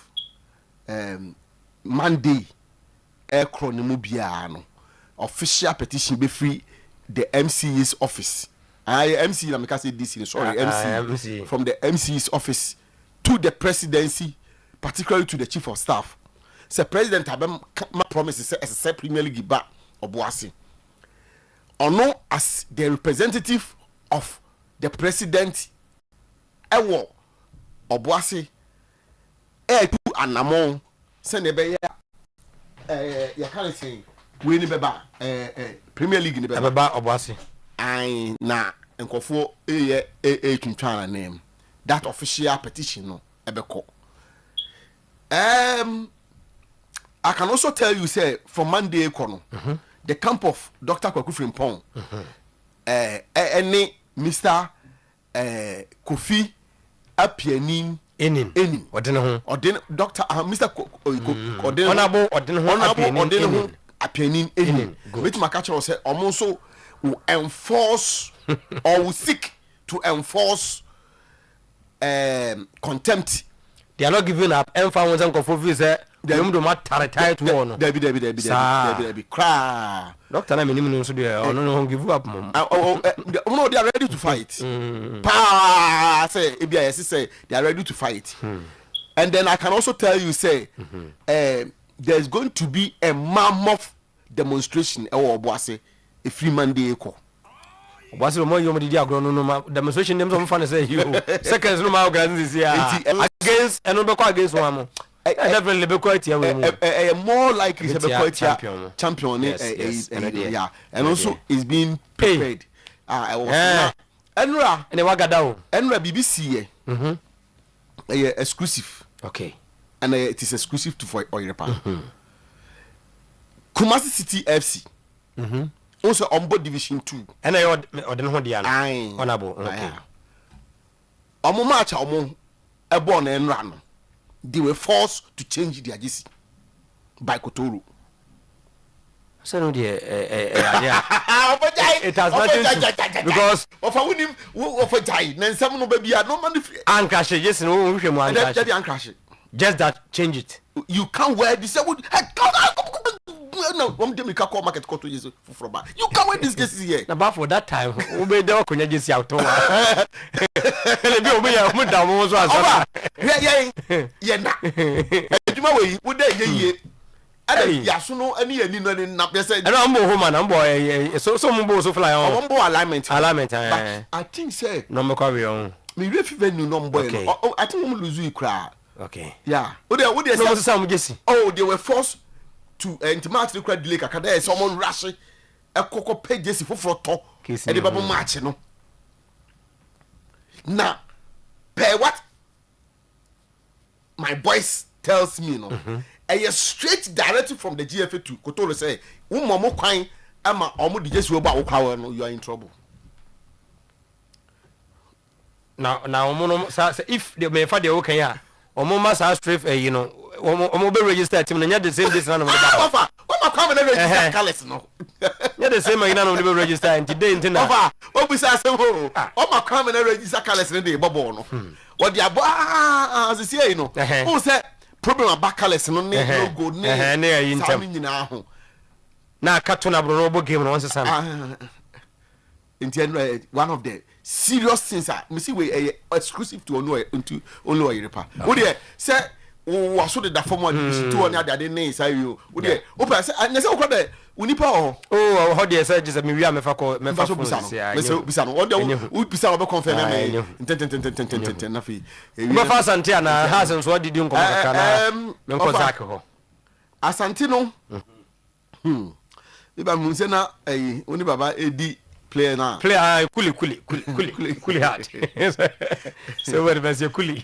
Monday acronym bia no official petition be free the MC's office. MC na make say DC sorry MC from the MC's office to the presidency, particularly to the chief of staff. Say president abem promises say Premier League ba Obuasi or no as the representative of the president ewo Obuasi to anamon say ne be ya can say we ni beba Premier League ni beba Obuasi ai na nkofo twintwana name that official petition no ebeko I can also tell you, say, from Monday, the camp of Dr. Kwaku Frimpong, any Mr. Kofi Apianin, Enin, Dr. Mr. Honorable Apianin, Enin, which my catcher will say, almost will enforce or will seek to enforce contempt. They are not giving up. Dem do mat tare to one. Debi cry. Doctor na minimum so there. No give up mom. No, they are ready to fight. Pa say Ebia say they are ready to fight. And then I can also tell you say there's going to be a mammoth demonstration Obuasi a free Monday echo. What's the more you did no demonstration them some fun say you seconds no ma organize here against and no against one. Definitely be quite more likely to be quite champion yeah, and also is being prepared. Enra and Wagada Enra BBC exclusive, okay, and it is exclusive to for Oyerepa. Kumasi City FC also on board Division 2 and I honorable okay omo match omo e born Enra no. They were forced to change their jersey by Kotoro. So no it has nothing because of a winning of a tie. Then some no baby are no money. And crash yes no just that change it. You can't wear this. No, one day we can call market court to from back. You can't wear this jersey here. Now for that time, we made the Konya jersey out. Yeah. Would they ye? Yasuno any and not say. And I'm woman, I'm boy. So some boys so fly on. Alignment. I think say no carry on. Me revenue number. I think we lose you cry. Okay. Yeah. They were forced to intimate the credit delay. Kada someone rush a cocoa pay Jesse for to and the bubble match no. Now, pay what my voice tells me no. A straight directive from the GFA to Kotoro say, "Umomo kwine ama omo di Jesse oba okawa no, you are in trouble." Now if they may find the okay ya, omo must have straight you know. Omo be register team na the same this na no be offer omo come na register colors no ya the same na no be register and today ntina offer obi say say omo come na register colors na dey bobo no what the as say you know who say problem about colors no logo ne na yin tem nyina ho na kato na bro no game no once san one of the serious things me see we exclusive to only Oyerepa. What dey say was so the form one two on the other names I you would you open and say okay unipa oh how dey say just me wi am fa ko me fa bisano on the bisano be confirm me ten na fi me fa asante na ha sen so didi nkomo kaka na me nko zak ho asante no iba mun se na oni baba edi player kuli hard so what was your kuli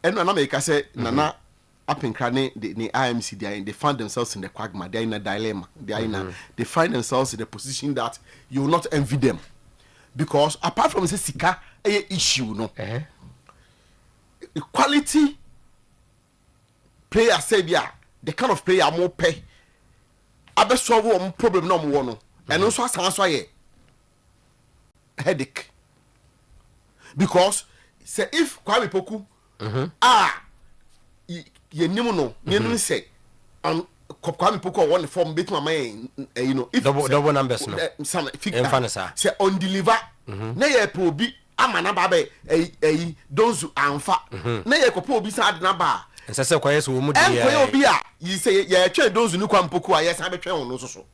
eno na make say nana apinkra ne the IMC they find themselves in the quagmire, they are in a dilemma, they find themselves in a position that you will not envy them, because apart from the sika issue no quality player say the kind of player more pay abe solve one problem no mo no and also asan so ye headache, because say if Kwame Poku ye nimu no ye say and Kwame Poku won the form bit my you know if double numbers no some figure say on deliver na ye po bi amana ba be donzu anfa na ye ko po bi sa de na ba nsese kwaye so mu dia en kwaye obi a yi say ye twa donzu ni Kwame Poku a ye sa be twa won no so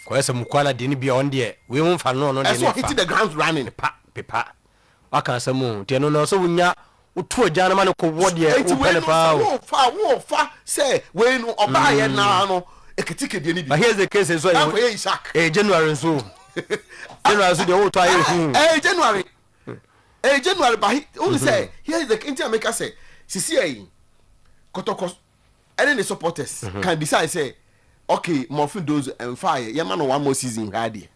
kwaye se mu kwala de ni bia on de we mu fa no de ni fa hit the ground running pepa waka samu te no no so wunya utu ajana ma ne ko wode e pele pa wo fa say we no oba ye na no ekitike de ni bi but here's the case so January so January so de wo to aye January but only say here's the Inter America say sisi kotokos any the supporters can decide say okay morphin those and fire ye man one more season hard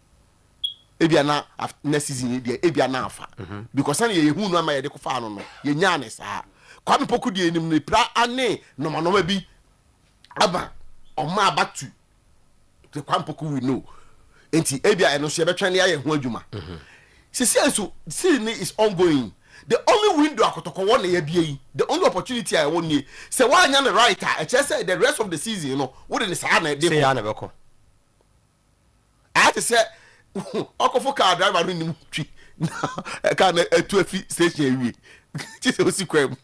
ebia na next season dey ebia na afa because na ye hu no ama ye de ko fa no ye nya ne sa Kwame Poku de enim ne pra ane no ma bi aba o ma abatu the Kwame Poku we know enti ebia eno so ye betwa ne aye ho adwuma so see is ongoing. The only window akotoko won na ye bia the only opportunity I won ye say why nya the right I just say the rest of the season you know what in say na dey say ya na beko I had to say okofo car driver no nim twi ka na atu afi station wi ti se osi kwam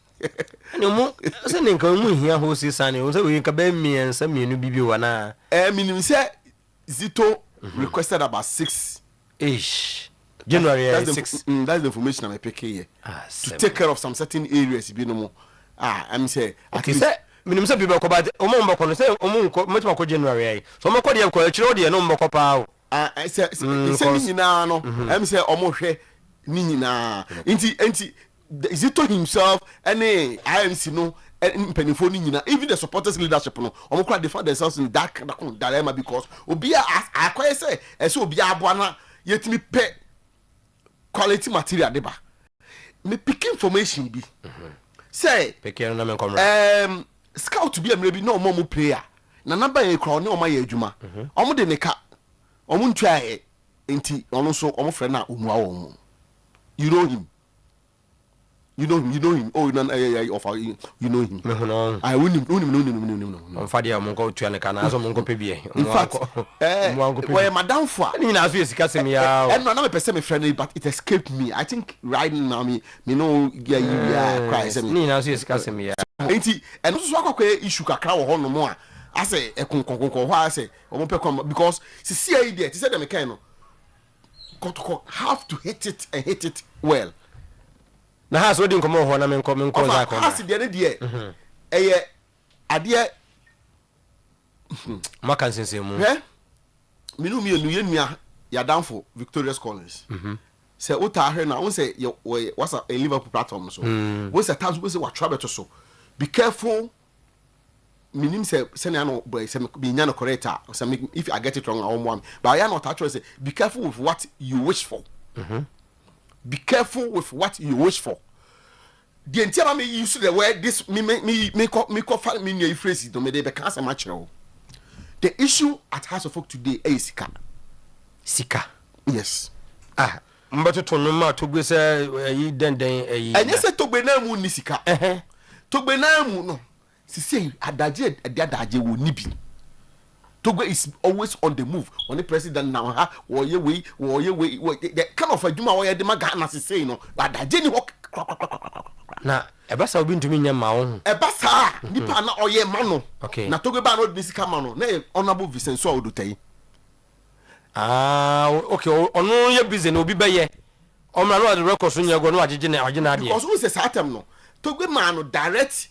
no mo se ne nka mu hia ho si sane o se we nka ba miensa mienu bibi wa na minim say Zito requested about 6 ish January 6 that's the information I'm picking here to take care of some certain areas bi no mo I'm say okay say minim say bibi ko ba o mo mbako no say o mo ko metima ko January ai so mo ko de ko akire o de no mbako pa o say nyina no I'm say o mo hwe ni nyina enti Zito himself any IMC no penifo ni nyina even the supporters leadership no o mo they find themselves in that dilemma because obi akwai say ese obi aboa na yetimi pe quality material deba me pick information bi say peke na men komra scout bi amre bi na omo player na number e kro ne omo ya adwuma omo de ne ka omo ntwa e enti ono so omo frɛ na omua wo you know him oh you know him I win him on fadia mo ko tua ne kana aso mo ko pebie mo ko madam fo ni na aso esika sem ya and na me pese me friend but it escaped me I think right now me know you cry say ni na aso esika sem ya enti and so akwa issue kakra wo ho no mo a ase ekonkonkonko ho ase o mo pe kom because see idea ti say dem can no have to hit it and hit it well na ha so di nkomo ho na men ko za ko ha si de ne de eye ade maka nsensemu minu ye nua ya danfo Victorious Collins say uta ahwe na won say what's a Liverpool platform so we say times we say what trouble to so be careful minim say na no boy say be nya no correct say if I get it wrong I won't but I am not actually say be careful with what you wish for be careful with what you wish for. The entire me use the word this me new phrase to me they be cancer match. The issue at House of Folk today is sika. Yes. Mbato to no ma to gbe say yi den and you say to gbe na mu ni sika. To gbe na mu no. Sisi adaje wo ni bi. Togo is always on the move. When the president now the kind of adwuma we dey ma Ghana say no, but that Jenny na ebasa obi ntumi nya ma wo ebasa nipa na oye ma no okay na togo ba no de sika ma no na honorable Vincent so odutai okay ono ye busy na obi beye omra no the records nya go no agege na ade because who say satem no togo ma no direct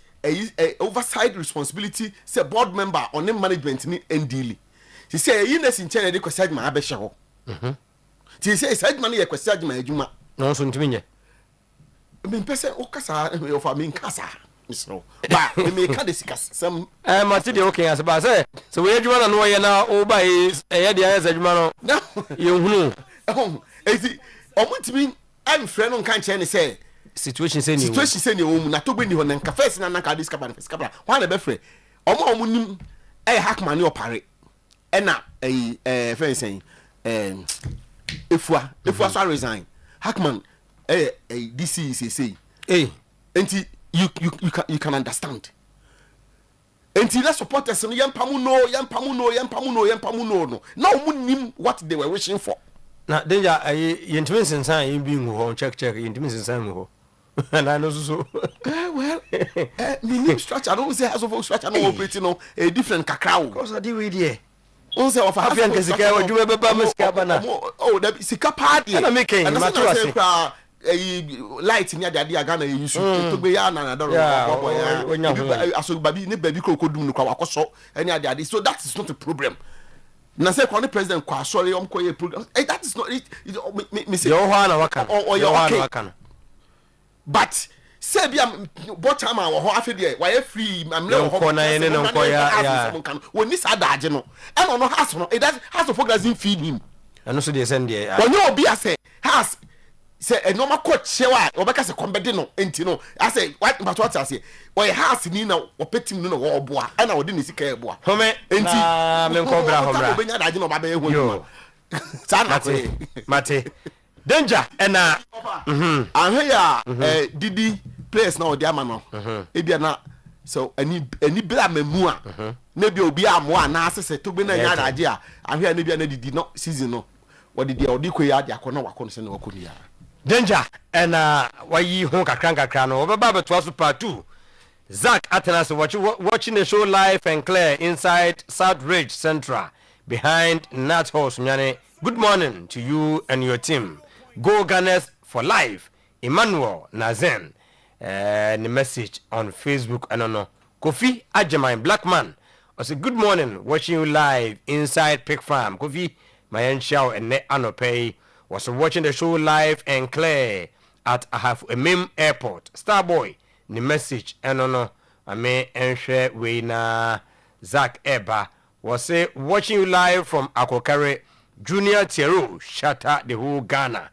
oversight responsibility say board member on the management ni ndili she say yi na sin chene de kwasi adwuma abehye ho she say adwuma no ye kwasi adwuma adwuma no so ntumi nye me pese o kasa o fa me kasa misro ba me ka de sika sam ma ti de okay as ba say so we adwuma na no ye na o ba ye de ayes adwuma no ye hunu ezi o mutimi am frɛ no nka nkyɛn ne say situation say ni wo mu na to gbe ni ho na nka first na nka dis kapa wa na be frɛ omo nim hackman ni opare na friend saying efua so resign hackman DC say enti you can understand enti the supporters no yampamu no na omo nim what they were wishing for na danger yentimi sensan yin bi ngu check yentimi sensan ngu and I know so well the structure I don't say as of structure no operating no a different kakao because I did with here on say of African kesika we dwuma beba mesika bana oh that sika party and making maturity light ni ade agana use to gbe ya na do aso babi ne baby krokodum no kwa wakoso any ade so that is not a problem na say kwa president kwa sorry omkoye program that is not it me say yo ho na waka okay but say bia bottom ma wo ho afede why free am le ho na ene no ko ya won ni sa daage no e no has no it has to focus in feed him and so dey send there when you obi say has say a normal coach shewa obeka say kombede no enti no I say what I say why has ni na opetim no wo boa e na wo de ni sika e boa home enti me ko bra home bra obenya daage no ba be hu sana mate danger ena ahwe ya didi place na odi ama no ebia na so ani bra mamu a na bia obi amo na asese to gbe na nya daage a ahwe ya na bia na didi no season no wodi ko ya de akọ na wakọ no se na wakọ ni ya danger ena wayi ho kakran no obeba beto aso part 2 Zach Atenas watching the show live and clear inside South Ridge Central behind Nat House Nyane. Good morning to you and your team. Go Gunners for life. Emmanuel Nazen. The message on Facebook. I don't know. Kofi Ajamai Blackman. I say good morning. Watching you live inside Pig Farm. Kofi Mayan and Ne Anopay was watching the show live and clear at Emim Airport. Starboy. The message. I don't know. I may share with Zach Eba was say watching you live from Akokare. Junior Tiero shatter the whole Ghana.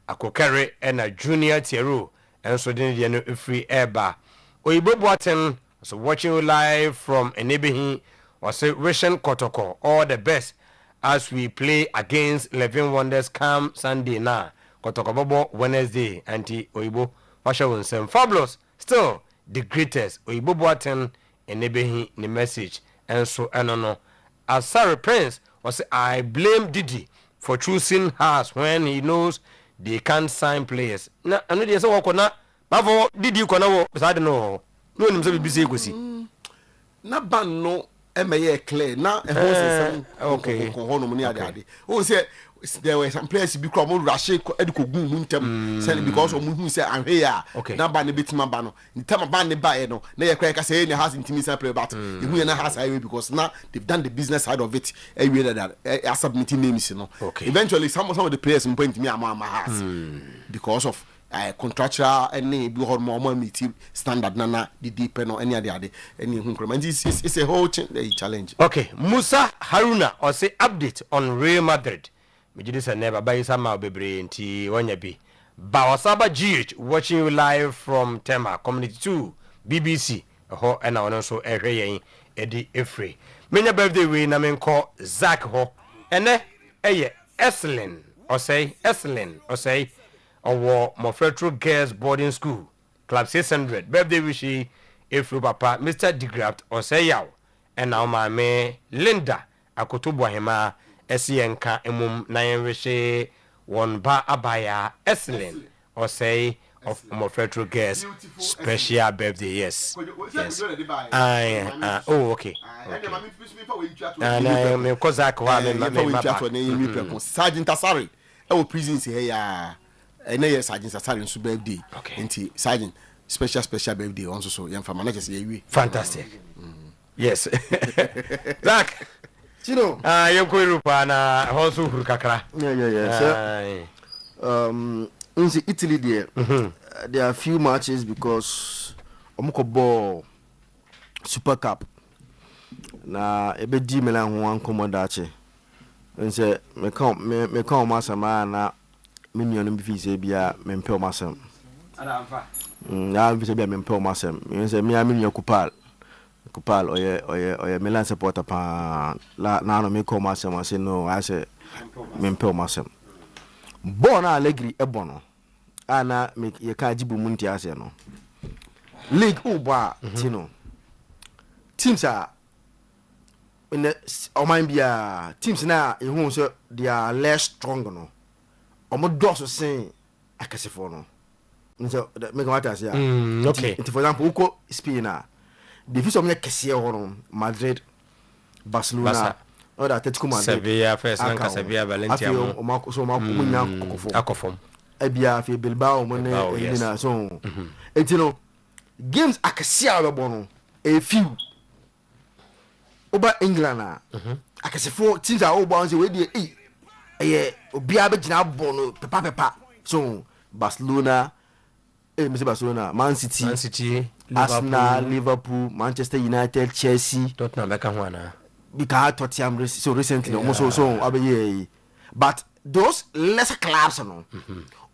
Akokare and a Junior Tiero and so then the free airbar. Oyibo Boaten so watching you live from Enebehi or say Russian Kotoko all the best as we play against 11 Wonders come Sunday na Kotoko Bobo Wednesday anti Oyibo Washa fabulous still the greatest Oyibo Boaten Enebehi the message and so no as Sarah Prince was I blame Didi for choosing us when he knows they can't sign players. Na anu dey say wako na bafo Didi ko na wo beside no nim say bibisi egosi. Na ban no emeye clear na e ho sesam okay ko hono mu ni ade. O say there were some players be come rush edikogun mu ntem say because o mu hu say ahwe ya na ban ne betima ba no ntem ban ne ba e no na ye kra ka say any has intimate play but you hu na has highway because now they've done the business side of it every that submitting names no eventually some of the players point me am has because of contractual any be hormone meet standard na the deep no any ade any increment it's a whole challenge. Okay, Musa Haruna or say update on Real Madrid. Mijidisa never buy some bebre nti wanyabi. Bawasaba GH watching you live from Tema Community 2 BBC ho and also ehwe Eddie Efrey. Menya birthday we na men call Zach ho. Ene Esselin or say or Mofretro Girls Boarding School Club 600 birthday wishi Efrey papa Mr. Degraft or say yaw and now my me Linda Akotubwa hema Esienka emum na yenwehye won ba abaya Eslen or say of Mofretro guest special birthday. Yes. Yes. Oh, okay. And I am Kozak Sergeant Asari. Our prisons here, yeah. And yes, Sergeant Asari's birthday. Okay. And Sergeant special birthday also. So young for managers here. Fantastic. Yes. Zach. You know, you're going to also Kakra. Yeah. In Italy, there are few matches because Omoko Super Cup. Na ebe di Milan ho ankomodache. Nse me kan masama na me nuanu bi fi se bia me mpe o masam. Ada amfa. Na bi se bia me mpe o masam. Nse me nua Kupal oye Milan supporter pa la na no me ko masam ase no ase me mpe o masam. Bon Allegri ebono. Ana me ye ka jibu munti ase no. League uba tino. Teams are in the Omambia teams now in so they are less strong no. Omo doso saying akasifono. So that make what I say. Okay. For example, uko Spain na. The fish omnya kese hono Madrid, Barcelona, or Atletico Madrid. Sevilla first and Sevilla Valencia. Omako so omako munya akofom. Ebia fi Bilbao mo ne edina so. Etino games akasia we bono a few over England akasefo teams are over say we dey obia be gina bono pepa so Barcelona Barcelona, Man City, Arsenal, Liverpool, Manchester United, Chelsea, Tottenham Bekahwana. Because Tottenham so recently almost so but those lesser clubs no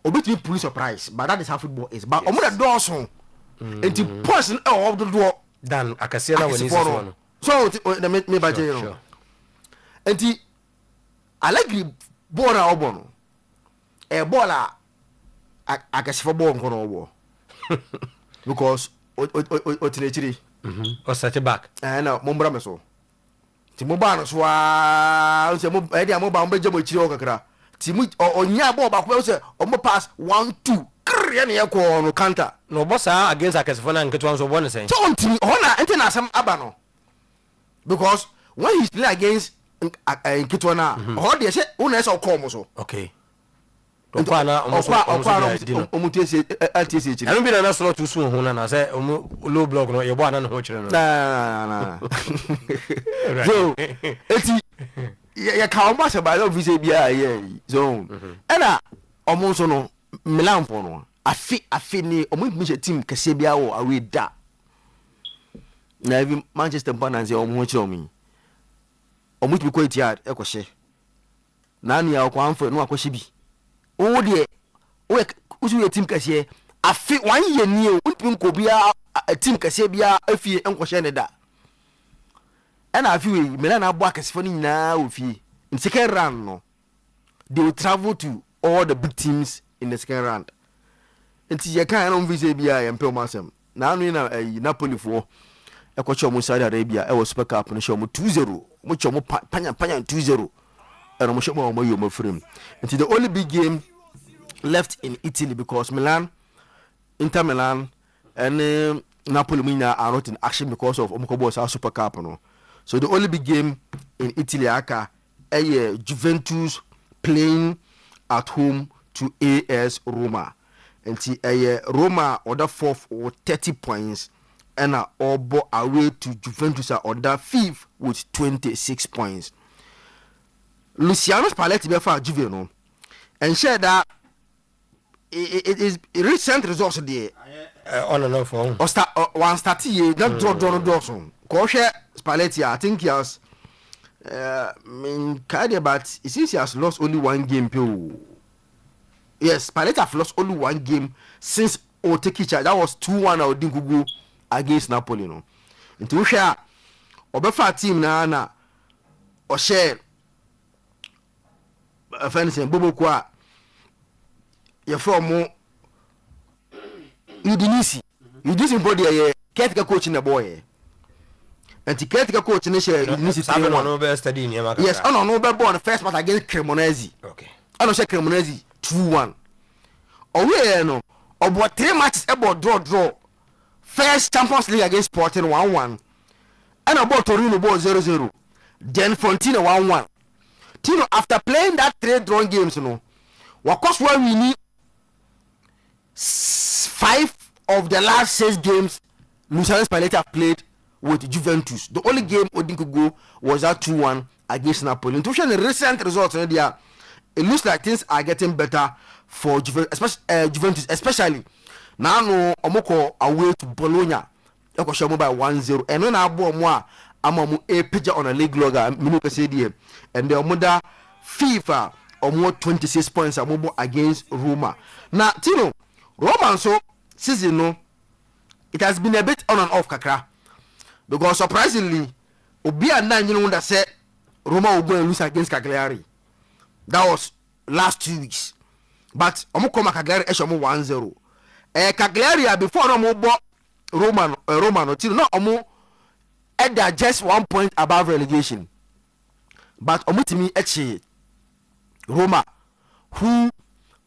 obi to be police surprise but that is how football is but omo the door so and the person of the door dan akasia na woni so so me ba je no and the Allegri ball na obo no ball akasifo ball nko no obo because o tinechiri o set back na mo mbra me so ti mo ba no so a se mo dia mo ba mo beje mo chiri o kakra ti mo onya ball ba ko se o mo pass 1-2 kre ne ye ko no counter no bossa against akasifo na nketo so bon sen so on ti ona ente na asem aba no because when he's playing against nketo na o de se una se o call mo so okay Okwana omutese atese chiri. Anu bi na so to su ho na say low block no ye bo ana no ho chire no. Na. So eti ye ka o ma se ba lo visa bia ye so ena omo so no Milan po no afi ni omo mi se team kese bia wo awe da na even Manchester Pananze omo ho chire omi omo ti ko etiad e ko hye na ania o kwa amfo no akohye bi o de o usu ye team kase afi 1 year ni o unpin ko bia team kase bia afie enkohye ne da ena afi we Milan abo akasefo ni nyina ofie in second round no they will travel to all the big teams in the second round enti ye kan no visa bia ye mpem asem na anu na Napoli fo ekocho mo Saudi Arabia e wo Super Cup no show mo 2-0 mo cho mo panya 2-0 and I'm sure my frame. Until the only big game left in Italy because Inter Milan, and Napoli are not in action because of Omokobo's Super Cup. No? So the only big game in Italy, Juventus playing at home to AS Roma. And Roma order 4th or 30 points, and Obo away to Juventus are order 5th with 26 points. Luciano Spalletti be for Juve no and share that it is recent results there on and off or start one start here not draw Dawson ko share Spalletti I think he has but it seems he has lost only one game yes Spalletti have lost only one game since Otekicha that was 2-1 or Dinkugu against Napoli no into share obefa team na or share fancy bobo kwa ye from Udinese body ye caretaker coach na boy and the caretaker coach na share Udinese 3-1 yes no be born first match against Cremonese okay share Cremonese 2-1 owe no about 3 matches about draw. First Champions League against Sporting 1-1. And about Torino ball 0-0. Then Frontino 1-1. Tino, after playing that 3 drawn games, what course where we need 5 of the last 6 games Luciano Spalletti have played with Juventus. The only game Odin could go was that 2-1 against Napoli. To show the recent results, it looks like things are getting better for Juventus, especially now. No, Omoko away to Bologna. Eko show by 1-0. And when I bought more, I'm a picture on a league logger. And the mother FIFA almost 26 points against Roma. Now, Tino, Roma so season no, it has been a bit on and off kakra. Because surprisingly, Obi and Nan, that said Roma will go and lose against Cagliari. That was last 2 weeks. But Omukoma Cagliari Eshomo 1-0. Cagliari before Omo bought Roma till no Omo at just 1 point above relegation. But Omutimi Echi Roma, who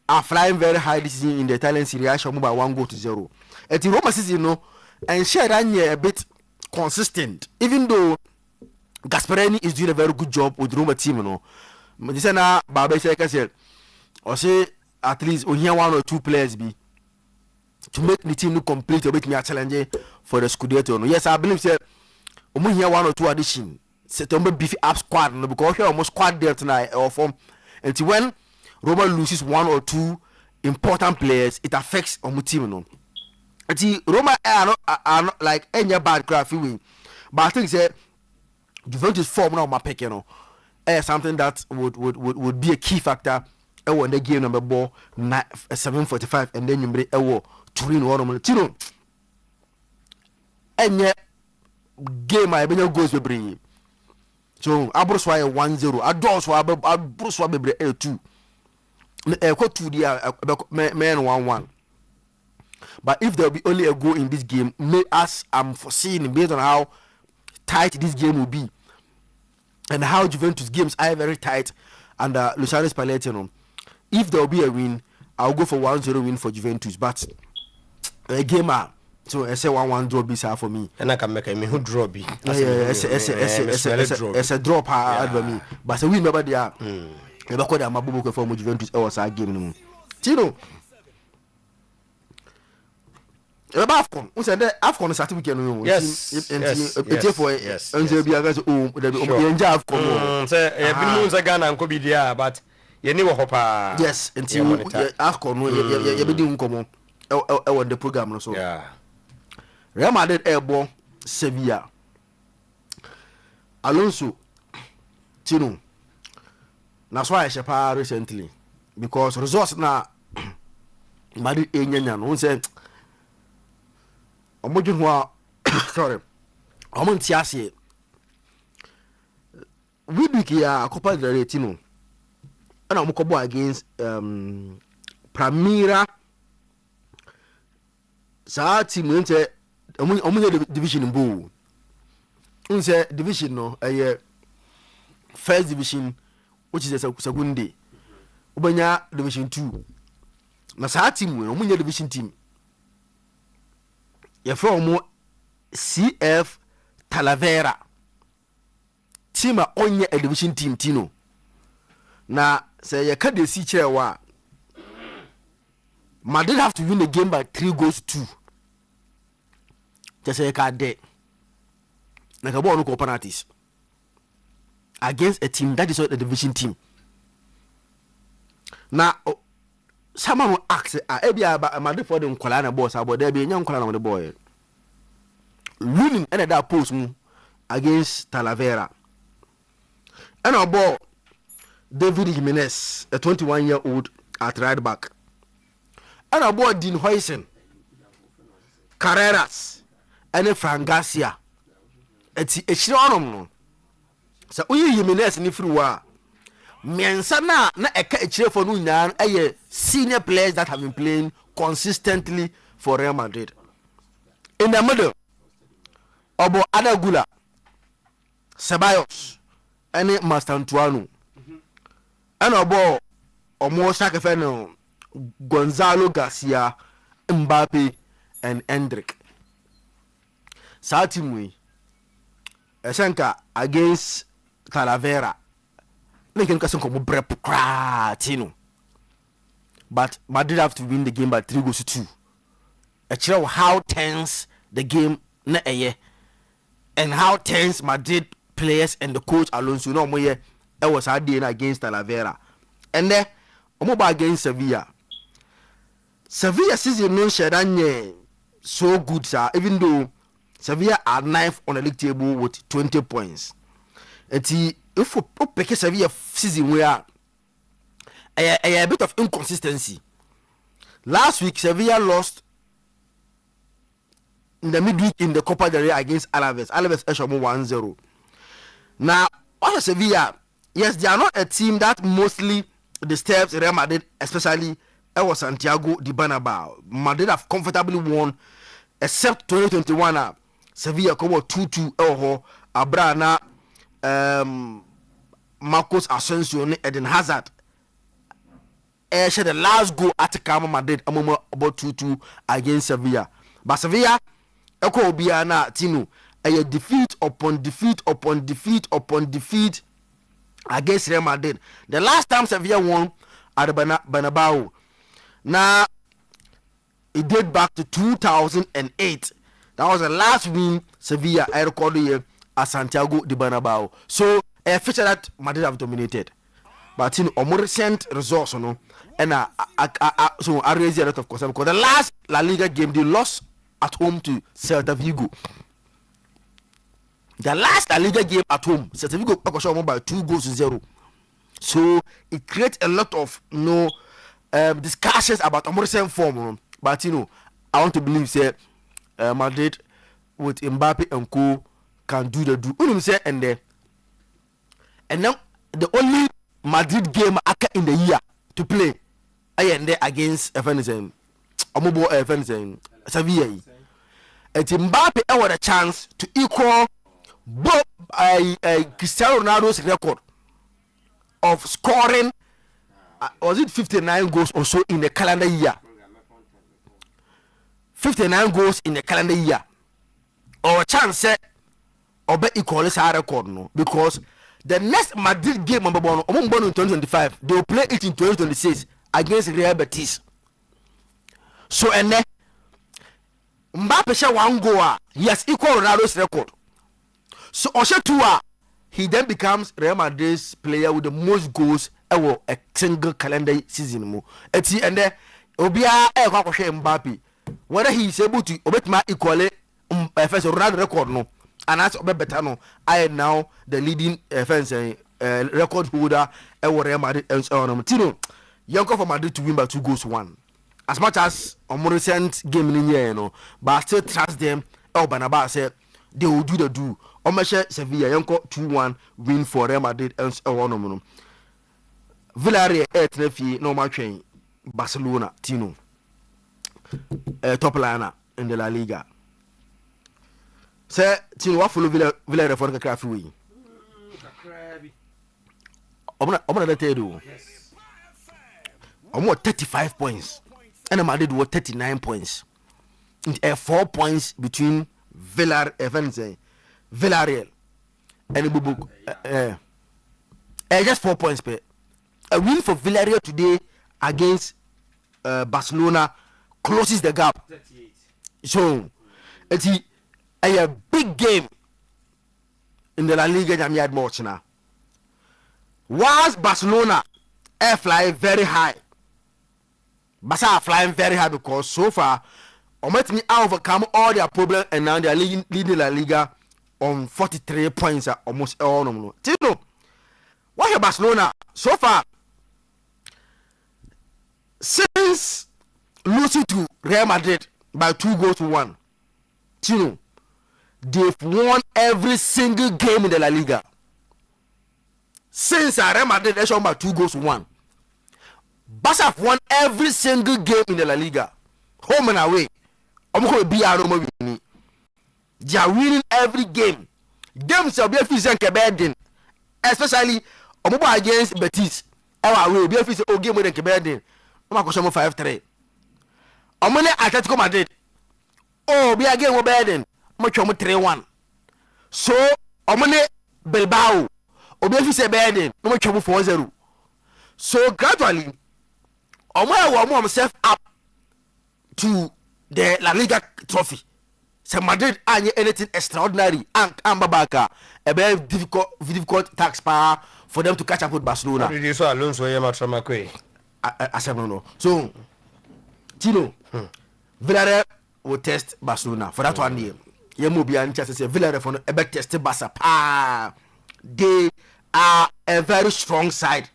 are flying very high this season in the Italian Serie A, Shomo by 1-0. At the Roma season, no, and Shadanya a bit consistent, even though Gasperini is doing a very good job with Roma team, no. Medicina Baba said, or say at least only 1 or 2 players be to make the team look complete or make me a challenge for the Scudetto. No. Yes, I believe that only here 1 or 2 addition. September beefy up squad, no, because here almost squad there tonight or form. Until when Roma loses 1 or 2 important players, it affects our team, no. Until Roma are not like any bad graph win, but I think that Juventus form now my pick, you know, something that would be a key factor. In the game number 7:45, and then you bring Turin or Tino. And yet, game I been goes to bring. So I brought 1-0. I don't so I brought 2. I got 2 man 1-1. But if there will be only a goal in this game, as I'm foreseeing based on how tight this game will be, and how Juventus games are very tight under Luciano Spalletti. If there will be a win, I'll go for 1-0 win for Juventus. But a game, so I say 1-1 draw be for me. And I can make a me who draw be. It's a drop for me. But a win nobody are. Never call them a book for Juventus or a game. Tino. Afcon, who said that Afcon certificate? Yes. But you never hope. Yes, until Afcon, you be doing come on the program. So, yeah. Real Madrid airborne Sevilla. Alonso, Tino. That's why I shapa recently because results now. Madrid Enyan, who said. Sorry, I'm Tiasi. We be here, Copa del Rey, Tino. And I'm going against Primera. Sa team into the division in Boo. Unse division no, first division, which is a second day. Ubanya division 2. Na sa team we, division team. You from CF Talavera. Team a onye a division team Tino. Na say you can't see chair wa. Madrid have to win the game by 3-2. Just say you can't de. Like a ball no penalties. Against a team that is not a division team. Now someone will ask, Madrid for them Colana boss about there be a young Colana with the boy. Winning another post against Talavera. And our ball, David Jimenez, a 21-year-old at right back. And our boy, Dean Huysen, Carreras, and Fran Garcia. It's a shinonom. So, we Jimenez in the free war. Miansana na eka echire for no nyan eye senior players that have been playing consistently for Real Madrid. In the middle, Obo Adagula, Ceballos, and Mastantuano. And Obo Omo Sakefeno, Gonzalo Garcia, Mbappe and Endrick. Sa team we Esenka against Talavera. They can come Tino. But Madrid have to win the game by 3-2. Actually, how tense the game na and how tense Madrid players and the coach Alonso no more was against Talavera. And then against Sevilla. Sevilla season no share so good, sir. Even though Sevilla are 9th on the league table with 20 points. If we pick Sevilla season where a bit of inconsistency. Last week Sevilla lost in the midweek in the Copa del Rey against Alaves. Alaves Eshomo 1-0. Now, also Sevilla, yes, they are not a team that mostly disturbs Real Madrid, especially Santiago de Bernabeu. Madrid have comfortably won, except 2021. Sevilla come 2-2. Abrana, Marcos Asensio, Eden Hazard. The last goal at Camp Madrid about 2-2 against Sevilla. But Sevilla, Eko Obiana Tino, a defeat upon defeat upon defeat upon defeat against Real Madrid. The last time Sevilla won at the Bernabeu, now it date back to 2008. That was the last win Sevilla I recorded here at Santiago de Bernabeu. So a feature that Madrid have dominated. But in a more recent results, and so I raise a lot of concern because the last La Liga game they lost at home to Celta Vigo. The last La Liga game at home, Celta Vigo by 2-0. So it creates a lot of discussions about a more recent form. But I want to believe say Madrid with Mbappe and co can do the do. And now the only Madrid game in the year to play against Sevilla. And Mbappe had a chance to equal both Cristiano Ronaldo's record of scoring was it 59 goals or so in the calendar year. 59 goals in the calendar year. Or a chance or be equal his record no, because the next Madrid game in 2025, they will play it in 2026 against Real Betis. So and then Mbappe share one goal, he has equal Ronaldo's record. So Osha Tua, he then becomes Real Madrid's player with the most goals ever a single calendar season. And then Obia Mbappe, whether he is able to obey equally first Ronaldo record no. And that's better no. I am now the leading record holder at Real Madrid and so on. Tino, young for Madrid to win by 2-1. As much as a more recent game in the year, but I still trust them. Banaba said they will do the do. Omesha Sevilla, young 2-1 win for Real Madrid and so on. Villarreal 8-3 normal train. Barcelona, Tino, top liner in the La Liga. Say, Tino, what follow Villarreal for the craft way? I'm gonna tell you. I'm 35 points, and Madrid was 39 points. And 4 points between Villarreal and Bubuk. Just 4 points per. A win for Villarreal today against Barcelona closes the gap. 38. So it's a big game in the La Liga. Jamiad Morchina. Whilst Barcelona are flying very high, Barca are flying very high because so far, me overcome all their problems and now they are leading La Liga on 43 points almost all. Tino, what about Barcelona so far? Since losing to Real Madrid by 2-1, Tino, they've won every single game in the La Liga. Since Real Madrid they shown by 2-1, Barca have won every single game in the La Liga, home and away. They are winning every game. Games will be a physical burden, especially against Betis. Away be a physical game with the burden. 5-3. omone Atletico Madrid oh be again wo beden mo twom 3-1 so omone Bilbao obi fi se beden mo twom 4-0 so gradually omo themselves up to the La Liga trophy. So Madrid anye anything extraordinary and Babaka a very difficult task power for them to catch up with Barcelona. What did you say Alonso I said no. So Tino Villarreal will test Barcelona for that one year. Yemobia and Chelsea Villarreal for a better test Barca. They are a very strong side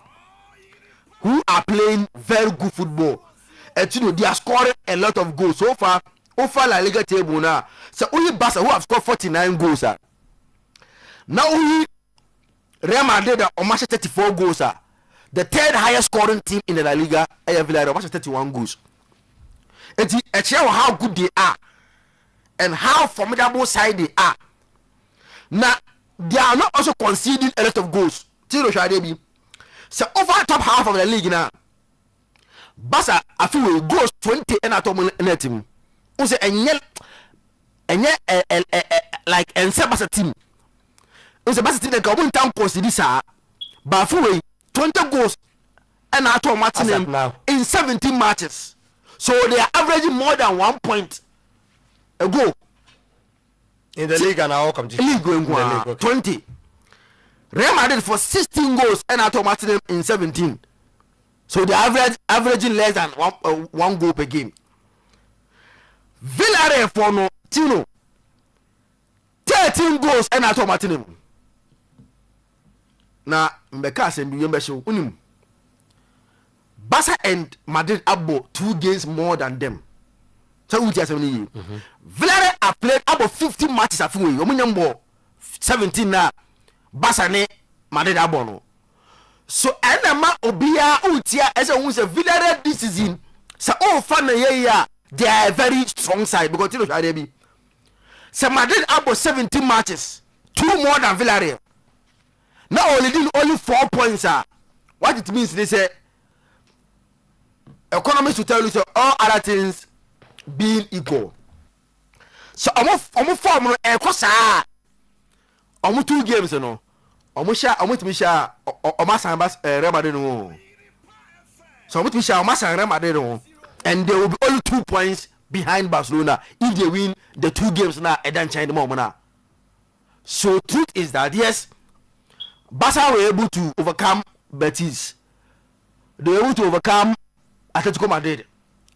who are playing very good football. And you know they are scoring a lot of goals so far. Over La Liga table now. So only Barca who have scored 49 goals. Now only Real Madrid on match 34 goals. The third highest scoring team in the La Liga is Villarreal, match 31 goals. It shows how good they are and how formidable side they are. Now they are not also conceding a lot of goals. So over top half of the league now. Barca I feel goes 20 and at all team. Use enye like Barca team. Use Barca team ka won tan concede sa ba fuwe 20 goals and at all match in 17 matches. So they are averaging more than 1 point a goal in the league and our competition. League 20. Real Madrid for 16 goals and at all match in 17. So they averaging less than one goal per game. Villarreal for no Tino 13 goals and at all Martinum. Now Mbeka and Yembeshi unim. Barca and Madrid abo 2 games more than them. So we just Villarreal have played about 50 matches at Fuwe. Omunyambo 17 now. Barca ne Madrid abo no. So enema obia utia as a who's a Villarreal this season. So all fan yeah. They are a very strong side because you know be. So Madrid about 17 matches, 2 more than Villarreal. Now only 4 points are. What it means they say economists will tell you so all other things being equal. So almost form no e kosa. Almost 2 games no. Almost misha Omasan Bas Real Madrid no. So almost misha Omasan Real Madrid no. And they will be only 2 points behind Barcelona if they win the 2 games now and then China moment. So truth is that yes, Barca were able to overcome Betis. They were able to overcome Atletico Madrid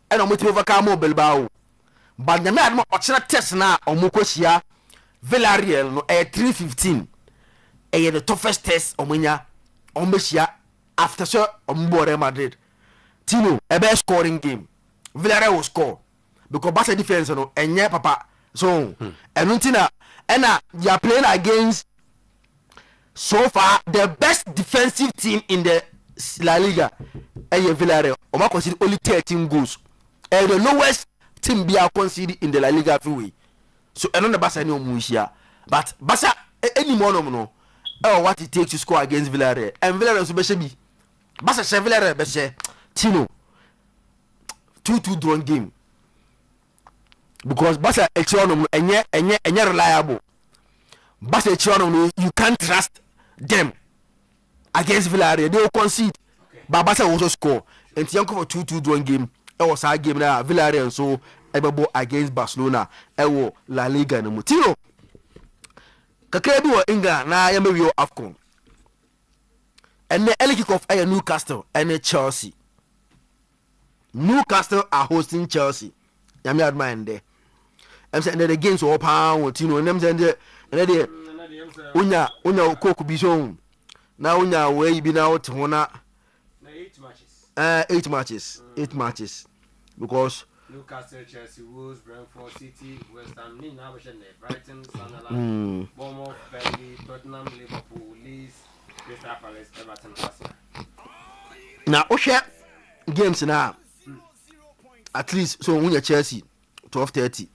and almost overcome Bilbao. But the man watching test now on Mukosia Villarreal no 3-15. And the toughest test on Munya on Messia after so on Real Madrid. Tino a best scoring game. Villarreal will score because Barca defense no enye papa so enuntina ena they are playing against so far the best defensive team in the La Liga and Villarreal Oma conceded only 13 goals and the lowest team be conceded in the La Liga freeway so enun the Barca no muisia but Barca any more no what it takes to score against Villarreal and Villarreal so be be Barca Villarreal be say Tino 2-2 drawn game because Barca echirono enye reliable. Barca echirono you can't trust them against Villarreal. They will concede, but Barca will also score. And Tianko for 2-2 drawn game. It was a game now Villarreal so able against Barcelona. Ewo La Liga no Mutino. Kakrebi wa inga na yambe yo Afcon. And the early kick off a Newcastle and Chelsea. Newcastle are hosting Chelsea. Yami admire there. I'm saying the games were pound, you know, and I'm saying the unya cook be shown. Now unya where you be now to 8 matches. 8 matches. Because Newcastle, Chelsea, Wolves, Brentford, City, West Ham, Brighton, Sunderland, Bournemouth, Burnley, Tottenham, Liverpool, Leeds, Crystal Palace, Everton, Arsenal. Now, Osha games now. At least so when you Chelsea 12:30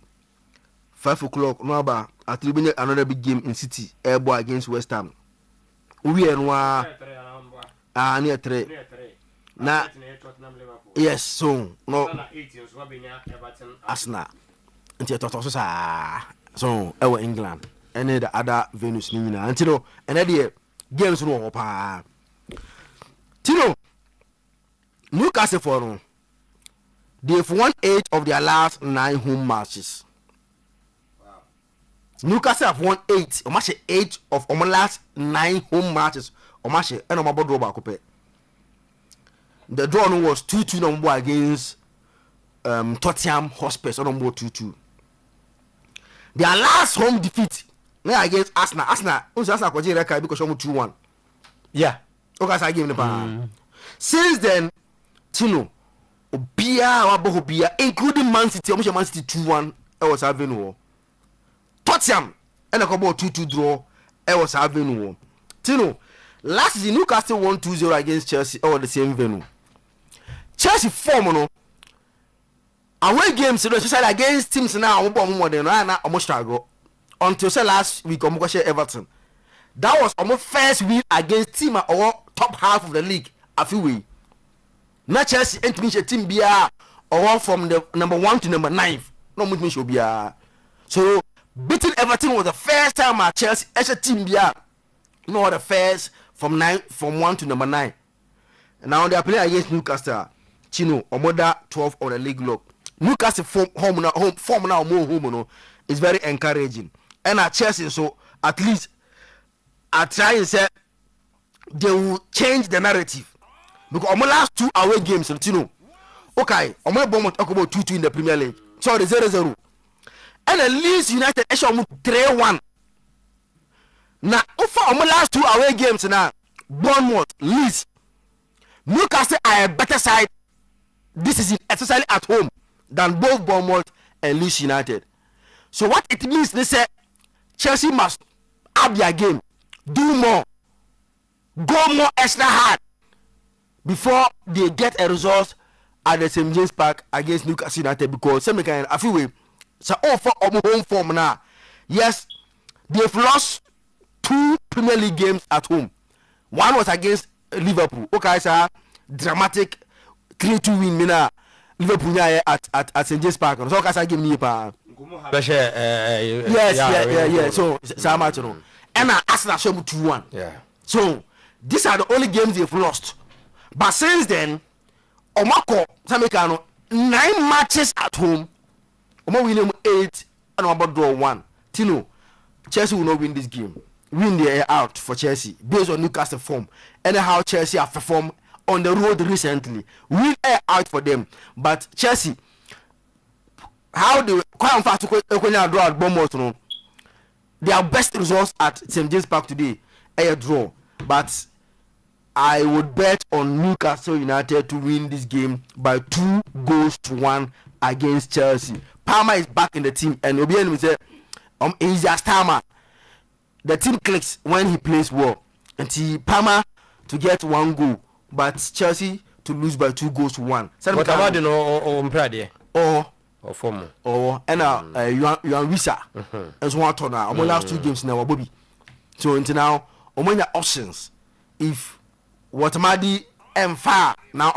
5 o'clock no about at least another big game in City Airboy against West Ham we and near 3 na yes so no Arsenal nti toto so sa so ewo England and the other venues ni na nti no and the games no pa tino Newcastle for no they've won 8 of their last 9 home matches. Wow. Newcastle have won 8 or match 8 of our last 9 home matches or match and on my draw back up. The draw was 2-2 number against Tottenham Hotspur on number 2-2. Their last home defeat against Arsenal. Arsenal because I'm 2-1. Yeah. Okay, so I give the since then, Tino, Obia, including Man City, Man City 2-1, I was having war. Tottenham, and a couple 2-2 draw, I was having war. Tino, last season Newcastle won 2-0 against Chelsea, or the same venue. Chelsea form away games, especially against teams now, more than almost struggle until say last week, Everton. That was almost first win against team or top half of the league. A few way. Not Chelsea ain't me team bia or from the number 1 to number 9. No me show bia. So beating Everton was the first time at Chelsea as a team bia. No the first from 1 to number 9. And now they are playing against Newcastle. Chino Omoda 12 on the league lock. Newcastle form now more home no is very encouraging. And at Chelsea so at least I try and say they will change the narrative. Because on my last 2 away games, you know, okay, on my bomb talk about 2-2 in the Premier League. Sorry, 0-0. And at least United actually 3-1. Now, on my last 2 away games now, Bournemouth, Leeds, Newcastle are a better side this season, especially at home, than both Bournemouth and Leeds United. So what it means, they say Chelsea must up their game, do more, go more extra hard before they get a result at the St. James Park against Newcastle United, because some kind of way so all for home form now. Yes, they've lost 2 Premier League games at home. One was against Liverpool. Okay, sir, dramatic 3-2 win mina Liverpool at St. James Park. So okay, give me pa. Yes. So much no. And Arsenal show 2-1. Yeah. So these are the only games they've lost. But since then, Omako Samekano 9 matches at home. Omo win 8 and about draw 1. Tino, Chelsea will not win this game. Win the air out for Chelsea based on Newcastle form and how Chelsea have performed on the road recently. Win air out for them. But Chelsea, how they quite fast to draw at Bournemouth, no? Their best results at St. James Park today, a draw. But I would bet on Newcastle United to win this game by 2-1 against Chelsea. Palmer is back in the team, and Obian will say, he's a star man. The team clicks when he plays well. And Palmer to get 1 goal, but Chelsea to lose by 2-1. What about the Umprade? Or form? Or and you are Visa as one turn now. Last 2 games now, Bobby. So until now, your options. If Watamadi and Far now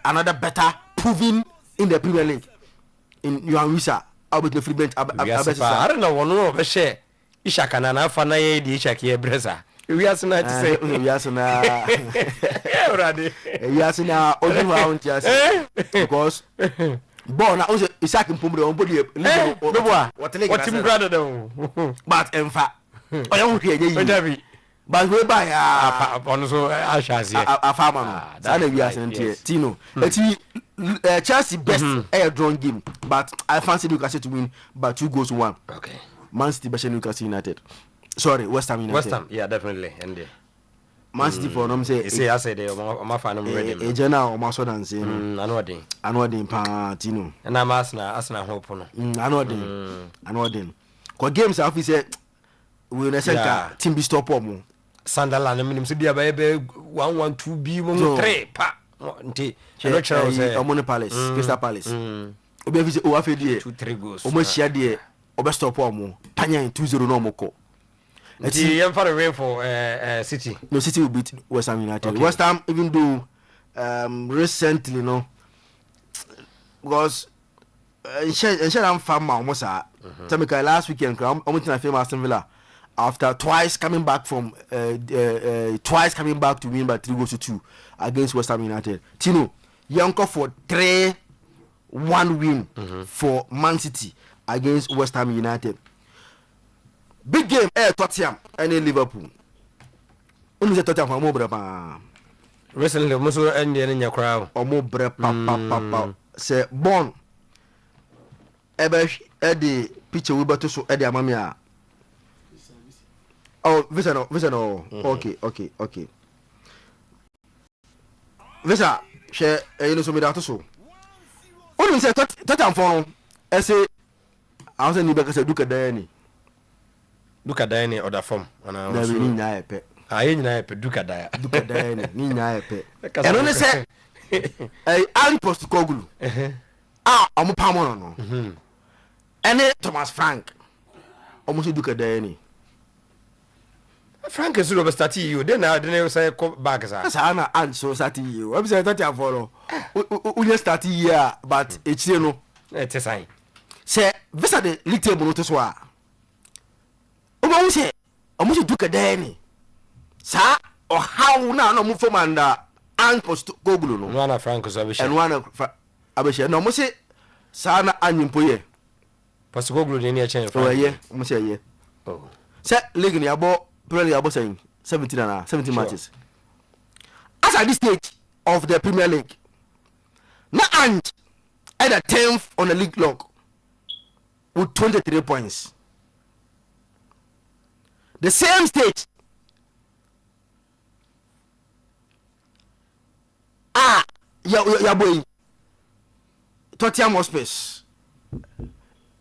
another better proving in the Premier League in your Visa. I'll be the free bench. I don't know one of share. Ishakana na fana ye di Ishaki Bresa. We are not to say we are na only round just because born also Isaac Pumbre on body what him brother though. But in fact I don't hear but we buy on so a farmer. That's we are saying Tino. Chelsea best air drawn game, but I fancy Newcastle to win by 2-1. Okay. Man City versus Newcastle United. Sorry, West Ham United. West Ham, yeah, definitely. Man City for them say. I say they my fan ready. A general or so than say. I know them Tino. And I'm Arsenal hope no. I know them. Cause games have say we na say team be stop more. Sunderland minimum say dia ba 1-1-2 be 3 pa. Nti Omoni Palace, Crystal Palace. Obi fi say o afi die 2-3 goals. Omo hia die obe stop omo. Panya 2-0 no moko. It's for the rain for City. No, City will beat West Ham United. Okay. West Ham, even though recently no because I'm fan almost last weekend almost in Aston Villa after twice coming back to win by 3-2 against West Ham United. Tino Yanko for 3-1 win for Man City against West Ham United. Big game Tottenham and Liverpool. Only the Tottenham for more recently muso ending in your crowd or more papa say born ebe the picture we better so Eddie Amamia. Oh, visa no. Okay. Visa, share you know so me that so. Only say Tottenham for I say I was in the say Duka Dani other form and I was nya epe. Aye nya epe Duka Dani ni nya epe. And only say Ali Postecoglou. Omo pamo no. And Thomas Frank. Almost Duka Dani. Frank is over start you then I didn't say back as Sana and so start you. I'm saying that you follow. We start here but it's no. It's a sign. Say visa the little notice wa. Omo say almost Duka Dani. Sa or how now no move from under and Postecoglou no. One of Frank observation and one of Abesha no mo say Sana anyimpoye. Postecoglou dey near change. Oh yeah, mo say yeah. Oh. Say league ni abo probably about saying 17 matches. As at this stage of the Premier League, now and at the 10th on the league log with 23 points. The same stage. Ya boy. Tottenham Hotspur.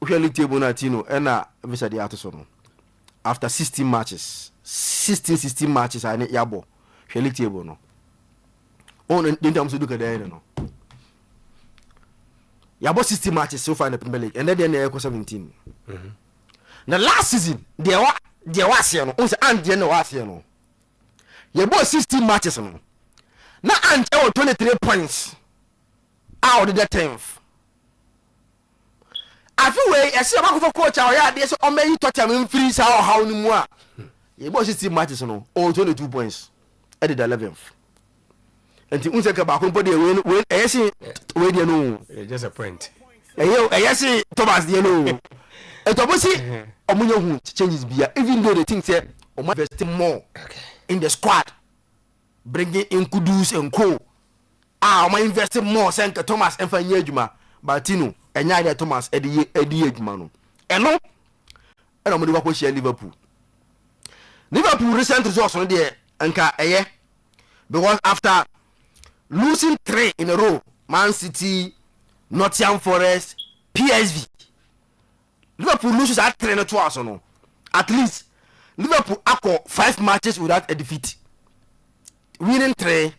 We league table na Tino and visa the Atosono. After 16 matches. 16 matches I need yabo. She league table no. On in terms of look at the no. Yabo 16 matches so far in the Premier League and then they equal 17. The last season they was here no. On and they was here no. Yabo 16 matches no. Now and 23 points out of the 10th. I feel way I see about coach or yeah they so on me Tottenham free how ni mo. You both 16 matches no all 22 points at the 11th. And the unse ka ba ko dey win see we dey no. Just a point. See Thomas dey no. And to see omunye hu changes bia even though they think say o ma invest more in the squad bringing in Kudus and co. O ma invest more say Thomas and fa nyadwuma but Tino enya dey Thomas edi edwuma no. Eno e no mo dey wa ko share Liverpool recent results on there anka eye because after losing 3 in a row Man City, Nottingham Forest, PSV, Liverpool loses at 3 no twice no. At least Liverpool acco 5 matches without a defeat, winning 3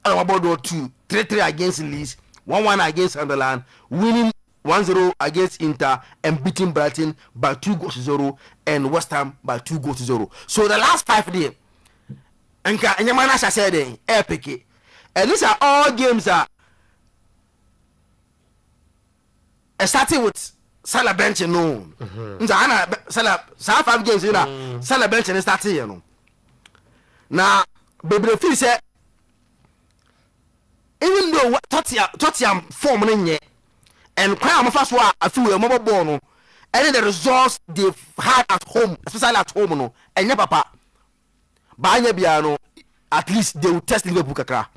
and about 2 3-3 against Leeds, 1-1 against Sunderland, winning 1-0 against Inter and beating Brighton by 2-0 and West Ham by 2-0. So the last 5 days, and Yamana said, epic. And these are all games that starting with Salah bench no. Salah 5 games you know. Salah bench and starting you know. Now, baby feel say even though Tottenham form no and crime of us were a few mobile ball no, and the results they've had at home, especially at home no, and yeah papa Banya Biano, at least they will test Liverpool kakra.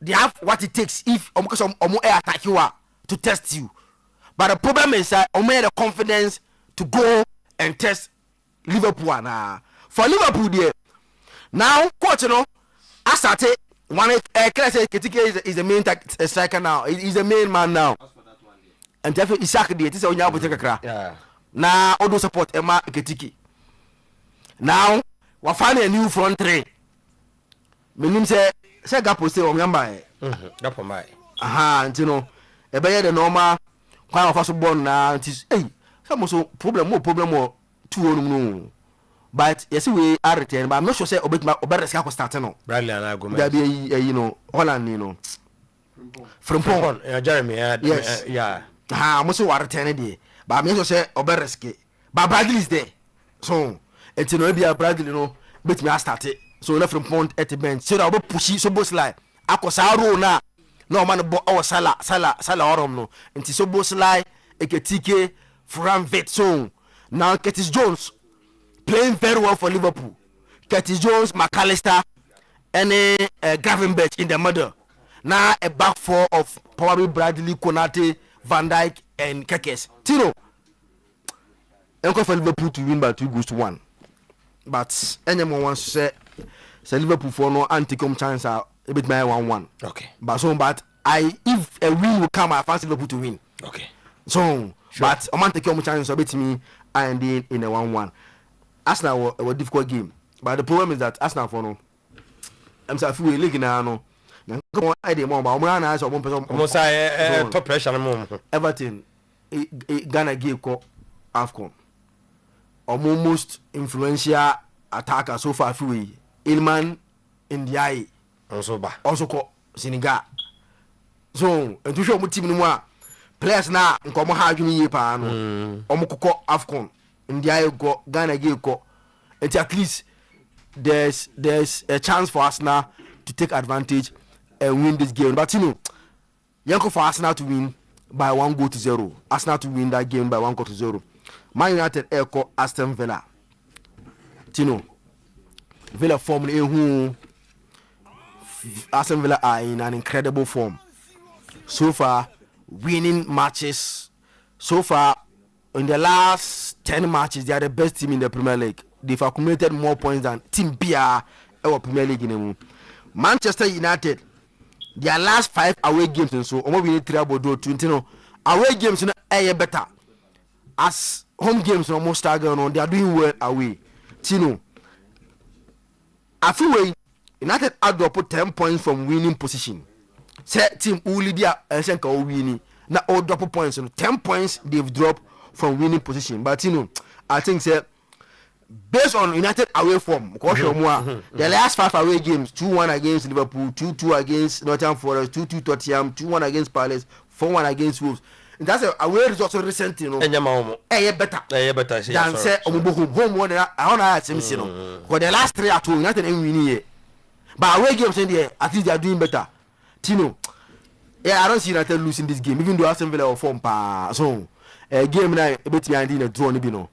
They have what it takes if omo attack you to test you. But the problem is that omo the confidence to go and test Liverpool for Liverpool there. Now coach no I started one Ketike is the main striker now. He's the main man now. And therefore Isaac there this is onya aboteka kakra. Yeah. Now all those support Emma Ketike. Now we find a new front three. Meaning say gap say o nyamba gap o mai you know e be the normal kwa of us born na hey some so problem two no but yes we are return but I'm not sure say obet risk ko start no Bradley and Gomez that be you know Holland you know Frimpong Jeremy yes. yeah mo so war return there but I'm not sure say obet risk but Bradley is there so it's no be a Bradley no bet me start it so na Frimpong at the bench so that we push so both like akosa ro na no man bo our sala orom no nti so both like eketike Fran Vetson now Curtis Jones playing very well for Liverpool. Curtis Jones, McAllister, and Gravenberch in the middle. Now a back four of probably Bradley, Konate, Van Dijk, and Kekes. Tino, Uncle for Liverpool to win by 2-1. But anyone wants to say Liverpool for no anti-com chance a bit my 1-1. Okay. But if a win will come, I fancy Liverpool to win. Okay. So, sure. But I'm anti-com chance a bit me and in a 1-1. Arsenal were a difficult game, but the problem is that Arsenal for no. I'm sorry, we league now no. Come on, I did more, but I'm not one person. Almost top pressure no. Everton, Ghana gave ko AFCON. Almost influential attacker so far through. Ilman Ndiaye also ko Senegal. So, and to show my team no more players now. Nkomo ha adwini ye pa no. Omo kokọ AFCON. India go Ghana go and at least there's a chance for Arsenal to take advantage and win this game. But you know, Yanko for Arsenal to win by 1-0. Arsenal to win that game by 1-0. Man United echo Aston Villa. Tino Villa form who Aston Villa are in an incredible form. So far, winning matches. So far, in the last 10 matches, they are the best team in the Premier League. They've accumulated more points than Team BR or Premier League in the room. Manchester United, their last 5 away games and so we need 3 about 20 no away games no better as home games no almost stagger no they are doing well away. Tino, afiwe United had to put 10 points from winning position. Say team uli dia ensenka o winning na all drop points no 10 points they've dropped from winning position. But you know, I think say based on United away form, the last 5 away games, 2-1 against Liverpool, 2-2 against Nottingham Forest, 2-2 Tottenham, 2-1 against Palace, 4-1 against Wolves. And that's a away result recent, you know. Better than say home one. I want to ask him, for the last 3 at home, United ain't winning yet. But away games in there, at least they are doing better. Tino, I don't see United losing this game, even though Aston Villa form pa so. Game now a bit behind in a draw no.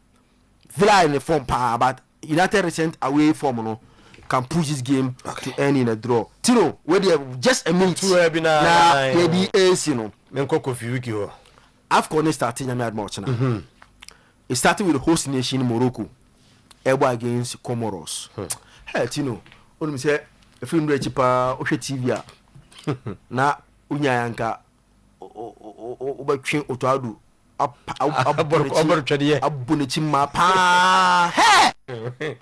Villa in the form but United recent away form no can push this game to end in a draw. Tino, where they have just a minute now maybe ace you know. Menko Kofi wiki ho. AFCON starting na match na. It started with the host nation Morocco. Ebo against Comoros. Hey Tino, only say if you know chipa o hwe TV a na unya yanka o ba twen otoadu abonechima pa he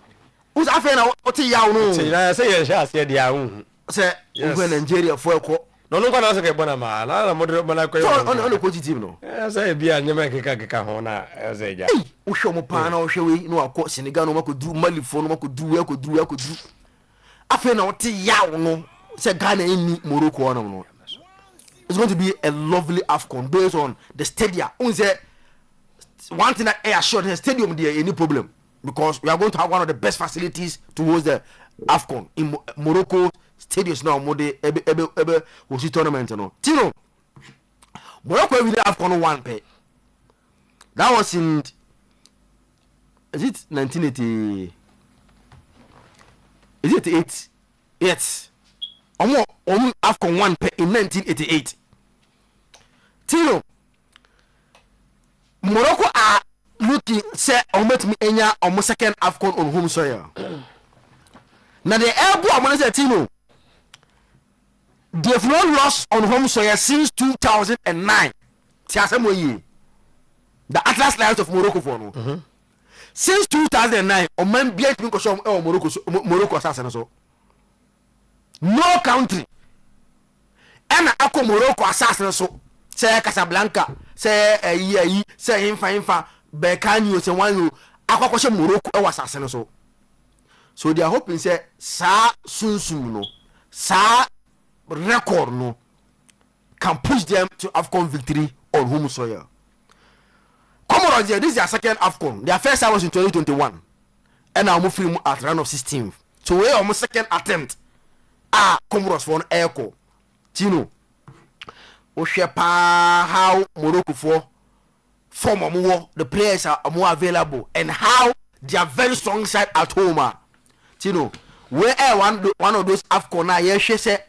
us afena oti yawo no say ye sha say dia hu say we Nigeria for eko no no kwa na say ke bona ma na modere bona ko on ko team no say bia nyema keka ho na say ja wo hwe mo pa na wo hwe we no akọ Senegal no makodu Malifo no makodu afena oti yawo no say Ghana ni Morocco no. It's going to be a lovely AFCON based on the stadium. One thing that I assured the stadium there any problem because we are going to have one of the best facilities towards the AFCON in Morocco stadiums now. Ebe host tournament no. Tino, Morocco will AFCON 1 pay. That was in is it 1980? Is it 88? Yes. AFCON 1 in 1988. Tino, Morocco are looking say almost me enya almost second AFCON on home soil. Now the elbow I'm gonna say Tino, they have not lost on home soil since 2009. The Atlas Lions of Morocco for no. Since 2009, on man beat me because Morocco assassin so. No country. And ako Morocco assassin so. Say Casablanca, say say Infa Berkani, say one you. Ako Morocco assassin so. So they are hoping say sa sunsum no, sa record no can push them to AFCON victory on home soil. Comoros, this is their second AFCON. Their first time was in 2021, and now move free at round of 16th. So we almost second attempt. Comoros for an echo. Tino, Oshepa how Morocco for form more the players are more available and how they are very strong side at home. Tino, where one of those AFCON now yes say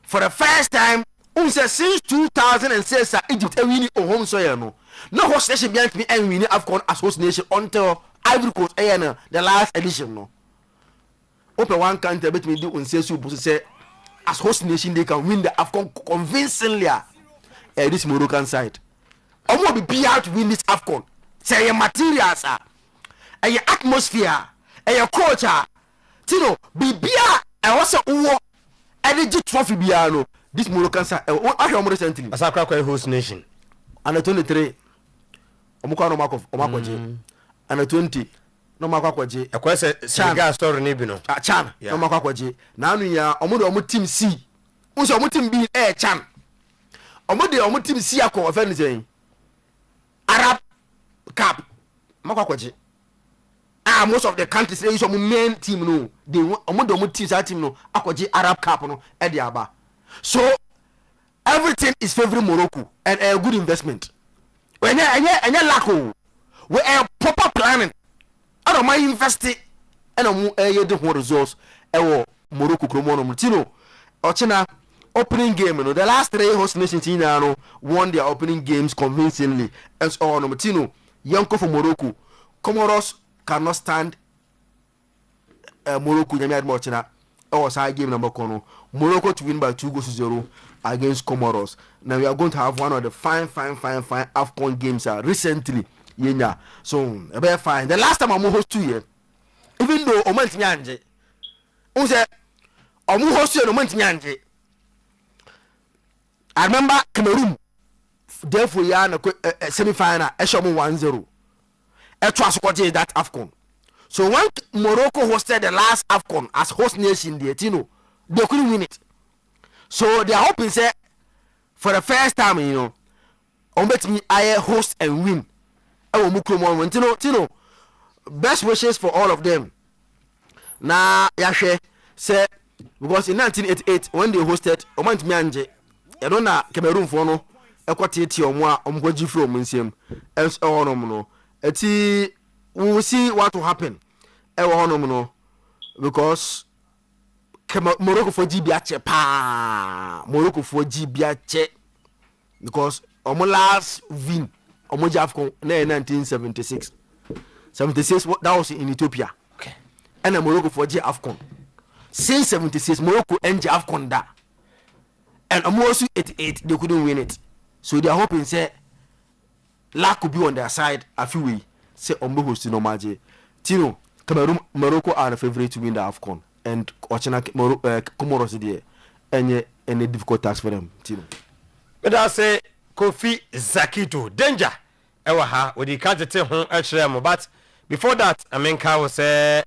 for the first time since 2006 Egypt winning on home soil no host nation behind me and winning AFCON as host nation until Ivory Coast the last edition no. Open one country bet me do unse say as host nation they can win the AFCON convincingly. This Moroccan side omo be PR to win this AFCON say your materials and your atmosphere and your culture tino be bia and what's a energy trophy bia no. This Moroccan side I hear more recently Asakra kwa host nation under 23 omukwa no makoje under 20 no makwaje ekwa se Senegal story ni bi no Chan no makwaje na anu ya omo team C unso omo team B Chan omo team C akọ ofen say Arab Cup makwaje most of the countries they use omo main team no they omo team that team no akwaje Arab Cup no e dey aba. So everything is favoring Morocco and a good investment. When you lack we are proper planning. I don't mind investing and the results. Morocco Kromono Tino Ochina opening game. The last 3 host nations won their opening games convincingly. And so on Tino Yonko for Morocco. Comoros cannot stand Morocco. Mochina. Side game number kono Morocco to win by 2-0 against Comoros. Now we are going to have one of the fine AFCON games recently. Yeah, so very fine. The last time I host 2 years, even though Oman Nyanje, say Omu host Oman Nyanje. I remember Cameroon. Therefore, we are semi-final. Eshomu 1-0. Etwa that AFCON. So when Morocco hosted the last AFCON as host nation, they couldn't win it. So they are hoping say for the first time, bet me I host and win. Tino, best wishes for all of them. Now, Yashe say because in 1988 when they hosted Omant Mianje, I don't know Cameroon for no equatiti or more from Museum else or no. We will see what will happen. Because Morocco for GBH Morocco for GBH because last win AFCON 1976 that was in Ethiopia. Okay. And Morocco for AFCON since 76 Morocco and AFCON da and also 88 they couldn't win it. So they are hoping say luck could be on their side a few weeks. Say Ombo host no maje. Tino, Cameroon, Morocco are the favorite to win the AFCON, and Ochina Comoros there, and any difficult task for them. Tino. But I say Kofi Zakito danger. Ewa ha we di kajete ho echrem, but before that Amenka will say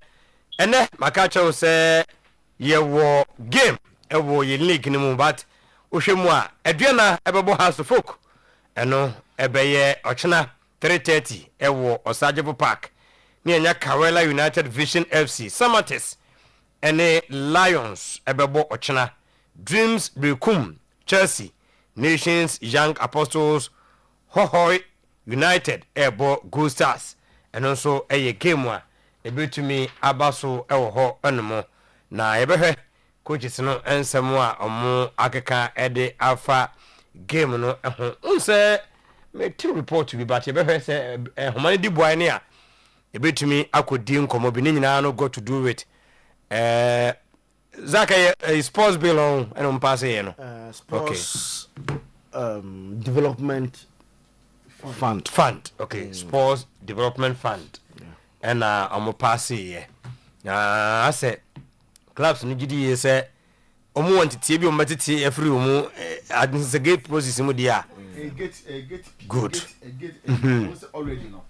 ene makacha will say ye wo game ewo ye league ni mu, but ohwemu a eduana ebebo house of folk eno ebeye Ochina 3:30 ewo Osajevo Park ni enya Kawela United Vision FC Samates ene Lions ebebo Ochina Dreams Bekum Chelsea Nations Young Apostles Hohoi United ebo Gold Stars and also eye game a ebetumi abaso ewo ho enmo na yebehwe coaches no ensemo a omo akeka ede afa game no eho unse me team report bi but yebehwe se homane di boy ne a ebetumi akodi nkomo bi ne nyina no got to do with Zaka sports bill on and pass here no sports development fund okay sports development fund and I'm pass here I said clubs no gidi say omo want tie bi o matete every omo adnsegate position mu dia good already no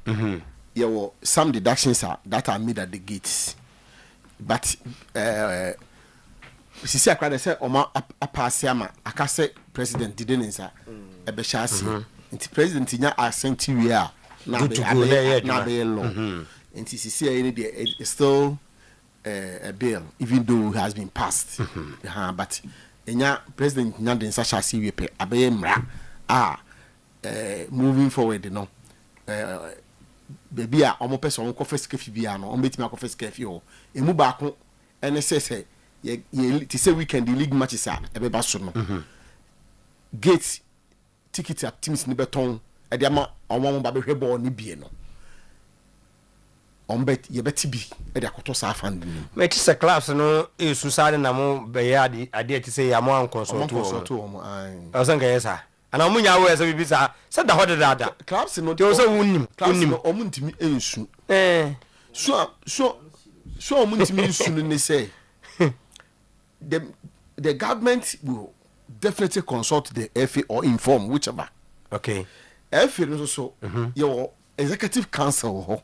yeah well some deductions are that are made at the gates but sisi akra say oma apase ama akase president did nsa e be shasi nti president nya assent we a na be law nti sisi e dey still a bill even though it has been passed but enya president nya den sa shasi we pe abe mra moving forward no baby a omo person on confess kefi bia no on betimi confess kefi ho emu ba ko ene say ye ti say weekend the league matches a e be ba so no gate ticket at teams ni beton e de ama omo ba be hwe ball ni bie no on bet ye beti bi e de akoto sa fan ni me ti say class no e su sare na mo be ya ade ti say ya mo an consult o ai o san ga yesa ana mo nya wo say bibisa say da hoda dada clubs no te o say wunnim o mu ntimi ensu so o mu ntimi ensu ni say the government will definitely consult the FA or inform whichever. Okay. FA so your executive council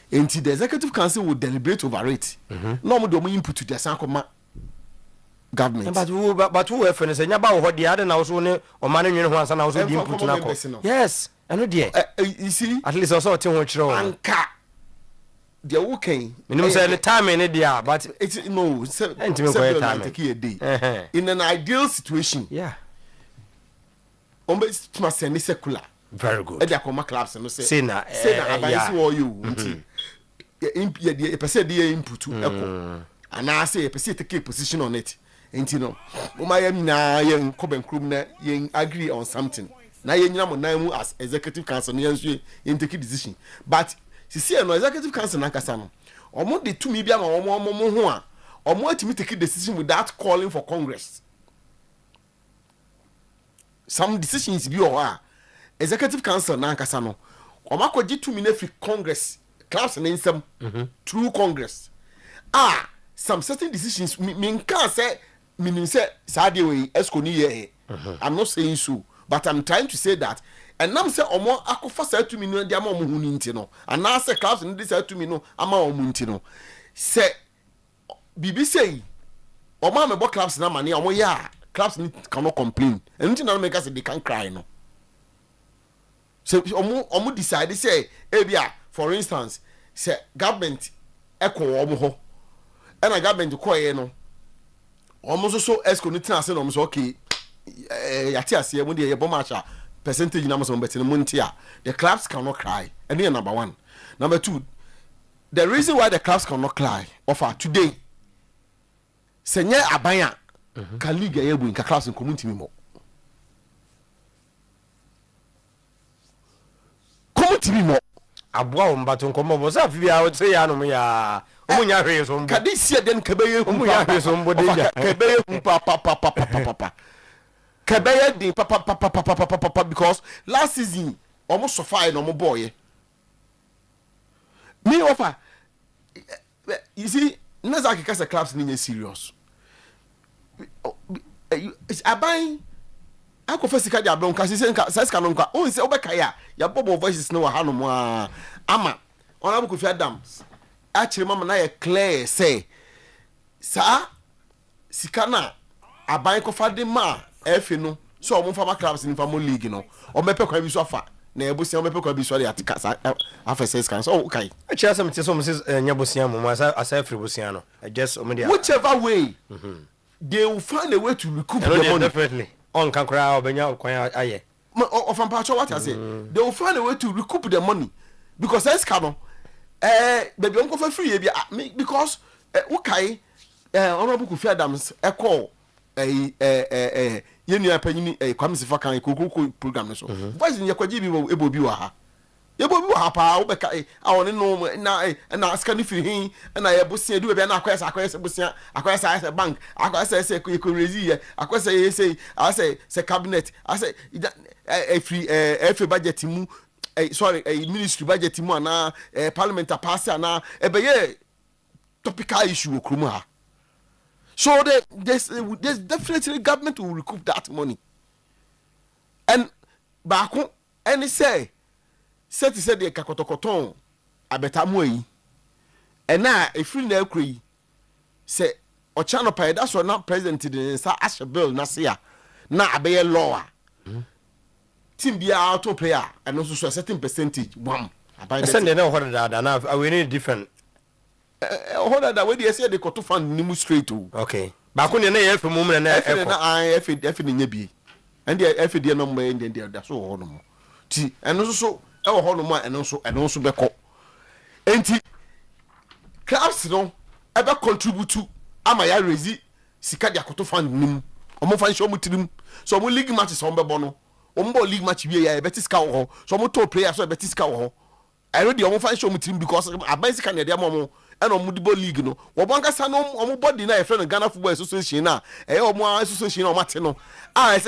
until the executive council will deliberate over it. No more do input to the sankoma government. But who FA say nyaba wo the other now so ne o man nwen ho ansa na so di input na ko. Yes, I know there. You see at least also te ho kire o. Anka the okay minimum say the time in there but it's no in an ideal situation must send secular very good e come clubs no say na advice for you person dey input echo and I say person take a position on it enti no o ma yam na yen kobenkrum na yen agree on something na yen nyina mo nan mu as executive council no yen take decision but sisi no executive council na kasa no omo de tumi bia ma omo ho a omo atimi take decision without calling for congress. Some decisions bi o ha executive council na kasa no omo akogye tumi na free congress class na nsam through congress some certain decisions me can say meaning say sade we esco ni ye I'm not saying so but I'm trying to say that and nam say omo akofa sa tumi no dia ma omo hu ni nti no and na say class ni sa tumi no ama omo nti no say bibi say omo amebo class na mane omo ya class ni cannot complain and nti na make us they can cry no so omo decide say ebia for instance say government eko omo ho and a government ko ye no omo so esco ni tina say no omo so okay yati ase mo de ye bomacha percentage na so betin muntia the clubs cannot cry and then number 1 number 2 the reason why the clubs cannot cry offer today senye abanya ka league ya bu nka clubs community mi mo community mi mo aboa o mbato nkomo bo sa fi bia o say ya no mo ya omunya hwe so mbo kadi sia den kabeye omunya hwe so mbo de ja kabeye papa kabeye din papa because last season almost suffer no mo boy me offer you see Nazaki kasa clubs ni serious it's abai ako fasika dia blon kasi senka no nka o se obeka ya bobo voices no ha no mo ama ona buku fi Adams a kire mama na ye clear say sa sikana abai ko fade ma efe no so o mo fama clubs ni famo league no o mepe kwa bi so afa na ebosia o mepe kwa bi so ya atika afa says kan so okay a kire some te so mo say nya bosia mo asa free bosia no I just o me dia whichever way they will find a way to recoup the money definitely on can cry obenya kwan aye of ampacho what I say they will find a way to recoup the money because that's canon baby uncle for free because okay honorable Kofi Adams call yenu apanyini kwamisi fa kan kokoko program no so voice in yakwaji bi ebobi wa ha yebobi wa ha pa obeka awon no na scan free hin na yebosia du be na akwesa bosia akwesa bank akwesa say ko raise akwesa say cabinet free FA budget mu sorry ministry budget mu na parliament pass na ebeye topical issue okrumu ha. So there's definitely government will recoup that money. And back and say the kakotokoton abetamu yi. And now if you know kri say ochano pay that's what not president in sa ashe bill na se ya na abeye law team be out to player and also so a certain percentage one send they know what that now we need different hold that way they say they got to fund nimu straight to okay ba ko ne na ye femu mu na F nya bi and the F the number in there that's so ho no ti and also e wo ho no mo and also be ko enti clubs no e be contribute to ama ya rezi sika dia koto fund nimu omo fan show mu tirim so omo league matches on be bono omo league match bi ya e betis ka wo so omo top player so e betis ka wo I know the omo fan show mu tirim because abansi ka ne dia mo and omo dibo league no wo bonka sa no omo body na e friend Ghana Football Association na e omo association na omo ate no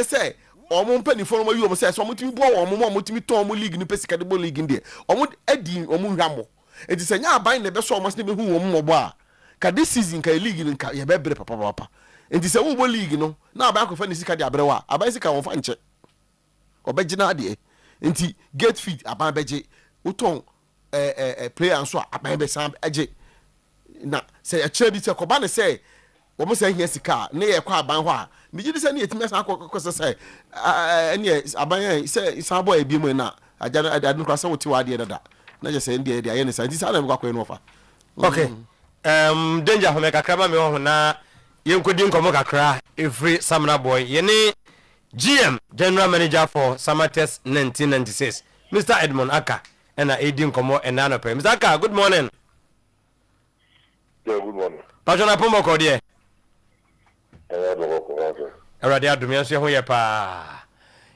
say omo mpani fo no yu omo say so omo timi bo omo timi ton omo league ni pesika de bo league ndi omo edi omo hwamo enti say nya aban na be so omo se be hu omo mobo a ka this season ka league ni ka ye be bre papa enti say wo bo league no na aban ko fa ni sika de abre wa aban sika won fa nche obegina de enti gate feed aban beje uton player nso aban be sam eje na say a chere bi say ko ba ne say wo mo say hia sika ne ye kwa aban ho a me gidi say ne yetime san ko say ene aban say san boy bi mu na aja adun kwa say wo ti wa de dada na je say ndie de aye ne say ti sa na me kwa no fa okay danger ho me kakra ma me ho na yenkodi nkomo kakra every Samna boy yene GM General Manager for Samates 1996 Mr. Edmond Aka and Edin Komo and Nanope. Mr. Aka, good morning. Yeah, good morning. Pajona Pombo Kodie. Already had to me answer who pa.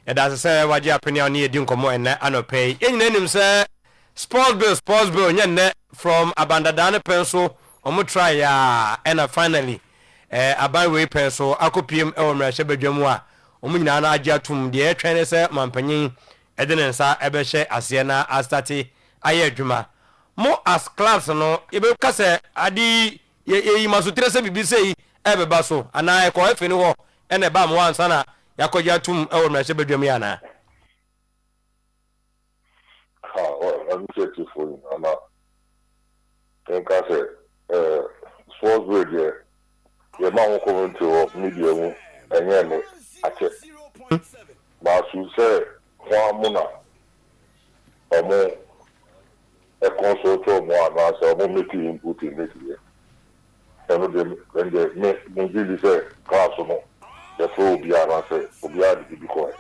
And as I say, what you opinion near Edin Komo and Nanope. In name, sir, sports bill, yet from Abandadana Pencil, Omo try and finally Abanwe Pencil, Akopim Elmer Shebejumwa. Omina na ajatum de twene se mampanyin edene nsa ebehye asiena astati ayedwuma mo as clubs no ebe kase adi ye masutre se bibise ebeba so ana e ko efini ho ene ba mo ansa na yakojatum ewo na shebedwam ya na I'm checking for you now. Think I said sports radio ye ma won come to media mu enye ache ba su se kwa muna omo e consult mo aba so mo make input in it here eno de when the me really say class no the flow be aba say obi adi be quiet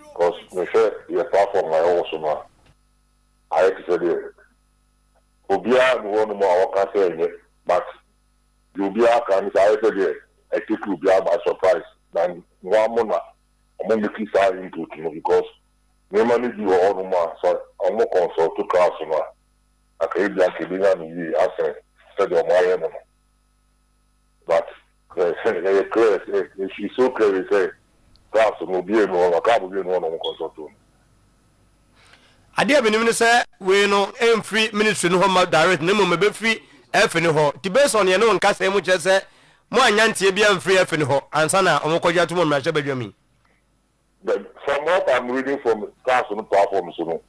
because me say you perform my also ma I say the obi adi won mo awaka say but you be aka say the I take you be by surprise and one mona among the kids are input because normally you are all so I'm not consult to class I can be a asset instead of my but she's so clear say class will be no can't be no consult to Adia benim say we no free ministry no home direct no mo be free F ni ho ti based on ye no nka say mu che say mo anyantie bia mfree afini ho ansa na omukọja to mo mrahye badwami. From what I'm reading from class on the platform so no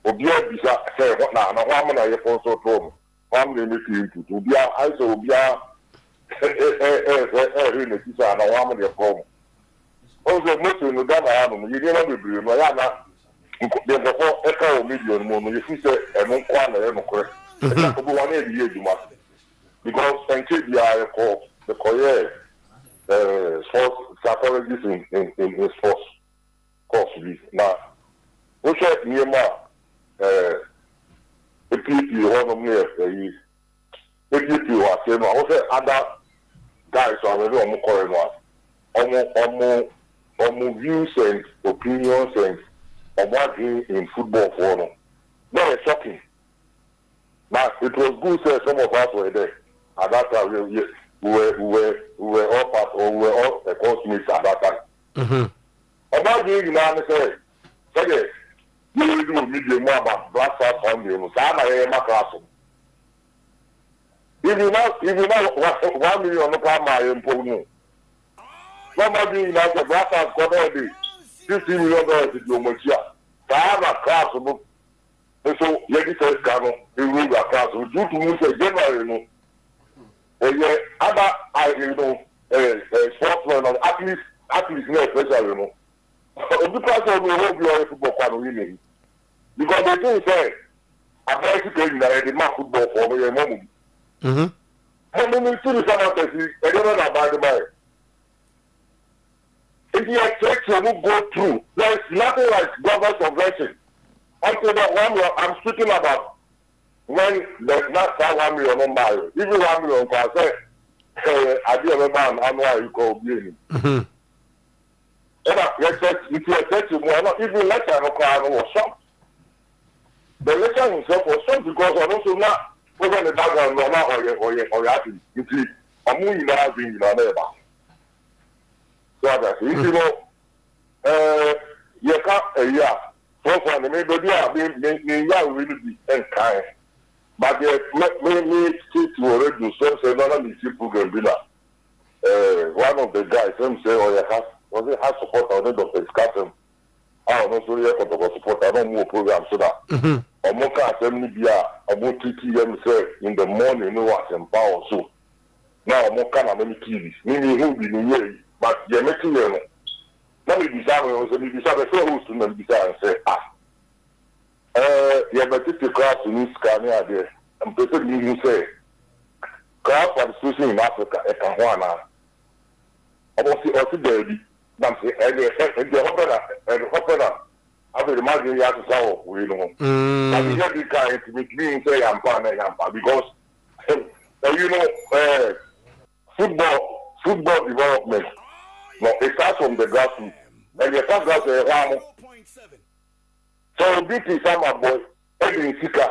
obia bisa say what na wa na ye sponsor to am le make into obia I say obia really bisa na wa mo de form also most no da na no you dey na bebre no ya na de go e ka o million mo no you see say e no kwa na e no kore e ko bo wa na e di eduma because thank you dia ko the career sports psychologist in sports course now we check near PPP one of me PPP was saying also other guys are very on views and opinions and what in football for no no it's shocking but it was good that some of us were there at that time we were all part or we were all the course at that time. About the man say you do media more about Black South Sunday, so I'm a class. If you know 1 million no come my impo. Somebody in the Black South got already $50 million to do much. So I'm a class. So you get a scan, you read a class. You do to me say generally no. other sportsmen, athletes, especially, you know. Because of the whole glory football can winning. Because they do say, I'm going to tell you that the man football for me a moment. How many students are there? I don't know about the man. If you expect to go through, there is nothing like government subvention. Until that 1 million, I'm speaking about when there's not 1 million on my, even 1 million, I say, I do remember I'm why you call me. If you expect to more, even lecture was shocked. The lecture himself was shocked because I also not over the background or your attitude. You see, I'm moving now being in our neighbor. So that's you know, you can't, so far, maybe they are being really be kind. But they me still to already do so, say, no, me see program bila. One of the guys, him say, oh, yeah, was it has support on the Dr. Scotland? I don't know, so yeah, for support, I don't know program so that. I'm more assembly beer, about 2 p.m. say in the morning, you know what, and power so. Now, I'm more kind of many TVs. Meaning, who be the way, but you're making them. Now, we decide, the host to them decide and say, you have to take class in this scanner there. And person you say, class participation in Africa, I can one. I was also baby. I'm saying, and the hopper, I will imagine you have to solve, you know. But you have to kind to make me say, I'm fine, because, you know, football development, no, it starts from the grassroots. And the first grassroots, so this is some boy, every seeker,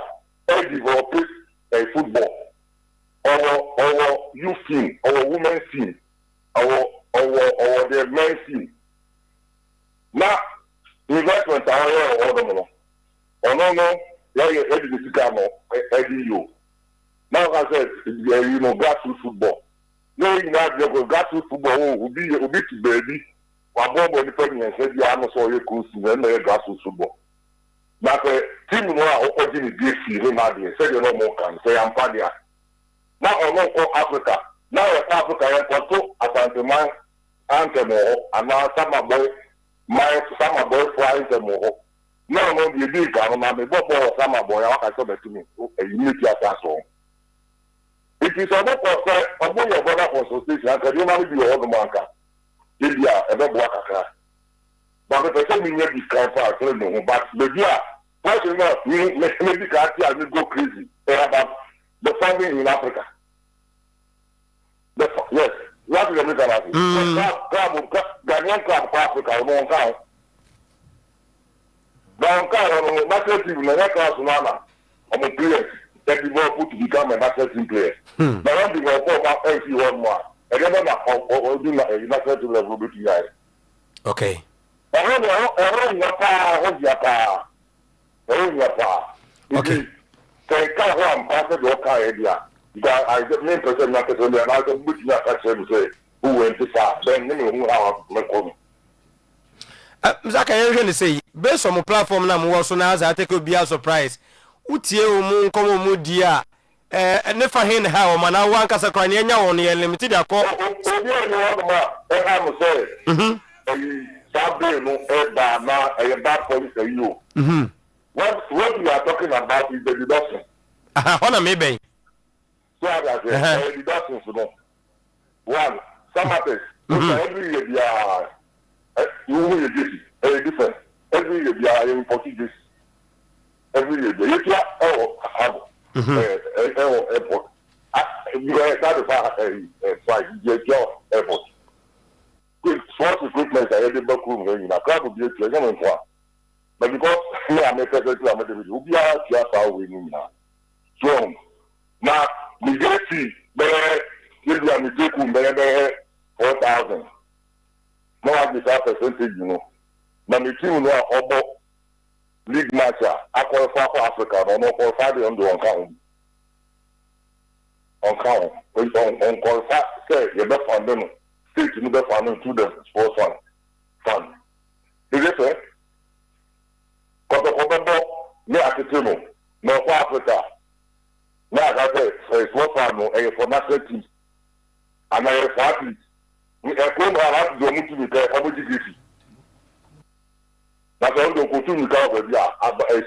every develop a football, our youth team, our women's team, our the men's team. Now, investment are all the money. Oh no, yeah, every seeker no, every you. Now I said, you know, grassroots football. No, you know, grassroots football will be to baby. My bomb on the president said, yeah, I'm not so you cool to them, grassroots football. But team no a opportunity be free him out there. Say you no more can say I'm fine there. Now on no Africa. Now Africa I control Asante man antemo and now some boy flying temo. Now no the big guy no me bobo some boy I can say to me. You need to ask so. It is about say about your brother consultation and you man be all the man can. India e be bo akaka. But the person we need this kind of no, but maybe maybe can't go crazy about the family in Africa. Yes, what is the American Ghanaian club Africa, no count. Don't count, national team, class, I'm a player that you will put to become a national team player. But one thing I'll call my MC one more. I don't know do a national team level between guys. Okay. Okay. I get main person not and I don't put that actually say who went to start. Then who are Zaka you say based on my platform na mo so na za take obi a surprise. Utie o mu nkomo mu dia ne fa hin ha o mana wan kasa kran nya won ye limited akọ. Obi o ni won ma e ha mo say. Sabe no eba na a bad police you. What we are talking about is the deduction. Hona me ben. So that the deductions no. One, some matters. Every year they are you will get different. Every year they are in Portuguese. Every year they have airport. That is airport. Sports equipment are the back room in a club of the exam. But because I'm a president, I'm a will be out here for winning now. So now we get see better if you are taking better 4,000. No, I just have percentage, you know. Now the team know about league match. I qualify for Africa, but no qualify on the account. On qualify, say you're not funding. State to the funding to the sports fund. Is it fair? Because no Africa. Now I say sports fund no for national teams and I have athletes. We have come around to the meeting with the that's all the continue to cover a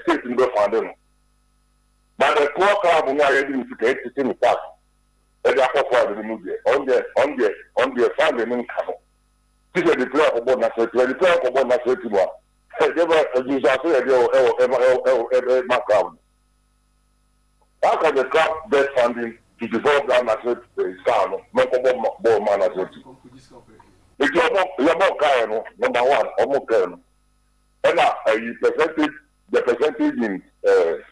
state in the foundation. But the poor club who are able to get to the park, and they are for the movie on the family income. This is the player for one national, the player for one national team. How can the club get funding to develop that national style? Not ball management. If you're more kind, number one, or more kind. And the percentage in the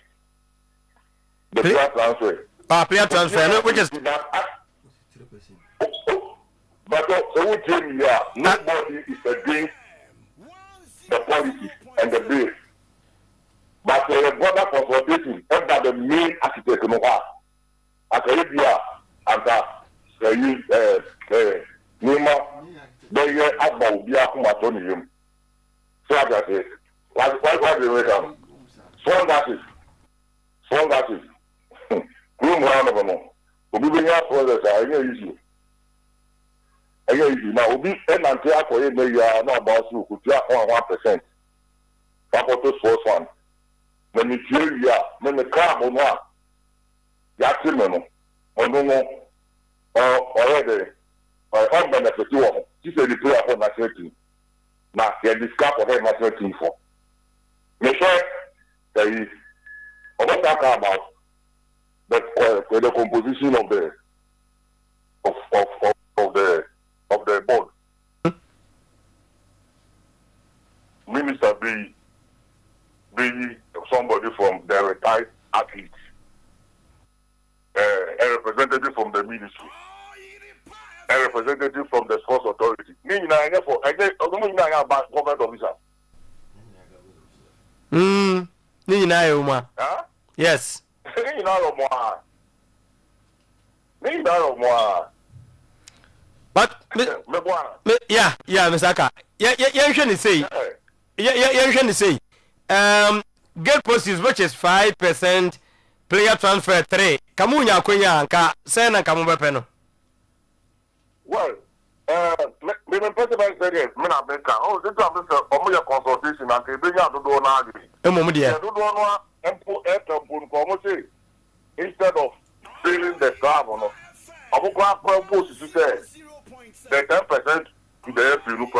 player transfer. Player transfer, which is. But so nobody is against the policy and the bill. But the border consultation, that's the main architect of our Arabia and Nima, they are about the Akumatonium. So that is why do you reckon? Strong gases. Room round of them. We'll be here for the issue. Now, we and until for him, you are not about to put 1%. Faculty source one. When you hear you are, when the car on one, Yatimano, or no, already, or benefit to one. This is the player for national team. Now, they discuss for her national team for. Make sure there is, I'm not talking about the composition of the board. Minister be somebody from the retired athletes, a representative from the ministry, a representative from the sports authority. Government officer. Yes. But yeah, Mr. You say, get posts which is 5%, player transfer 3. Kamunya kwenya anka sena kamumbe peno. Well, me president said yes, me na beka. Oh, this is a consultation and they bring out the door now. Instead of filling the club, I will propose to say the 10% to the FU and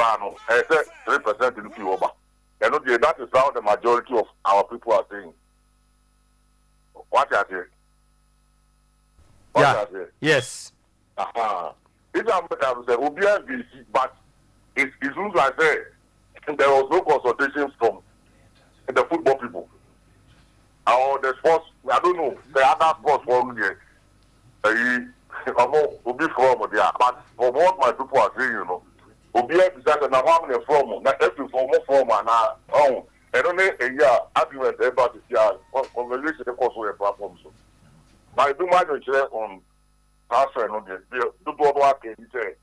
3% in the Cuba. And that is how the majority of our people are saying. What are they? Yeah. Yes. It's but it looks like there was no consultation from the football people or the sports. I don't know the other sports from there. Will be from there, but from what my people are saying, Obi exactly now how many from now every from and now and only a year argument about this year conversation also a platform so. But I do my share on transfer no the do what can you say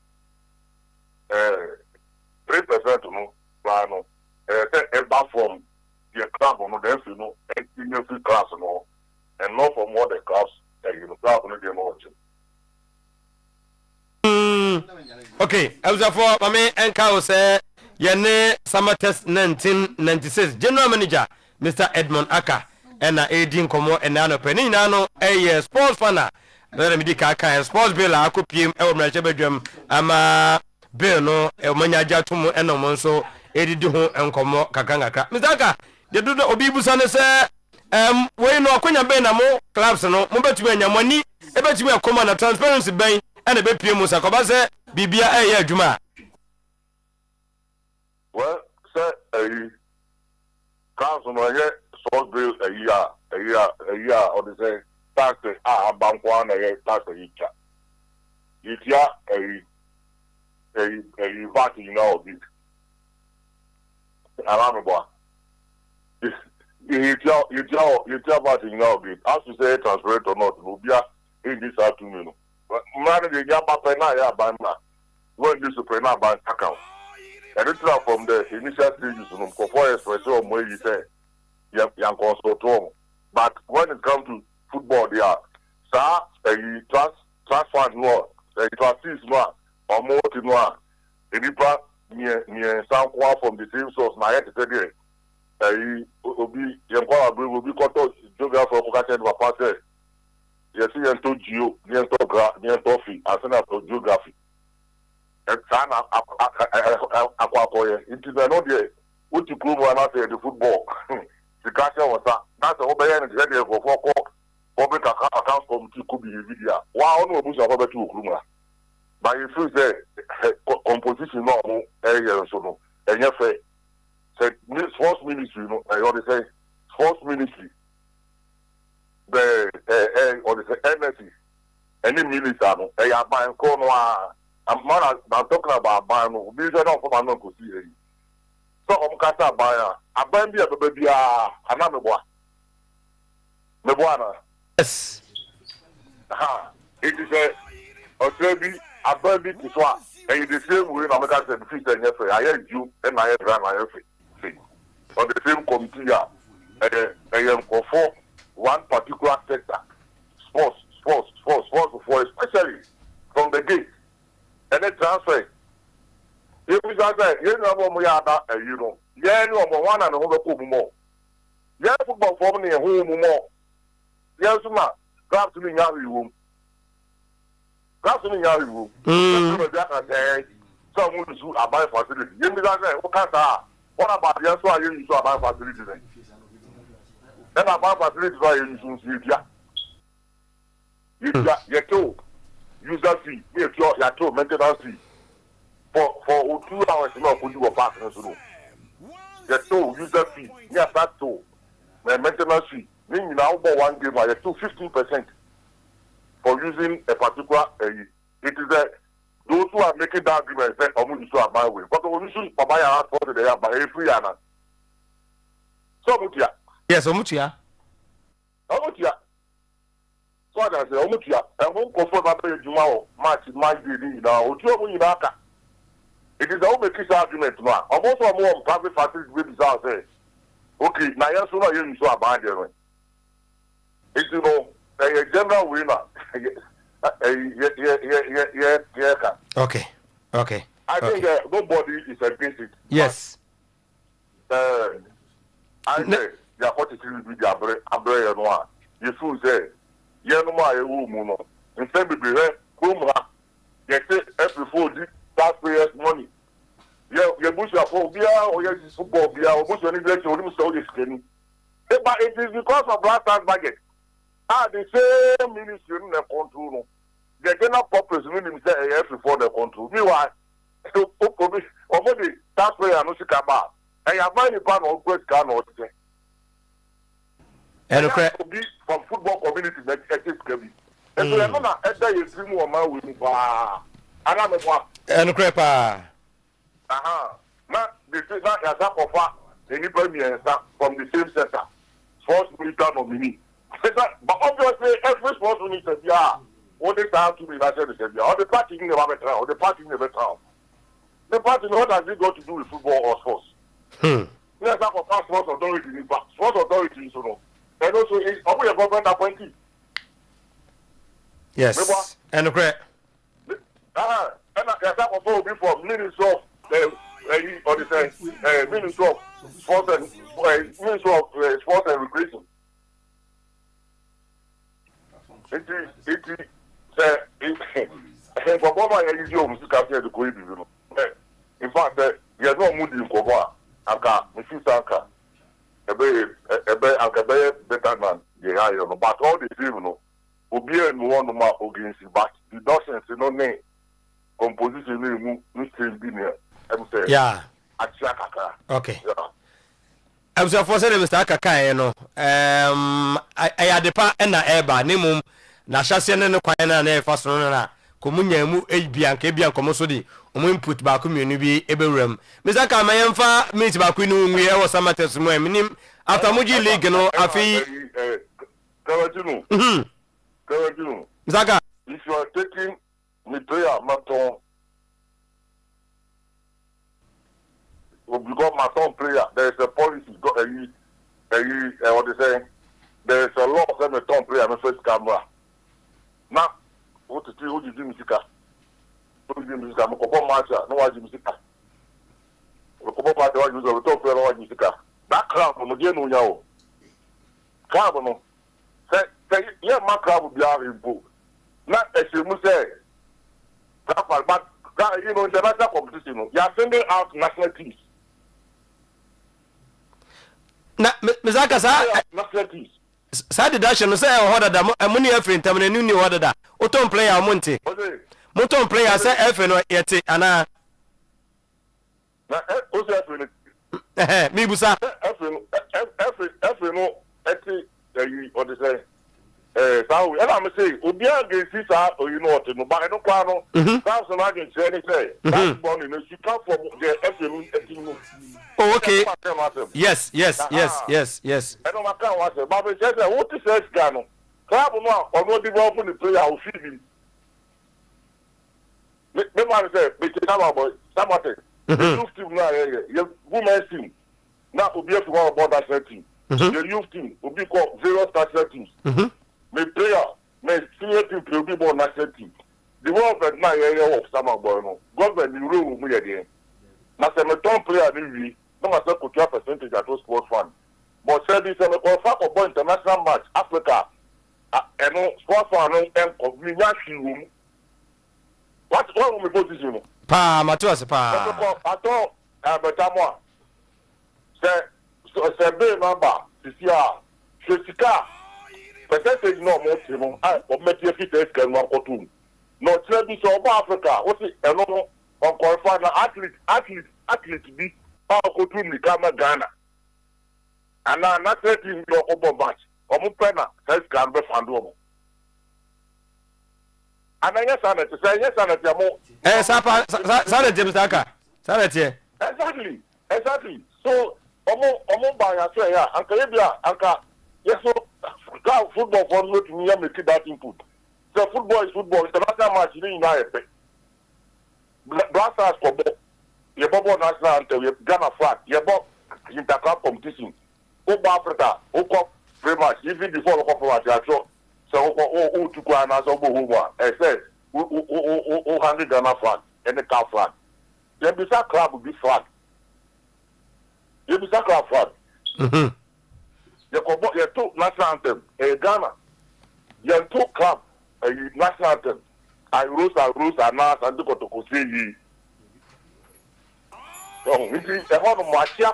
3% no plan no about from the club no then you know and free class no and not from what the clubs club no dey more. Okay, I was for Mame Enka say Yene Summer Test 1996 General Manager Mr. Edmond Aka and Edin Komo and Nano Penino a sports fana. Let me dika and sports bill akupim e omrache bedwam ama bill no e manyaja tumu eno monso edidi ho enkomo kakangaka. Mr. Aka, de do obi busane say we no akonya be na mo clubs no mo betumi anyamani e betumi akoma na transparency ben and a bit Musa Kobase, Bibia, a Juma. Well, sir, a council, source bill a year, or the say, taxes are bank one a tax a year. It's a party, you know, this. Alamaba. You tell party, you know, this. As you say, transparent or not, will be in this afternoon. Man, the Yaba Pena Bana, when you Suprema Bank account. And it's not from the initial stages for 4 years for so where you say, young consult. But when it comes to football, they are, sir, a trust fund law, trustees no or more to no enipa near some from the same source na yet said there obi yempa abri obi koto geography for ka tell papa say yes you to geo near to fi asena for geography and sana akwakoye it is not there what you prove when I say the football the catcher was that's the obey and the for public account committee could be video wow no bush about to kruma but if you say composition no area so no and you say sports ministry no I already say sports ministry the or the NSC any minister no I am buying corner I'm talking about buying no be no for no go see so kasa buyer aban bi baby ana meboa na yes it is a otrabi aban bi to so and the same way na make say the fit and yefe I you and I run I yefe on the same committee for one particular sector sports for especially from the gate and then transfer. If we say, you know, we are not, you know, yeah, no one and who more. Yeah, football for me, who more. Yes, ma, grab to me now, you grab to me now, you someone who are buying facility. You know, what can't what about the answer I use to buy facility? Then I buy facility why you use it. If you told user fee, you told maintenance fee. For 2 hours, you know, could you a partner? The toll user fee, yes, that toll, the maintenance fee, meaning now for one game, I have 15% for using a particular. It is those who are making that agreement say, "I'm going to buy way," but when you should buy a house for the day, buy a free ana. So mutia. Yes, mutia. Mutia. So I say, mutia. I'm going to confirm that you match my day now. What you want you it is all the kiss argument now. Almost more private facility with bizarre say, okay, now you're so not you so abandoned. It's you know a general winner. Yeah. Okay. I think nobody is against it. Yes. I say they are 43 with the abre noir. You feel say, yeah, no more a woman. Instead, be here, you say every 4 taxpayers' money. You bush your phobia or your football beer or bush your English or you so this skinny. But it is because of last tax budget. The same ministry in the control. The general purpose meaning say every for the control. Meanwhile, over the taxpayer no shika ba. And you buy the pan or great can or thing. And from football community that it can be. And so I'm not at the extreme or man with and crepa. Now, this is not as a offer any premier from the same center. Sports military nominee. But obviously, every sports minister, what they have to be national, or the party in the Bametra, or the party in the Betra. The party, what has it got to do with football or sports? Yes, that was sports authority, sports authority, so no. And also, it's probably a government appointee. Yes. And the crap. And that was all before Ministry of Ministry of Sports and Ministry of Sports and Recreation. In fact, you are not moving in Koba. Anka, Mrs. Anka, a better man, but all the same, no. Obi and one more against but the doctrines, you know, name. Composition yeah. Okay. I'm so for saying Mr. Kaka, you know. I had the part and eba nimum na shasian no kwana na first na komunya mu ebian ka ebian komosodi omo input ba ko mienu bi ebewram Mr. Kama yemfa meet ba ko nu nwi e wo samates mu eminim after muji league no afi Clementino. Clementino. Mr. Kaka, if you are taking prayer maton because maton prayer there is a policy what they say there is a law say maton prayer no first camera now what to do music wa jimsika. Okobo pa wa jimsika, to player wa jimsika. That crowd no je no nya o. Crowd no. Say yeah ma crowd bi are impo. Na esemu say but you know international competition no. You are sending out national teams. Na mezaka sa national teams. Sa deduction no say e hoda da amuni efre ntam na nu ni hoda da. Oton player monte. Moton player say efre no yete ana. Na o say efre no. Mi busa. Efre no eti you what they say. So and I'm say obi against this you know what no but no kwa no that's an against any say that's born in she come from the FM. Oh okay. Yes. I don't matter what say but say what is this guy no club no or no develop the player who feed him. Me man say me tell about somebody the youth team now yeah women's team now obi have to go about that team the youth team obi call zero national teams. My player, my senior team will be more national team. The world that my area of summer boy no. Government the rule me again. Now say my top player ni no matter could have percentage at those sports fund. But say this a qualify for international match Africa. And no sports fund no and me room. What we position? Pa matuase pa. Ato betamo. Say be number this year. Sika percentage no more timo o metie fit can one or two no tell me so about Africa what is no on qualify na athlete be how go to me kama Ghana and na not team no obo match o mo pena says can be found o and I yes and say mo sana James Aka sana tie exactly so omo ba ya so ya anka bia anka yes so football for me to make that input. So football is football. International match in United. Black Stars for your bubble national anthem, your Ghana flag, your bob interclub competition. Over Africa, over very much. Even before the couple so to go and answer who I said who handle Ghana flag and the car flag. Then beside club will be flag. You beside club flag. You two national anthem, Ghana. You two club, national anthem. I rose and now and do to go see ye. So, this is a whole Machia.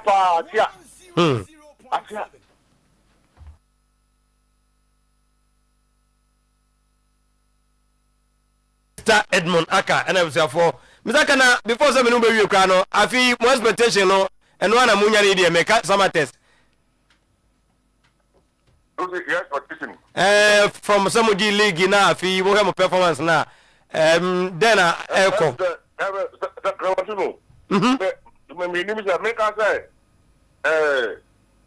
Mr. Edmund Aka, and I was for Mr. Kana before some number you can know. I feel more expectation no, and one amunya need make some test. From some of the league now, if you have a performance now, then echo. My name is America. Say,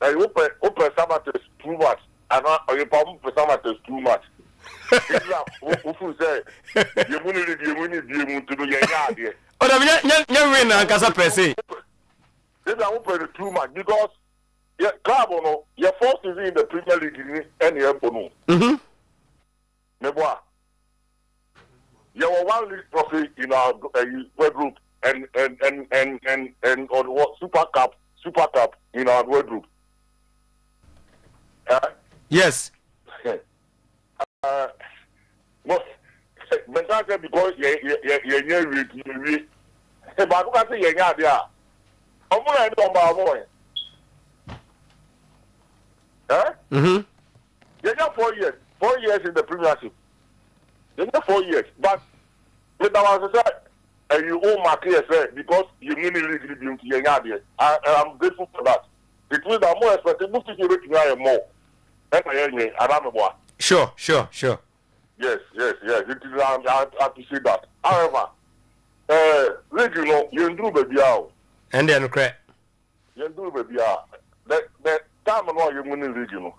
I open Sabatis too much, and I open Sabatis too much. Who say you win to do your yard? Oh, you win, Casa Percy. This is open too much because. Yeah, club no. Your first season in the Premier League and your bono. Neboa. You were one league trophy in our world group and on what Super Cup in our world group. Yes. But because you but look at the there. I'm going to boy. You got 4 years. 4 years in the Premiership. You got 4 years. But with our society, you own my clear because you really league. I'm grateful for that. It means I'm more expected to see more. Sure. Yes. It is, I appreciate that. However, you know, you do baby out. And then crack. You do baby out. That time and you win the league, you know.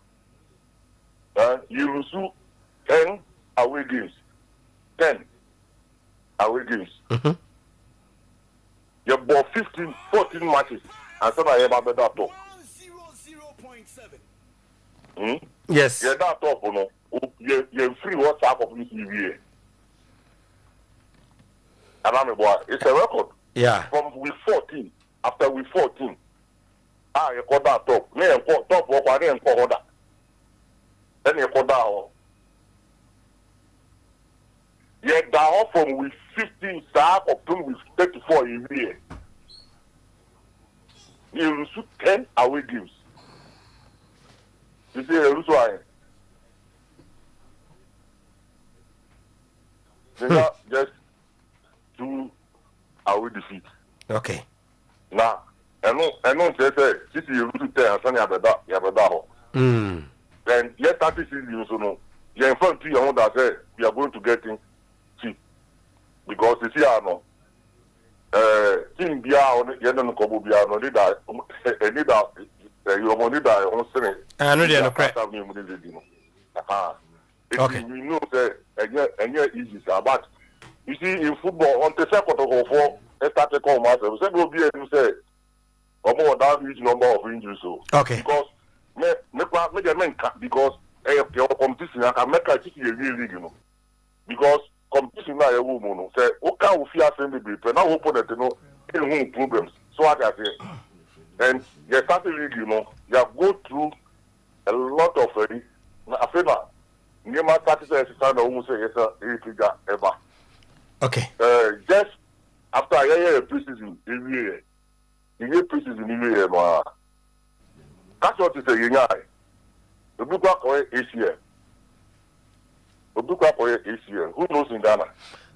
You lose 10 away games. 10 away games. You bought 14 matches. And so I have a better top. Yes. You're not top, you know. You're free WhatsApp of this year. And I'm a boy. It's a record. Yeah. From week 14, after week 14, you call that top. Me and top work, I didn't call that. Then you call that. Yeah, down from week 15, start up to week 34 in here. You lose 10 away games. You see, you lose why? Just 2 away defeat. Okay. Now, I know say this is you lose 10 and Sunny Abeda. Then yes, 30 season so no. You're in front of you that say we are going to get in cheap. Because you see I know. Team Bia on the end of Kobo Bia no need that you money that on Senate. I know they are correct. Okay. You know say and easy but you see in football on the second of 4 start to come out say go be and say more than huge number of injuries so. Okay. Because me because your competition I can make a real league, you know. Because competition now a woman say okay we fear send the but now opponent you know in problems. So what I say and you start the league, you know, you go through a lot of I feel that Nema 30 almost say yes ever. Okay. Just after a year preseason every year. You preseason every year, man. That's what you say, you know. The book for ACL. The book for ACL. Who knows in Ghana?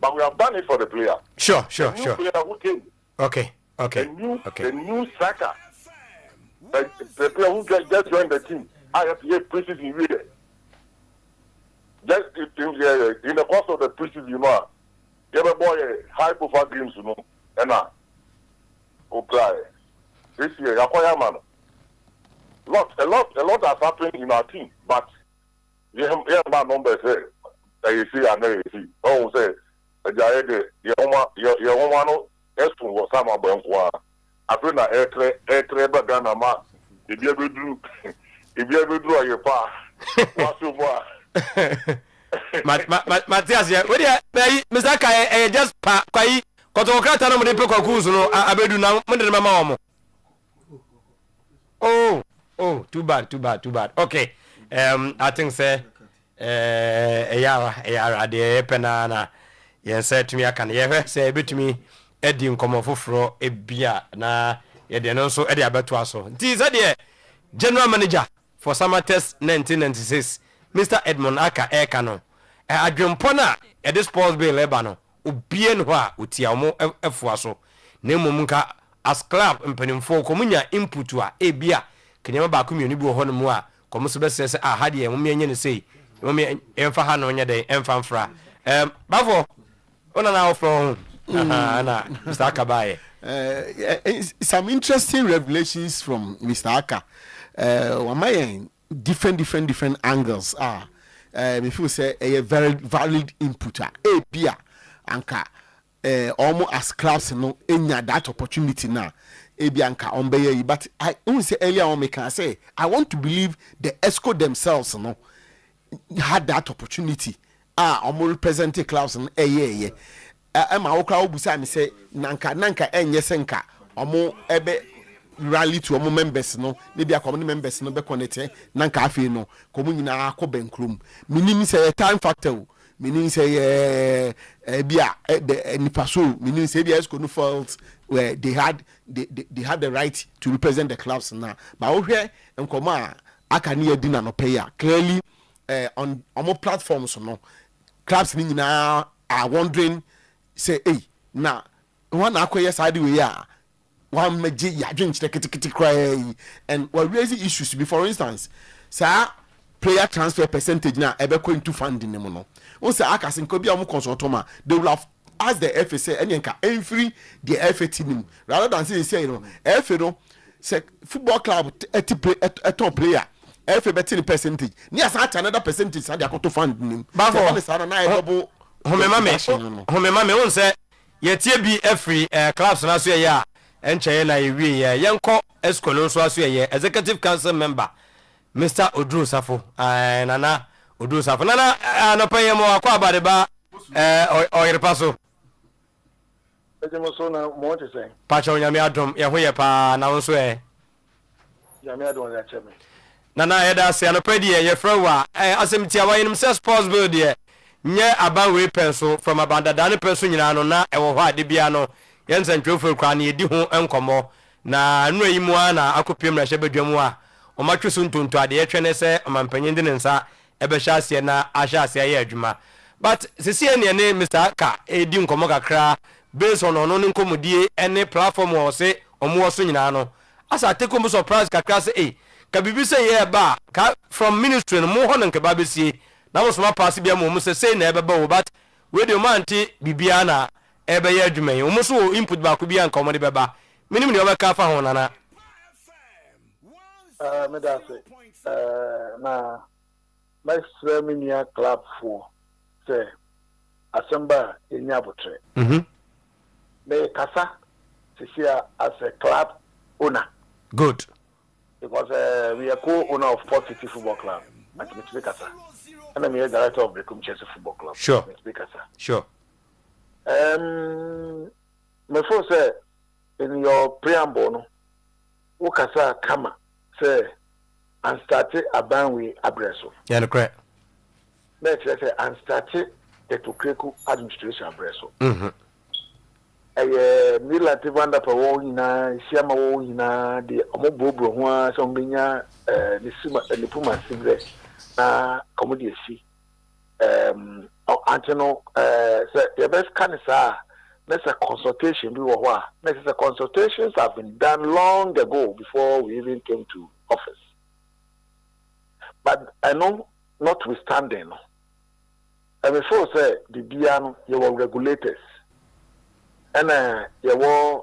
But we have done it for the player. Sure. Player who came. Okay. The new striker. The player who just joined the team. I have to get preseason every year. Just in the course of the preseason, you know, you have a boy high profile games, you know, and okay. This year, Yakoya man. A lot has happened in our team, but you have that number say you see and then you see. Oh, say your woman is from some of them. I feel that air Ghana ma. If you ever do your part, what's your part? Matthias, what do you, Mr. Kai, just quite Kotokata no de peko kuzu no abedu na mo de mama omo. Oh, too bad. Okay. I think say eyara de pena na yen say to me aka na ye say betumi edi nkomo foforo ebia na ye de no so e de abeto aso. Nti say de general manager for summer test 1996 Mr. Edmond Aka Eka no adwempo na e de sports bill eba no obie no a otia omo efua so na emom as club mpanimfo komunya input a ebia kenyama ba ko mienu bi wo hono mu a komo so bese se ha de emom yenye ne sei emom emfa ha no nya de emfa mfra bafo ona na ofro na Mr. Aka bae some interesting revelations from Mr. Aka wamayen different angles me feel say a very valid input bia anka almost as clubs no enya that opportunity now bia anka onbeye but I won't say earlier on me can say I want to believe the ESCO themselves no had that opportunity almost represent clubs no am okra obusa me say nanka enye senka omo ebe rally to omo members no ne bia community members no be connect nanka afi no komu nyina akọ bankrum minim say time factor meaning say bia the nipaso meaning say bia esco no fault where they had the right to represent the clubs now but ohwe nkoma aka ne yadi na no pay clearly on omo platforms no clubs ni nyina are wondering say hey na one akoye side we one meji yadwen kitikiti cry and we raise issues be for instance sir player transfer percentage na ebeko into funding them no won say akasin ko bia mo consult they will have asked the FA say any nka free the FA team rather than say you know FA no say football club a top player FA betting percentage ni asa another percentage say they to fund them but for na double homema me won say yetie bi every clubs na so ya enche na ewie ya yenko escolo so aso ye executive council member Mr. Odru Safo nana Odru Safo nana no pay mo akwa abade ba Oyerepa so so na mo te say pacha onyame adom ye ho ye pa na wonso nyame adom ya cheme na yeda se anopadi ye frawa asemtia wa nim se sports build ye nye abanwe penso from abandada ne penso nyina no na ewo ho ade bia no ye nsantwefo kwa na yedi ho enkomo na anu ayi mu ana akopiem na hyebadwam a omatweso ntonto ade ye twene se omampanyin de ne nsa ebe hya ase na ahya ase ye adwuma but sisi ne Mr. Ka edi nkomo kakra based on ono ne nkomodie ene platform o se omo so nyina no asa take home surprise kakra se ka bibi se ye ba ka from ministry no mo ho ne nkeba besie na wo soma pass bia mo se na ebeba wo but we de man ti bibia na ebe ye adwuma yi omo so input ba ko bia nkomo de beba minim ne obeka fa ho nana me da se na my minia club for say assemble enya botre me kasa as a club owner. Good. Because we are co-owner of Port City Football Club at Kasa. And I'm the director of the Chelsea Football Club. Sure. Sure. My first say in your preamble, no, Kasa Kama say and started a ban with Abreso. Yeah, correct. Next, say and started the Tukreku administration Abreso. Relative under Pawina, Siama Wina, the Omobo, Sombina, the Suma and the Puma Sigre, Comedy. Antono, the best cancer, that's a consultation. The consultations have been done long ago before we even came to office. But I know, notwithstanding, and before say the Biano, you were regulators. And you were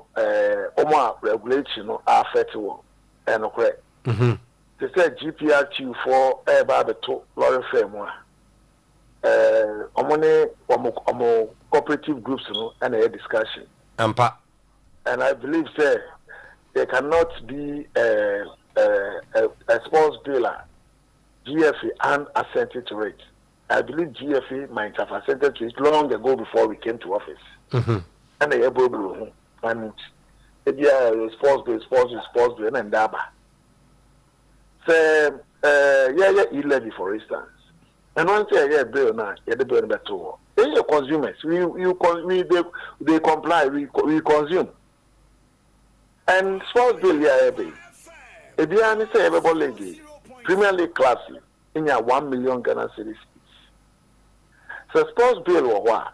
regulation affect you and okay. They said GPRT for Babato lawyer firm cooperative groups and a discussion. And I believe there cannot be a sports dealer GFA and assented to it. I believe GFA might have assented to it long ago before we came to office. And the able and the sports bill and daba. So e-levy for instance. And once you bill now, you the bill better. Your consumers, they comply, we consume. And sports bill if you only say everybody Premier League class in your 1 million Ghana cedis. So sports bill or what?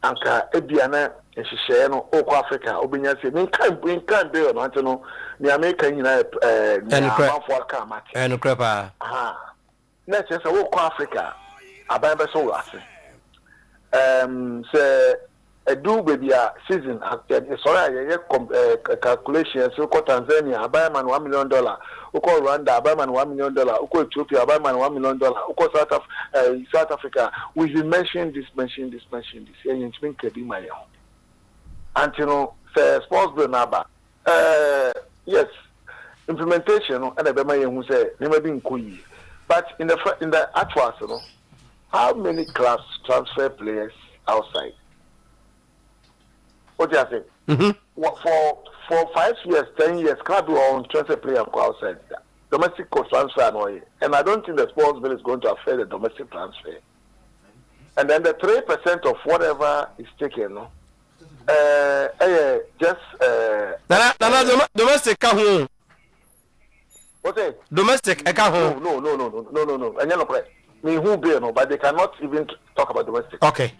Anka ebiana nhihye no oko Africa obinya se me kan be no anteno ni America nyina amafo aka market crepa na che se oko Africa aban be so ase se edu bebia season sorry ye calculation so ko Tanzania aban man $1 million oko Rwanda aban man $1 million oko Ethiopia aban man $1 million oko South Africa we mention this and it's been kebi my own until say sports bill naba yes implementation and abema who say never been nkoyi but in the actual how many clubs transfer players outside? What do you think? For 5 years, 10 years, club will on transfer player go outside. Domestic transfer, and I don't think the sports bill is going to affect the domestic transfer. And then the 3% of whatever is taken, just domestic kahun. What is domestic kahun? No. And you're correct. Me who bill no, but they cannot even talk about domestic. Okay.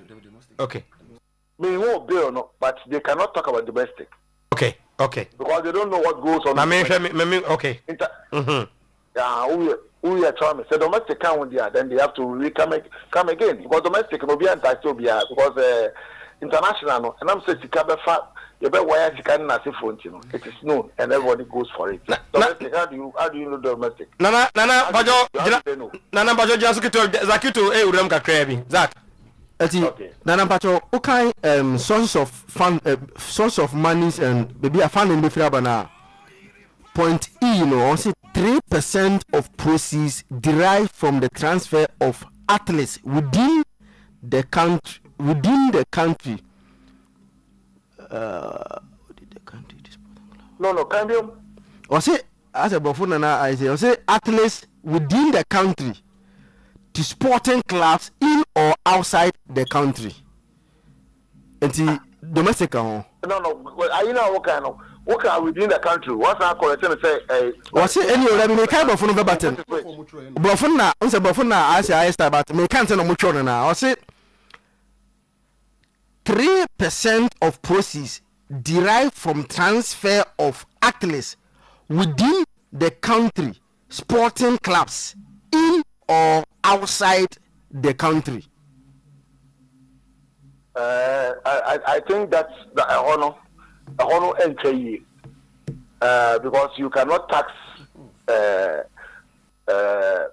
Me who bill no, but they cannot talk about domestic. Okay. Because they don't know what goes on. Okay. Yeah, we are trying to say domestic count there, then they have to come again because domestic no be anti-Tobia because international and I'm saying Tikabefa, you better wire Tikan na phone, it is known and everybody goes for it. Domestic, how do you know domestic? Nana Bajo Zakito Urem Kakrebi. Zak. Nana Pacho, okay, source of monies and maybe a fund in Bifrabana. Point E, 3% of proceeds derived from the transfer of athletes within the country No, can you? Or say as a Bofuna, I say athletes within the country to sporting clubs in or outside the country. And the domestic. No. I know what kind of work within the country. What's our correct and say? Was it any of them? Kind of a button. Bofuna, on the Bofuna, I say I start, but me can't tell much on now. I say 3% of proceeds derived from transfer of athletes within the country, sporting clubs in or outside the country. I think that's the honor entry, because you cannot tax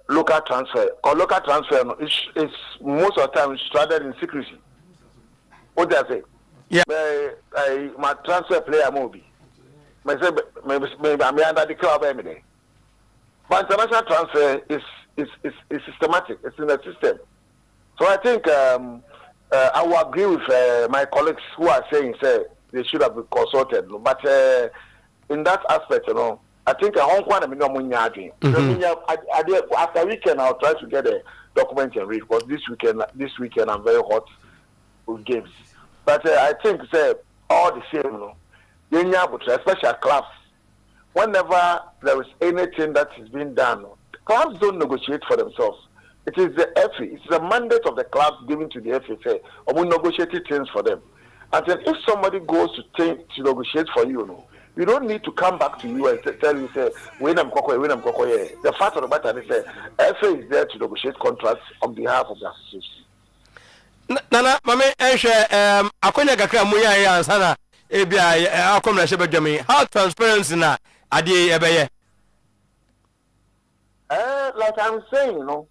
local transfer. Or local transfer is most of the time shrouded in secrecy. What do I say? Yeah. My transfer player movie. Maybe I'm under the club every day. But international transfer is systematic. It's in the system. So I think I will agree with my colleagues who are saying they should have been consulted. But in that aspect, I think after weekend I'll try to get a document and read, because this weekend I'm very hot with games. But I think all the same, especially clubs, whenever there is anything that is being done, clubs don't negotiate for themselves. It is the FA. It's the mandate of the clubs given to the FA. We negotiate things for them. And then if somebody goes to negotiate for you, you don't need to come back to you and tell you, win them koko. The fact of the matter is FA is there to negotiate contracts on behalf of the association. Nana, mame, akonya kakra muya ya ansana ebia akomna shebe dwami. How transparency na ade ebeye? Like I'm saying,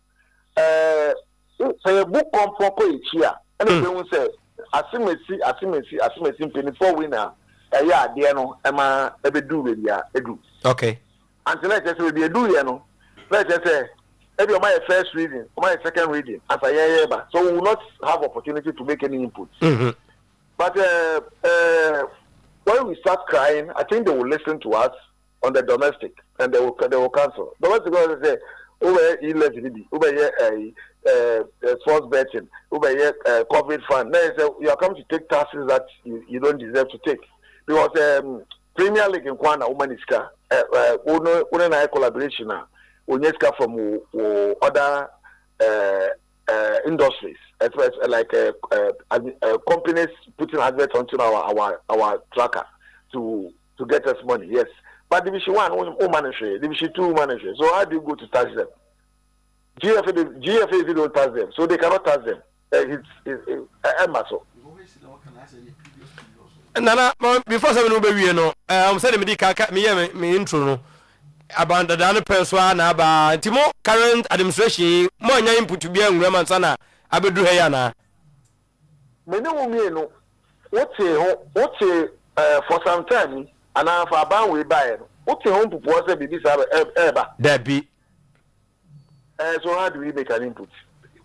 say book come for here. And they will say asimesi 24 winner. Yeah, dear no, Emma ebedu we dia edu. Okay. Until I just will be edu here no. Let's just say every my first reading, my second reading, as a year, so we will not have opportunity to make any input. Mm-hmm. But when we start crying, I think they will listen to us on the domestic, and they will cancel. Domestic will say, over sports betting, over COVID fund. They say you are coming to take taxes that you don't deserve to take, because Premier League in Kwana Umaniska, una collaboration now. Uneska from other industries, like companies putting adverts onto our tracker to get us money. Yes, but Division 1 manager, Division 2 manager. So how do you go to tax them? GFA don't tax them, so they cannot tax them. It's muscle. Nana, before something will be I'm saying me intro no. About the other person about Timo current administration more input to be a woman sana abedu heyana me no what for some time and for about we buy what home to was be this eba there be so how do we make an input?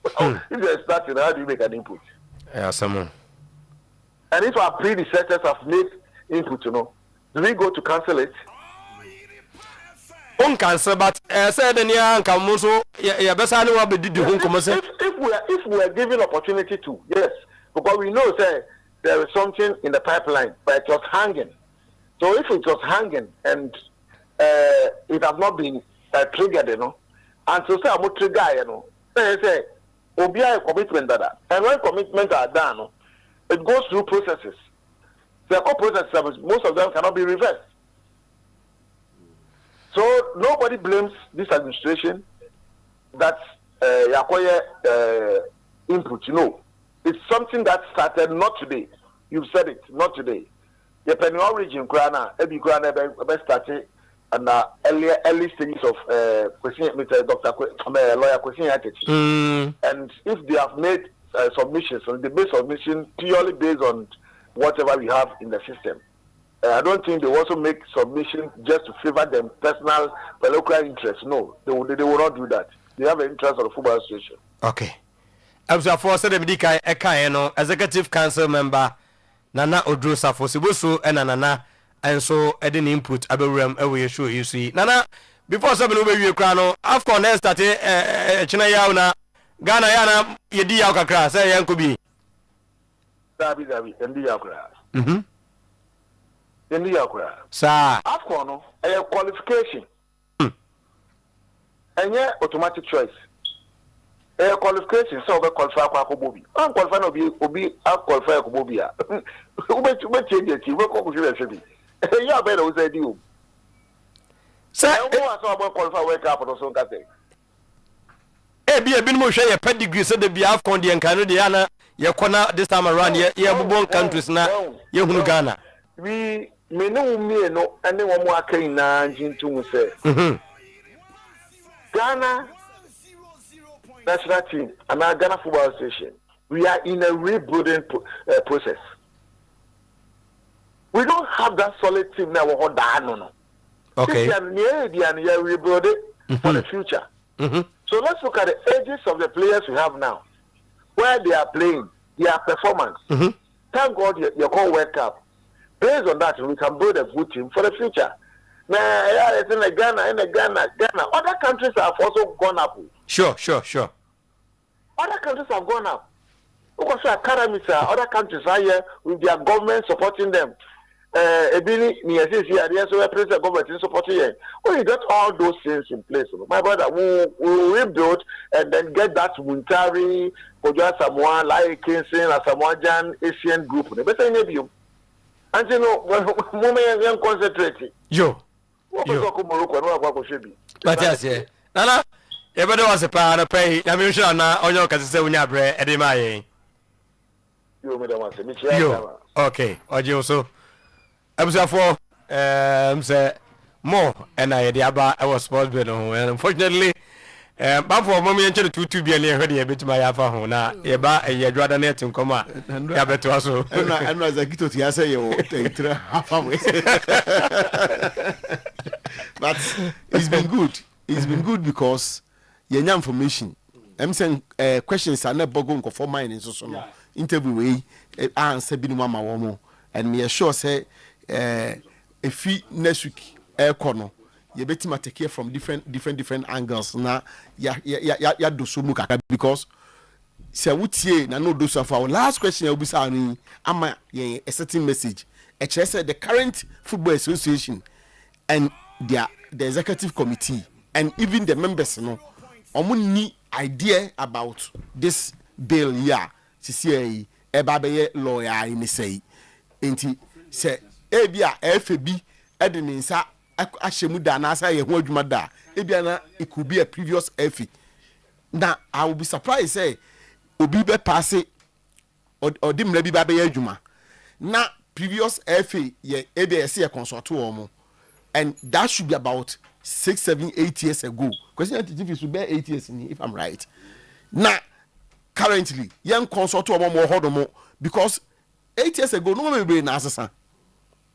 If they're starting, how do you make an input? Someone. And if our predecessors have made input, do we go to cancel it? Cancel, but said the near Kamuso, best I know did the home if we are given opportunity to, yes, because we know there is something in the pipeline, but it was hanging. So if it was hanging and it has not been triggered, and so say I'm trigger, say be a commitment that, and when commitments are done, it goes through processes. The processes, most of them cannot be reversed. So nobody blames this administration that input. It's something that started not today. You've said it, not today. The Peniel region, Krana, started and early stages of Dr. Lawyer Kwesi. And if they have made submissions, on the base submission purely based on whatever we have in the system. I don't think they also make submissions just to favor them personal local interests. No, they will not do that. They have an interest of the football association. Okay. As for said Executive Council member Nana Odro Safo Sibusu and Nana and so adding input Aberam away show you see. Nana before 7 over you crano AFCON next at China Yauna Ghana Yana Yedi Yakakra say Yankubi. Dabi Endi Yakra. Endi Yakra. Sir AFCON a qualification. And yeah, automatic choice. A qualification so we qualify kwa Kobobi. I'm qualified obi qualify Kobobi. We change it. We go to should. Yeah, better we say you. Sir, I want to qualify wake up or so that. Be a bit more share pedigree so the AFCON the Canadiana ya corner this time around ya born countries na ya hunu Ghana. We know me no anyone more can na into say. Ghana national team and our Ghana Football Association, we are in a rebuilding process. We don't have that solid team now. Okay. We are rebuilding for the future. So let's look at the ages of the players we have now, where they are playing, their performance. Thank God you call World Cup. Based on that, we can build a good team for the future. Now, it's in Ghana. Other countries have also gone up. Sure. Other countries have gone up. Because academies, other countries are here with their government supporting them. Ebini, so president government is supporting them. Oh, you got all those things in place. My brother, we rebuild and then get that Muntari, Kojo Samoa, Lai Kinson, Samoajan Asian group. Better maybe you. And you know, moment concentrating. But yes, yeah. Nana, everybody was a pound of pay. I'm sure now on your case, when you're bread, Eddie May. You, okay, or you so. I was for say more, and I was supposed to be, and unfortunately, but for mommy and children to be ready a bit to my alpha now. Eba, a year rather net to come out. Yeah, but also, I'm not a kid to say you half away. But it's been good. It's been good because you have information. I'm saying questions are not going for mine in so interview way answer be mama womo and me sure say if next week corner you better ma take care from different angles na ya do so muka because say wutie na no do so for our last question will be saying ama a certain message say the current football association and the executive committee and even the members no omo idea about this bill here CCA ebabe lawyer in say enti say ebia FAB edinsa ashemu da na say ye ho adwuma da ebia na it could be a previous FA. Now I will be surprised say obi be pass or dimle bi ba be adwuma na previous FA ye ebia say consult omo and that should be about 6, 7, 8 years ago. Question if should be 8 years if I'm right. Now currently young consult to more hodomo because 8 years ago no be brain assassin.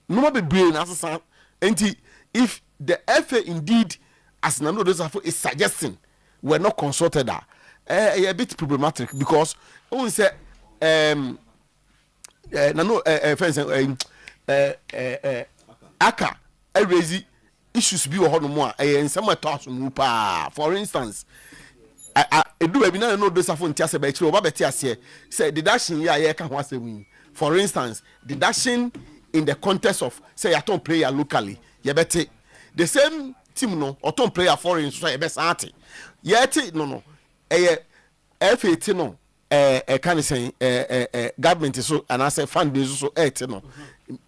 No be brain assassin. And if the FA indeed as none of those is suggesting we're not consulted a bit problematic because we say aka raise issues be or more and some for instance I do be no do safon tiase be chiro ba betiase say deduction ya can one say win. For instance deduction in the context of say a ton player locally you beti the same team no or ton player foreign so you best art yet no FA no can say government so and I say fund so no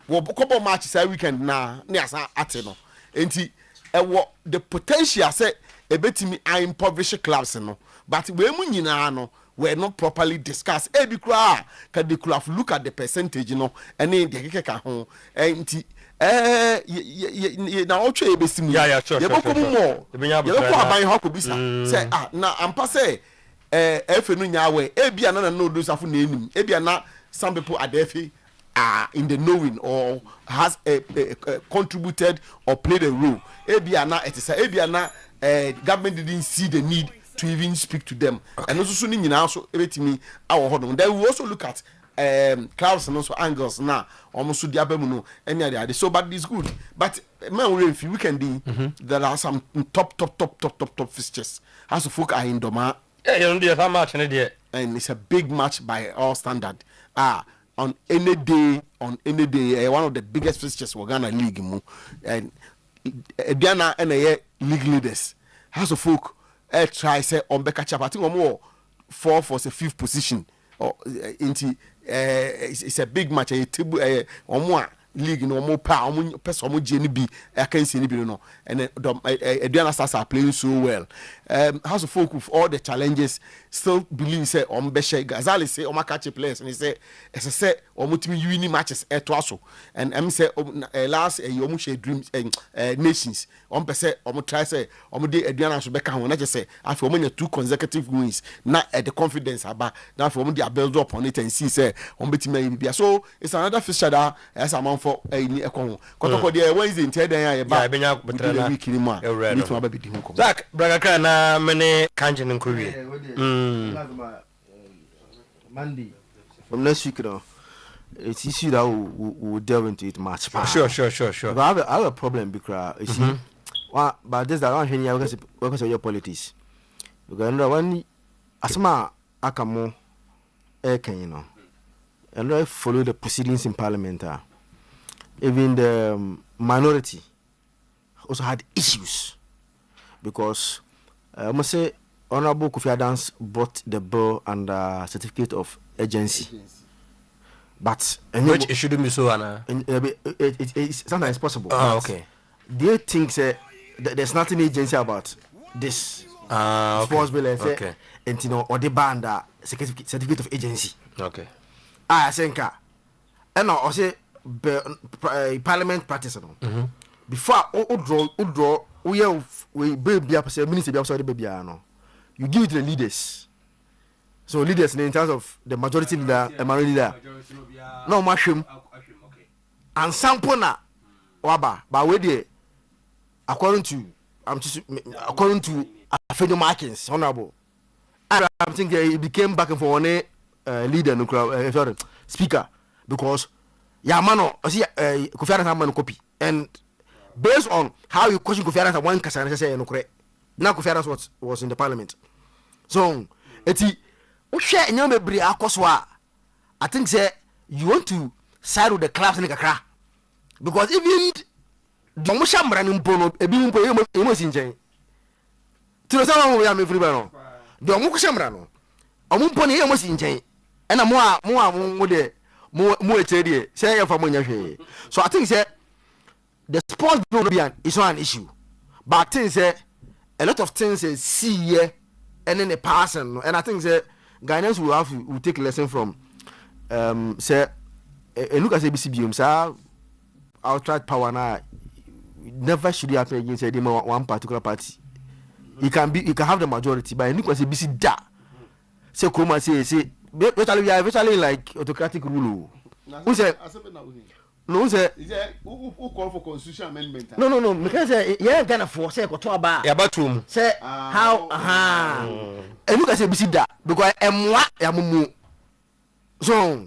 wo couple matches every weekend na asa ate no enti the potential say a betimi I impoverish clubs no but we mu nyina no were not properly discussed e bi kra ka they could have look at the percentage no and the keka ho enti na o twa e besimu yeah sure you go more you go aban ho ko bisa say na ampa say efe no nya we e bia na no do safo na enim e bia na some people at the FA are in the knowing or has contributed or played a role e bia na it is e bia na government didn't see the need to even speak to them and also so nyina so ebetimi awo hodon then we also look at clouds and also angles now almost to the abemu any other so but it's good but man we can do there are some top fixtures as to folk are in Doma how much and it's a big match by all standard on any day one of the biggest fixtures we're gonna league and Diana and league leaders has to folk try say on Becca Chap I think more 4 for the 5th position or into it's a big match a table or more league no more power person GNB I can see no and Diana stars are playing so well house of folk with all the challenges still believe say on Beshe Gazali say on my catch players and he say as I said or multi uni matches twaso and say last you dreams nations on per se or try say or de Diana so beka ho na just say after when 2 consecutive wins na the confidence about now for the build up on it and see say on betime so it's another fixture that as amount for any ekon kotoko there Wednesday instead then ba benya betrana week ni ma need to be di ho Zach braga na mene kanje nko wie Monday from next week now it's issue that we'll delve into it much sure but I have a problem because you see but this that one here because of your politics because when asma akamo can you know and I follow the proceedings in parliament even the minority also had issues because I must say Honorable Kofi Adams brought the bill under certificate of agency. But which it shouldn't be so, Anna. It's sometimes possible. Okay. They think there's nothing agency about this sports bill and say, and you know, or the band certificate of agency. Okay. I think, and I say parliament practice. Before draw, we baby up say minister be outside the baby no. You give it to the leaders. So leaders in terms of the majority leader and minority leader. No mushroom. And sample na waba but we dey according to Afenyo Markins honorable. I'm thinking he became back and for one leader no sorry speaker because Yamano see Kofi Adams man copy and based on how you question Kofi Adams one kasa say no correct. Now Kofi Adams was in the parliament. So eti we share nyame bebre akoswa I think say you want to side with the clubs in kakra because even the mushamra ni mpono ebi mpo emo sinchen tiro sa mo ya me free ba no the mushamra no omo mpo ni emo sinchen ena mo de mo echedie say ya fa mo nya hwe so I think say the sports bill is not an issue but I think say a lot of things see here and then the person and I think say Ghanaians will take a lesson from say look at ABCBM sir outright power now never should happen against one particular party. You can have the majority but look at ABC da say Kroma say virtually like autocratic rule. Who say no say who call for constitutional amendment? No because yeah Ghana for say ko to aba ya batum say how and look at ABC da because emwa ya mumu so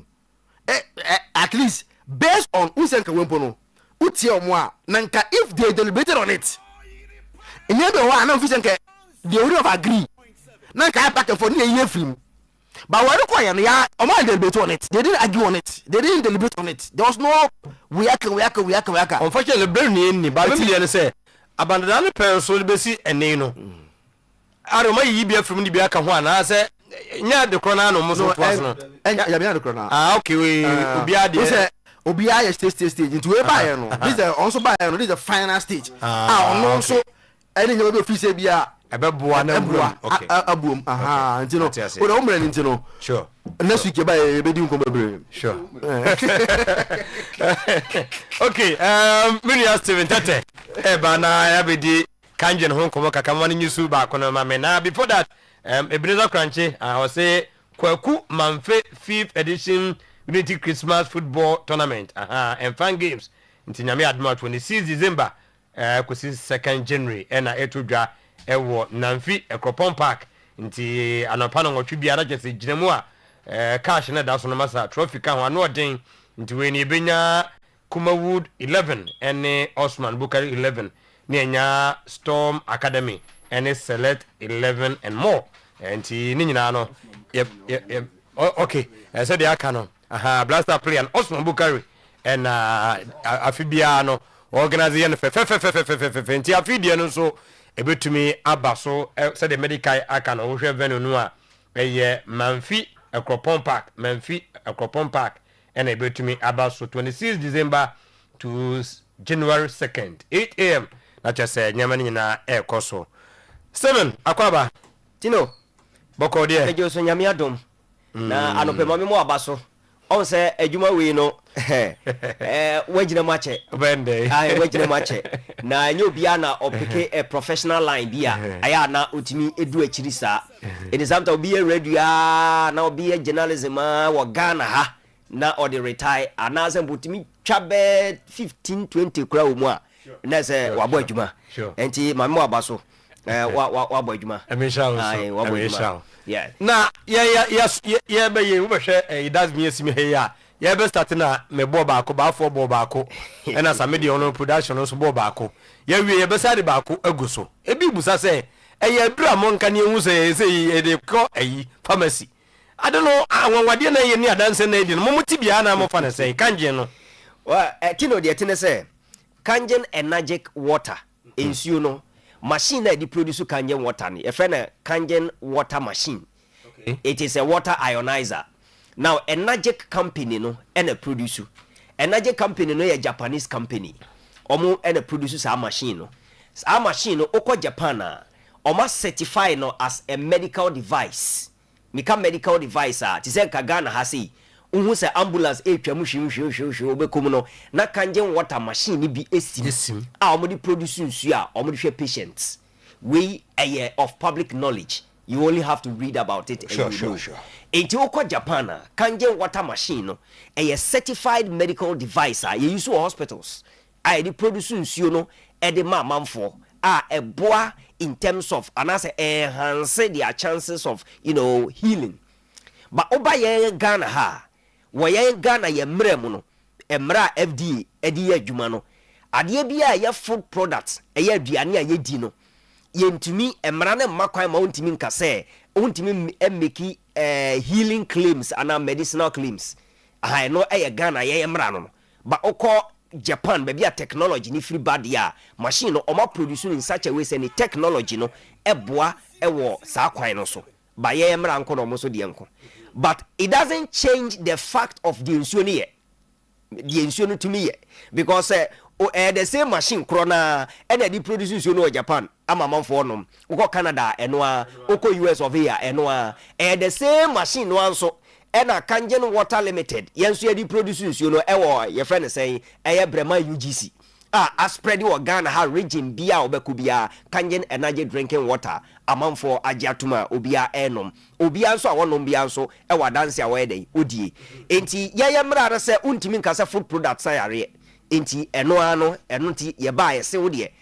at least based on who say ka wempo no utie omwa nanka if they deliberated on it enye be wa na official nke they would have agree nanka back for na year film but when require ya omo deliberate on it they didn't argue on it they didn't deliberate on it there was no we aka unfortunately brain ni ba me le say abandon the parents so be si ene no are ma yi bia film ni bia ka ho ana say nya de krona no mo so to aso no ya bia de krona okay we obi a stage into we buy no this is also buy no this is the final stage no so any you be say bia ebeboa na mbua okay abuom ntino o do umre ntino sure next week buy be di nko bebre sure okay Miriam Steven Tete na ya be di kanjen ho nkomo kaka mani nyusu ba kono ma me na before that Ebenezer Kranche I was say Kwaku Manfe 5th edition Unity Christmas Football Tournament and fan games nti nyame adma 26 December kwesi 2nd January na etodwa ewo Namfi Ekropon Park nti anopa no nwotwe biara jese ginemu a cash na da so no masa trophy ka ho ano den nti we ni benya Kumawood 11 ene Osman Bukari 11 ni enya Storm Academy ene Select 11 and more nti ni nyina no yep okay so they aka no blaster player Osman Bukari and afibia no organization fe nti afidie no so ebetumi abaso say the medical aka no hwe venue no a eye Manfi Akropon Park and ebetumi abaso 26 December to January 2nd 8 a.m. na just say nyamani nyina ekoso 7 akwaba tino boko de ejo so nyame adom na anopema me mo abaso on say adwuma we no wagina mache bende wagina mache na nyo bia na opeke a professional line bia aya na utimi edu akiri sa it is something obi a radio na obi a journalism wa Ghana ha na or the retire anaze butimi twabe 15-20 kura wo mu a na say wabo adwuma enti mamo abaso wabo adwuma wabo adwuma yeah na yeah be ye wo be hwe it does me asimi he ya yeah be start na me bo baako ba afo bo baako and as a media on production so bo baako yeah we be side baako aguso ebi busa say eye dura monka ne hu say e dey call pharmacy I don't know anwade na ye ni adanse na edi no momuti bia na mo fa na say kanje no wa tino de tene say kangen energetic water ensuo no machine na di produce kangen water ni e fe na kangen water machine. Okay. It is a water ionizer. Now energetic company no and a produce energetic company no a Japanese company omo and a produce sa machine no sa machine no okọ Japan na omo certify no as a medical device. Mika medical device ti se ka Ghana ha sei unhu se ambulance etwa hwe obekom no na kangen water machine ni bi esim a omo di produce nsu a omo di hwe patients we of public knowledge. You only have to read about it. Sure. Enti okọ Japan na kangen water machine no a certified medical device you use for hospitals a di produce nsu no e de mamamfo a eboa in terms of anase enhance their chances of healing. But oba ye Ghana ha wo ye Ghana ye mrem no emra FDA edi adwuma no ade bia ye food products ye aduane a ye di no ye ntumi emra na makwan ma ontimi nkase ontimi emeki healing claims and medicinal claims no ye Ghana ye emra no ba okọ Japan baby a technology ni free bad ya machine no oma produce in such a way say ni technology no eboa ewo sa kwan no so ba ye emra nko no mo so de nko but it doesn't change the fact of the insurer to me because the same machine krona and the produce insurer no Japan ama manfo no uko Canada eno uko US of here eno the same machine no anso ena Kangen Water Limited yenso ye di produce no ewo ye friend say eye Brema UGC a spread wo Ghana ha region bia obeku bia Kangen energy drinking water amanfo agiatuma obia enom obia nso awonom bia nso ewa dance awo eden odie enti ye mra se untimi nkasa food products ayare enti eno ti ye ba ye se odie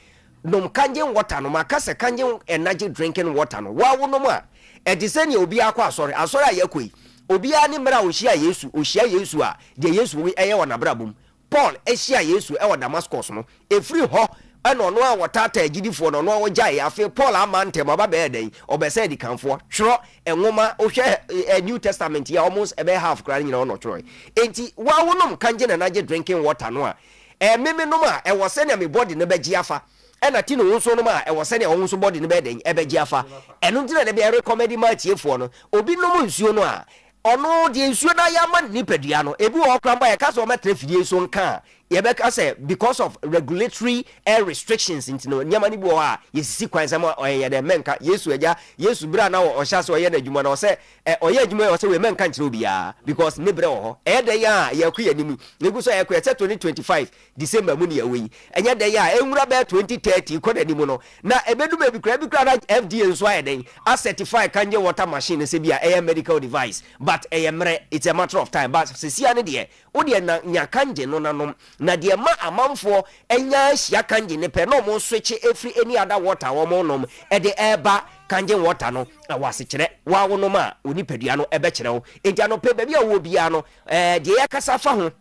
nom Kangen water no makase Kangen energy drinking water no wa wonom a ediseni obia akwa asori ayekoi obia ni mra ohia Yesu a de Yesu wi eye wona brabum Paul ehia Yesu e wo Damascus no efri ho ena ono a wotata agidifo no no gyae afi Paul amante ma ba be den obese di kanfo twro enwoma ohwe New Testament ya almost ebe half kra nyina ono twro enti wa wonom Kangen energy drinking water no a meme no ma e wo se na me body no be giafa ena tino wonso no ma e wo se na wonso body no be den e be giafa eno ntina na be recommend ma tiefo no obi no mo nsuo no a ono de nsuo na ya man ni pedua no ebi wo kramba ya kaso metre fidie so nka ye be ka say because of regulatory restrictions intino nyama ni bo a yesisi kwan sama oye de menka Yesu bra na o hya so oye na adwuma na o say oye adwuma o say we menka nkire obia because ne bre wo ho de ya ya ku yanimi ne gu so ya ku 2025 December mu ne ya we enye de ya enwura be 2030 ko da ni mu no na ebedu be bi kra na FDA nso ayeden a certify Kangen water machine se bia medical device but it's a matter of time but sesia ne de wo de na nya Kangen no nanom na de ma amanfo enya hia Kangen ne pe no mo switch every any other water wo mo nom e de eba kangen water no na wase kire wa wono ma oni padua no ebe kire wo enti anope ba bia wo bia no de yakasa fa ho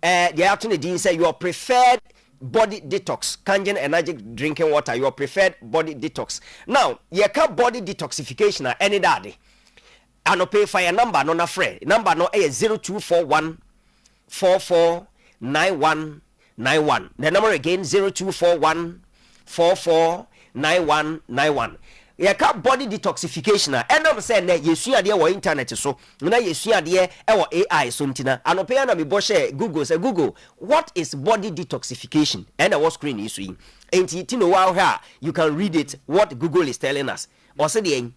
they have to say your preferred body detox, kangen energy drinking water, your preferred body detox. Now, you can body detoxification any day. And no pay for your number, no na free. Number no a 0241 449191. The number again 0241 449191. You can body detoxification and I'm saying that you see idea or internet so now you see idea or AI something and open na me boshe Google say Google what is body detoxification and what screen is seeing and you know wow here you can read it what Google is telling us or say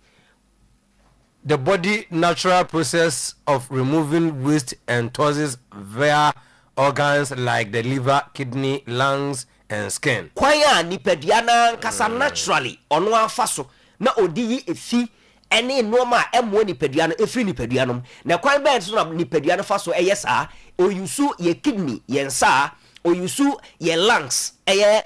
the body natural process of removing waste and toxins via organs like the liver, kidney, lungs and skin. Kwaya ni pediana kasa naturally ono afaso na odi efi ene noma emo ni peduano efri ni peduano na kwan ben so na ni peduano fa so eyesa oyusu ye kidney ye nsa oyusu ye lungs ye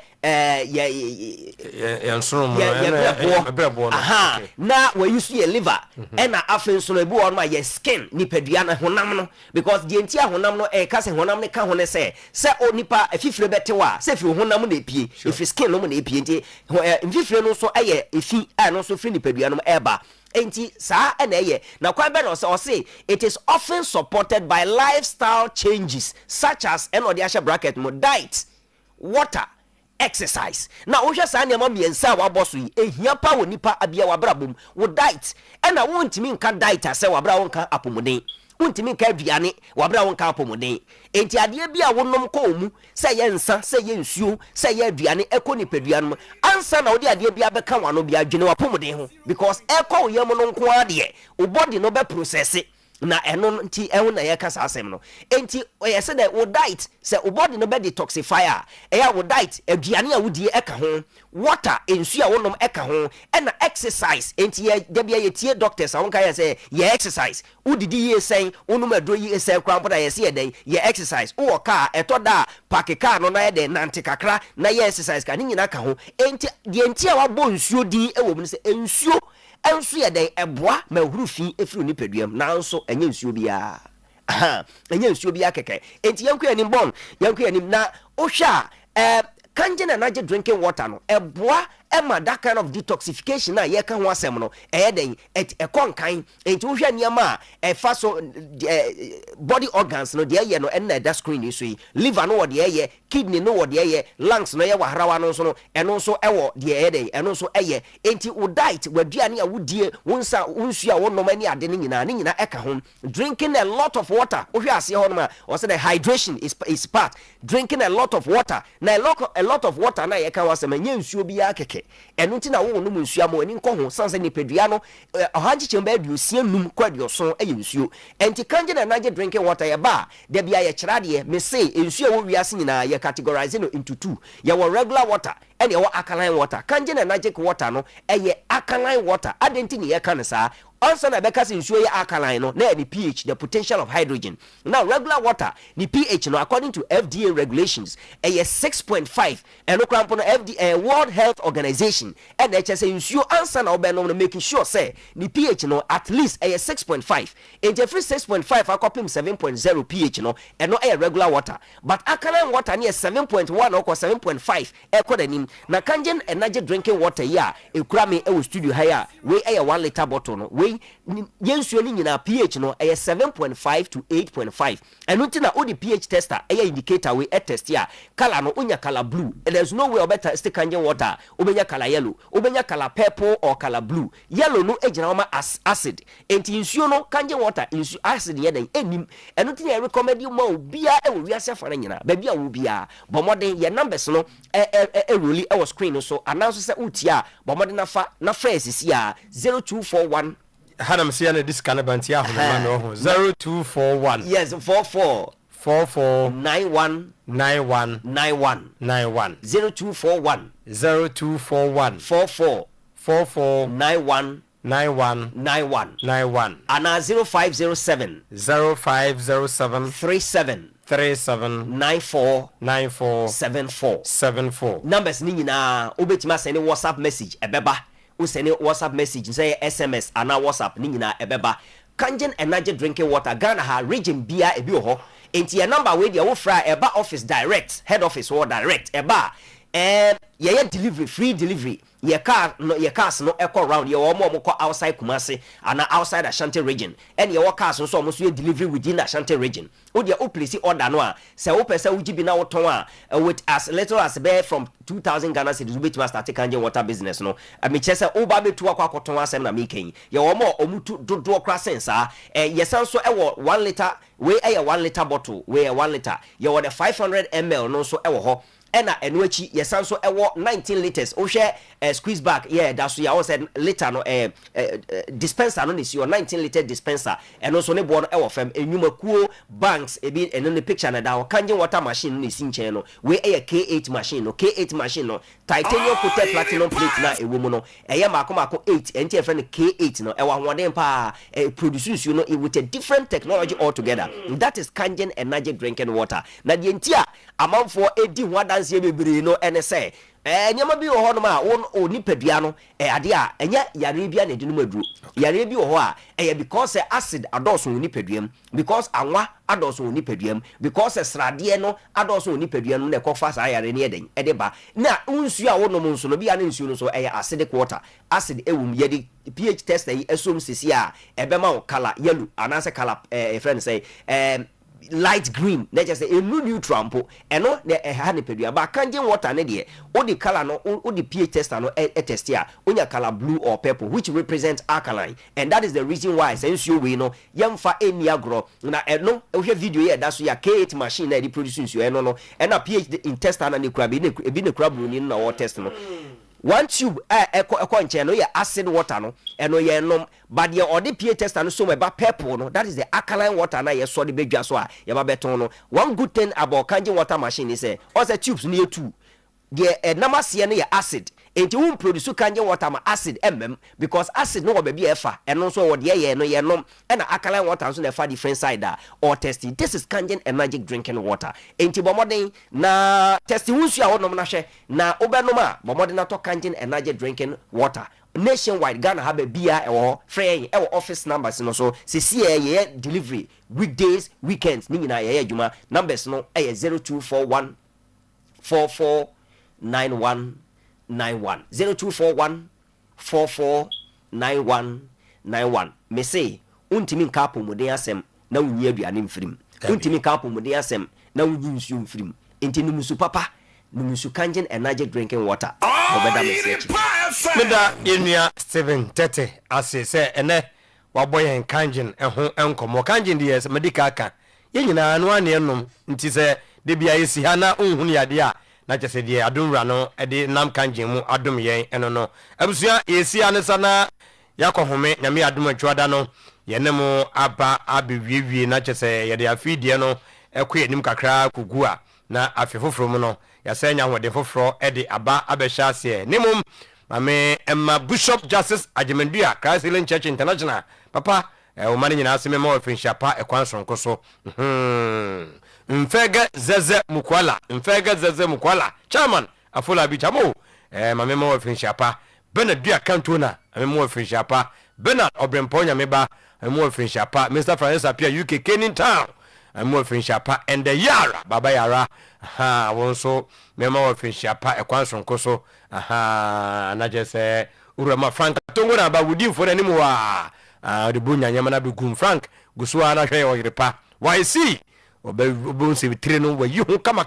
aha na we yusu ye liver ena afen so ebu on ma ye skin ni peduano honam no because the entia honam no ka se honam ne ka ho ne se onipa afifire betewa se fi honam na epie if skin no na epie nti afifire no so aye efi no so fri ni peduano eba enti sa na eye na kwa be no say it is often supported by lifestyle changes such as enodiasha bracket mo diet, water, exercise. Na ohwa sa na mam yensa wa boso yi ehia pa wo nipa abia wa brabom wo diet na wo ntimi nka diet ase wa bra wo nka apomuden untimi nka aduane wa bra wo nka apomuden enti ade bia wo nom ko mu se ye nsa se ye nsuo se ye aduane ekoni peduane ansa na wo de ade bia beka wano bia adwene wa apomuden ho because ekọ wo yam no nko ade wo body no be process na eno nti ehu na ye kasa asem no enti ye se that wo diet se wo body no be detoxifier ya wo diet aduane a wodie eka ho water ensu a wonom eka ho na exercise enti ye da bia ye tie doctors awon kai say ye exercise udidi ye sen onum adro ye sen krampoda ye se ye den ye exercise wo ka etoda park car no na ye den nante kakra na ye exercise ka ni nyina ka ho enti de enti a wabo nsuo din ewo mu se ensuo enso ye den eboa ma huru fi efiri ni peduam na nso enye nsuo bia enye nsuo bia keke enti yanku anim bon yanku anim na ohwa kangen energy drinking water no eboa ema that kind of detoxification na ye ka ho asem no den ekonkan enti ohwa niam a fa so body organs no de ye no na that screen so yi liver no de ye kidney no de ye lungs no ye wahrawa no so no eno so ewo de ye den eno so eye enti wo diet waduane a wodie wonsa wonsu a wonom ani ade ne nyina eka ho drinking a lot of water ohwa ase ho no ma o say the hydration is part drinking a lot of water na a lot of water na ye ka wasem anya nsuo bia keke eno nti na wo no nsuo am ani nko ho sanse ni pedua no ohanji chemba aduosia num kwadioso eye nsuo enti kangen energy drinking water ye ba da bia ye kirade me say nsuo wo wiase nyina ye categorize no into two ye wo regular water and ye wo alkaline water kangen energy water no eye alkaline water adenti ni ye kan sa also na beka se nsuo ye alkaline no na the pH the potential of hydrogen now regular water the pH no according to FDA regulations a 6.5 and no cramp no FDA World Health Organization and say nsuo answer na obe no making sure say the pH no at least a 6.5 and every 6.5 akopim 7.0 pH no and no a regular water but alkaline water near 7.1 or 7.5 ekodanim na kangen energy drinking water ya ekura me e studio haya we a 1 liter bottle no we yensuo ni nyina pH no 7.5 to 8.5 eno nti na odi pH tester indicator we test ya color no unya color blue and there's no way obeta stick kangen water obenya color yellow obenya color purple or color blue yellow no ejina ma acid enti nsuo no kangen water nsuo acid ye den enim eno nti na recommend you ma obia e wo wiase fa nyina ba bia wo bia bomodin ye numbers no roli e wo screen so announce say utia bomodin na phrase si ya 0241 Hanam Siana Discanabantia 0241 yes 44 91 91 91 91 0241 44 91 and 0507 37 94 74 74 numbers ni nyina obetima send WhatsApp message ebeba wo send WhatsApp message say SMS ana WhatsApp ni nyina ebeba Kangen energy drinking water Ghana ha region bia ebi ho enti your number we dia wo fra eba office direct head office or direct eba ye delivery free delivery your cars no echo round your mo outside Kumasi and outside Ashanti region and your cars so almost your delivery within Ashanti region o dia o place order no a say wo pese wo gibi na wo ton a with as little as bear from 2000 Ghana cedis we to start Kangen water business no me chese o ba betu akwakoton asem na me kan ye wo mo omutu dodo kra sense yesan so e wo 1 liter we 1 liter bottle we 1 liter ye wo the 500 ml no so e wo ho ena eno achi yesan so ewo 19 liters o hwe squeeze back that so ya said liter no dispenser no is your 19 liter dispenser eno so ne bo no ewo fam enwuma kuo banks ebi eno ne picture na da Kangen water machine no si nchen no we K8 machine no K8 machine no titanium coated platinum plate na ewo mu no eye mako 8 enti e friend K8 no ewo hoden pa produces you know with a different technology altogether. That is Kangen energy drinking water na die ntia amanfo edi ho sie bebre no ene say nyama bi ho no ma o nipadua no ade a enya yare bia na edinu maduro yare bi ho a because acid adoso nipaduam because anwa adoso nipaduam because srade no adoso nipaduam no na ekofa sa yare ne eden edeba na unsu a wonom nso no bia na nsu no so acidic water acid ewum yedi pH test yi esom sisi a ebema o color yellow anase color friend say light green na just say enu neutral mpo eno na ha ne pedua ba Kangen water ne de o di color no o di pH tester no test ya onya color blue or purple which represents alkaline and that is the reason why since you we no yemfa eni agro na eno ohwe video here that so ya K8 machine na di produce you eno no na pH in tester na ne kura bi ne kura blue ni na water test no one tube echo nche no ya acid water no eno ye nom but ye odi pH tester no so me ba purple no that is the alkaline water na ye so de bedwa so a ye ba beton no one good thing about Kangen water machine is all the tubes near two the number see no ya acid enti won produce Kangen water ma acid because acid no be efa eno so wo de ye no ye nom na alkaline water so na fa different side or testing. This is Kangen energy drinking water enti bomoden na testing won su a wonom na hwe na obenom a bomoden na to Kangen energy drinking water nationwide. Ghana have a bia or free our office numbers no so ye delivery weekdays weekends ni nyina ye adwuma numbers no 0241 449191 0241 449191 me say untimi nka apomuden asem na wunyi aduane mfirim untimi nka apomuden asem na wunyi nsu mfirim enti numusu papa numusu Kangen energy drinking water obeda message meda yenua Steven Tete ase se ene waboyen Kangen eho enkomo Kangen de yes medical aka yenyina anu ane enom nti se de bia yesi ha na unhun yade a na chese de adumra no de nam Kangen mu adum yen eno no abusua yesi anesa na yakohome nyame adum atwada no yenemu aba abewiwie na chese yede afidie no ekoye nim kakra kugua na afefoforo mu no yasenya hode foforo de aba abehya ase nimum mame Emma Bishop Justice Ajemendua Christ Healing Church International papa o mani nyina aseme ma ofin pa ekwanson koso mfega zeze mukwala chairman afola bi chamo mame ma ofin pa Benadua Cantona mame ma ofin pa Bernard Obremponya meba mame ma ofin pa Mr Francis Apia UK Kenin Town mame ofin pa and the Yara baba Yara wonso mema ofin pa ekwanson koso na jese urama Frank tongo na ba wudi fo na nimu wa de bunya nyama na be gum Frank gusua na hwe Oyerepa YC obo se bitire no wa yihu kama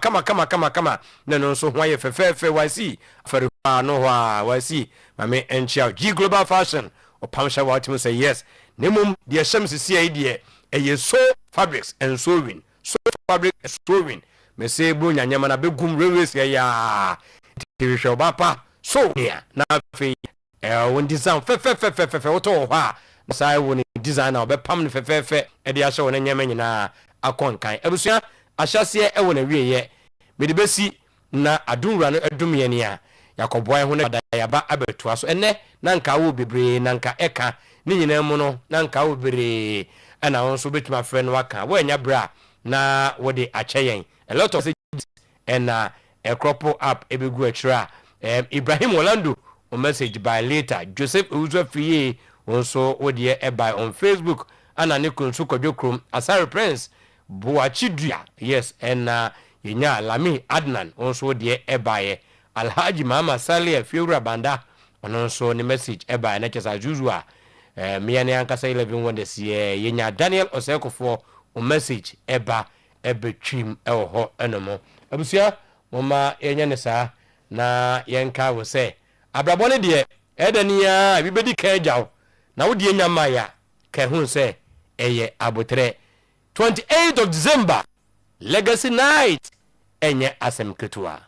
na no so ho aye fefefe YC afare no ho YC mame enchia G Global Fashion opamsha wa tim say yes nemum de shamsi si idea eye so fabrics and sewing so fabric sewing me say bunya nyama na be gum railways ya TV show bapa so yeah na fe won design fe woto ha sai won design na obepam ne fe e de ahye won nyama nyina akonkan abusua ahyase e won awieye me de besi na adunwura no adum ye ne a yakoboy ho na dayaba abetua so ene na nka wo bebre na nka eka ni nyina mu no na nka wo bebre ana won so betuma frɛ no aka wo anya bra na wo de acheyen a lot of and a crop up ebegu achira Ibrahim Orlando a message by later. Joseph Uzwafiye also wodie by on Facebook. Ana ne kunsu kodwokrom Asare Prince Boachidria. Yes, and yenya Lami Adnan also wodie by Alhaji Mama Saleh Fiura Banda. Also ne message by na chesa juzua. Me and Ankasa 11 wonders ye yenya Daniel Osekofo o message trim ho enemo. Abusia mama yenya ne sa na yenka wo se abrabone de edania bi bedi ka jaw na wo de nyama ya ka hu se eye abotre 28th of December Legacy Night enye asem ketua.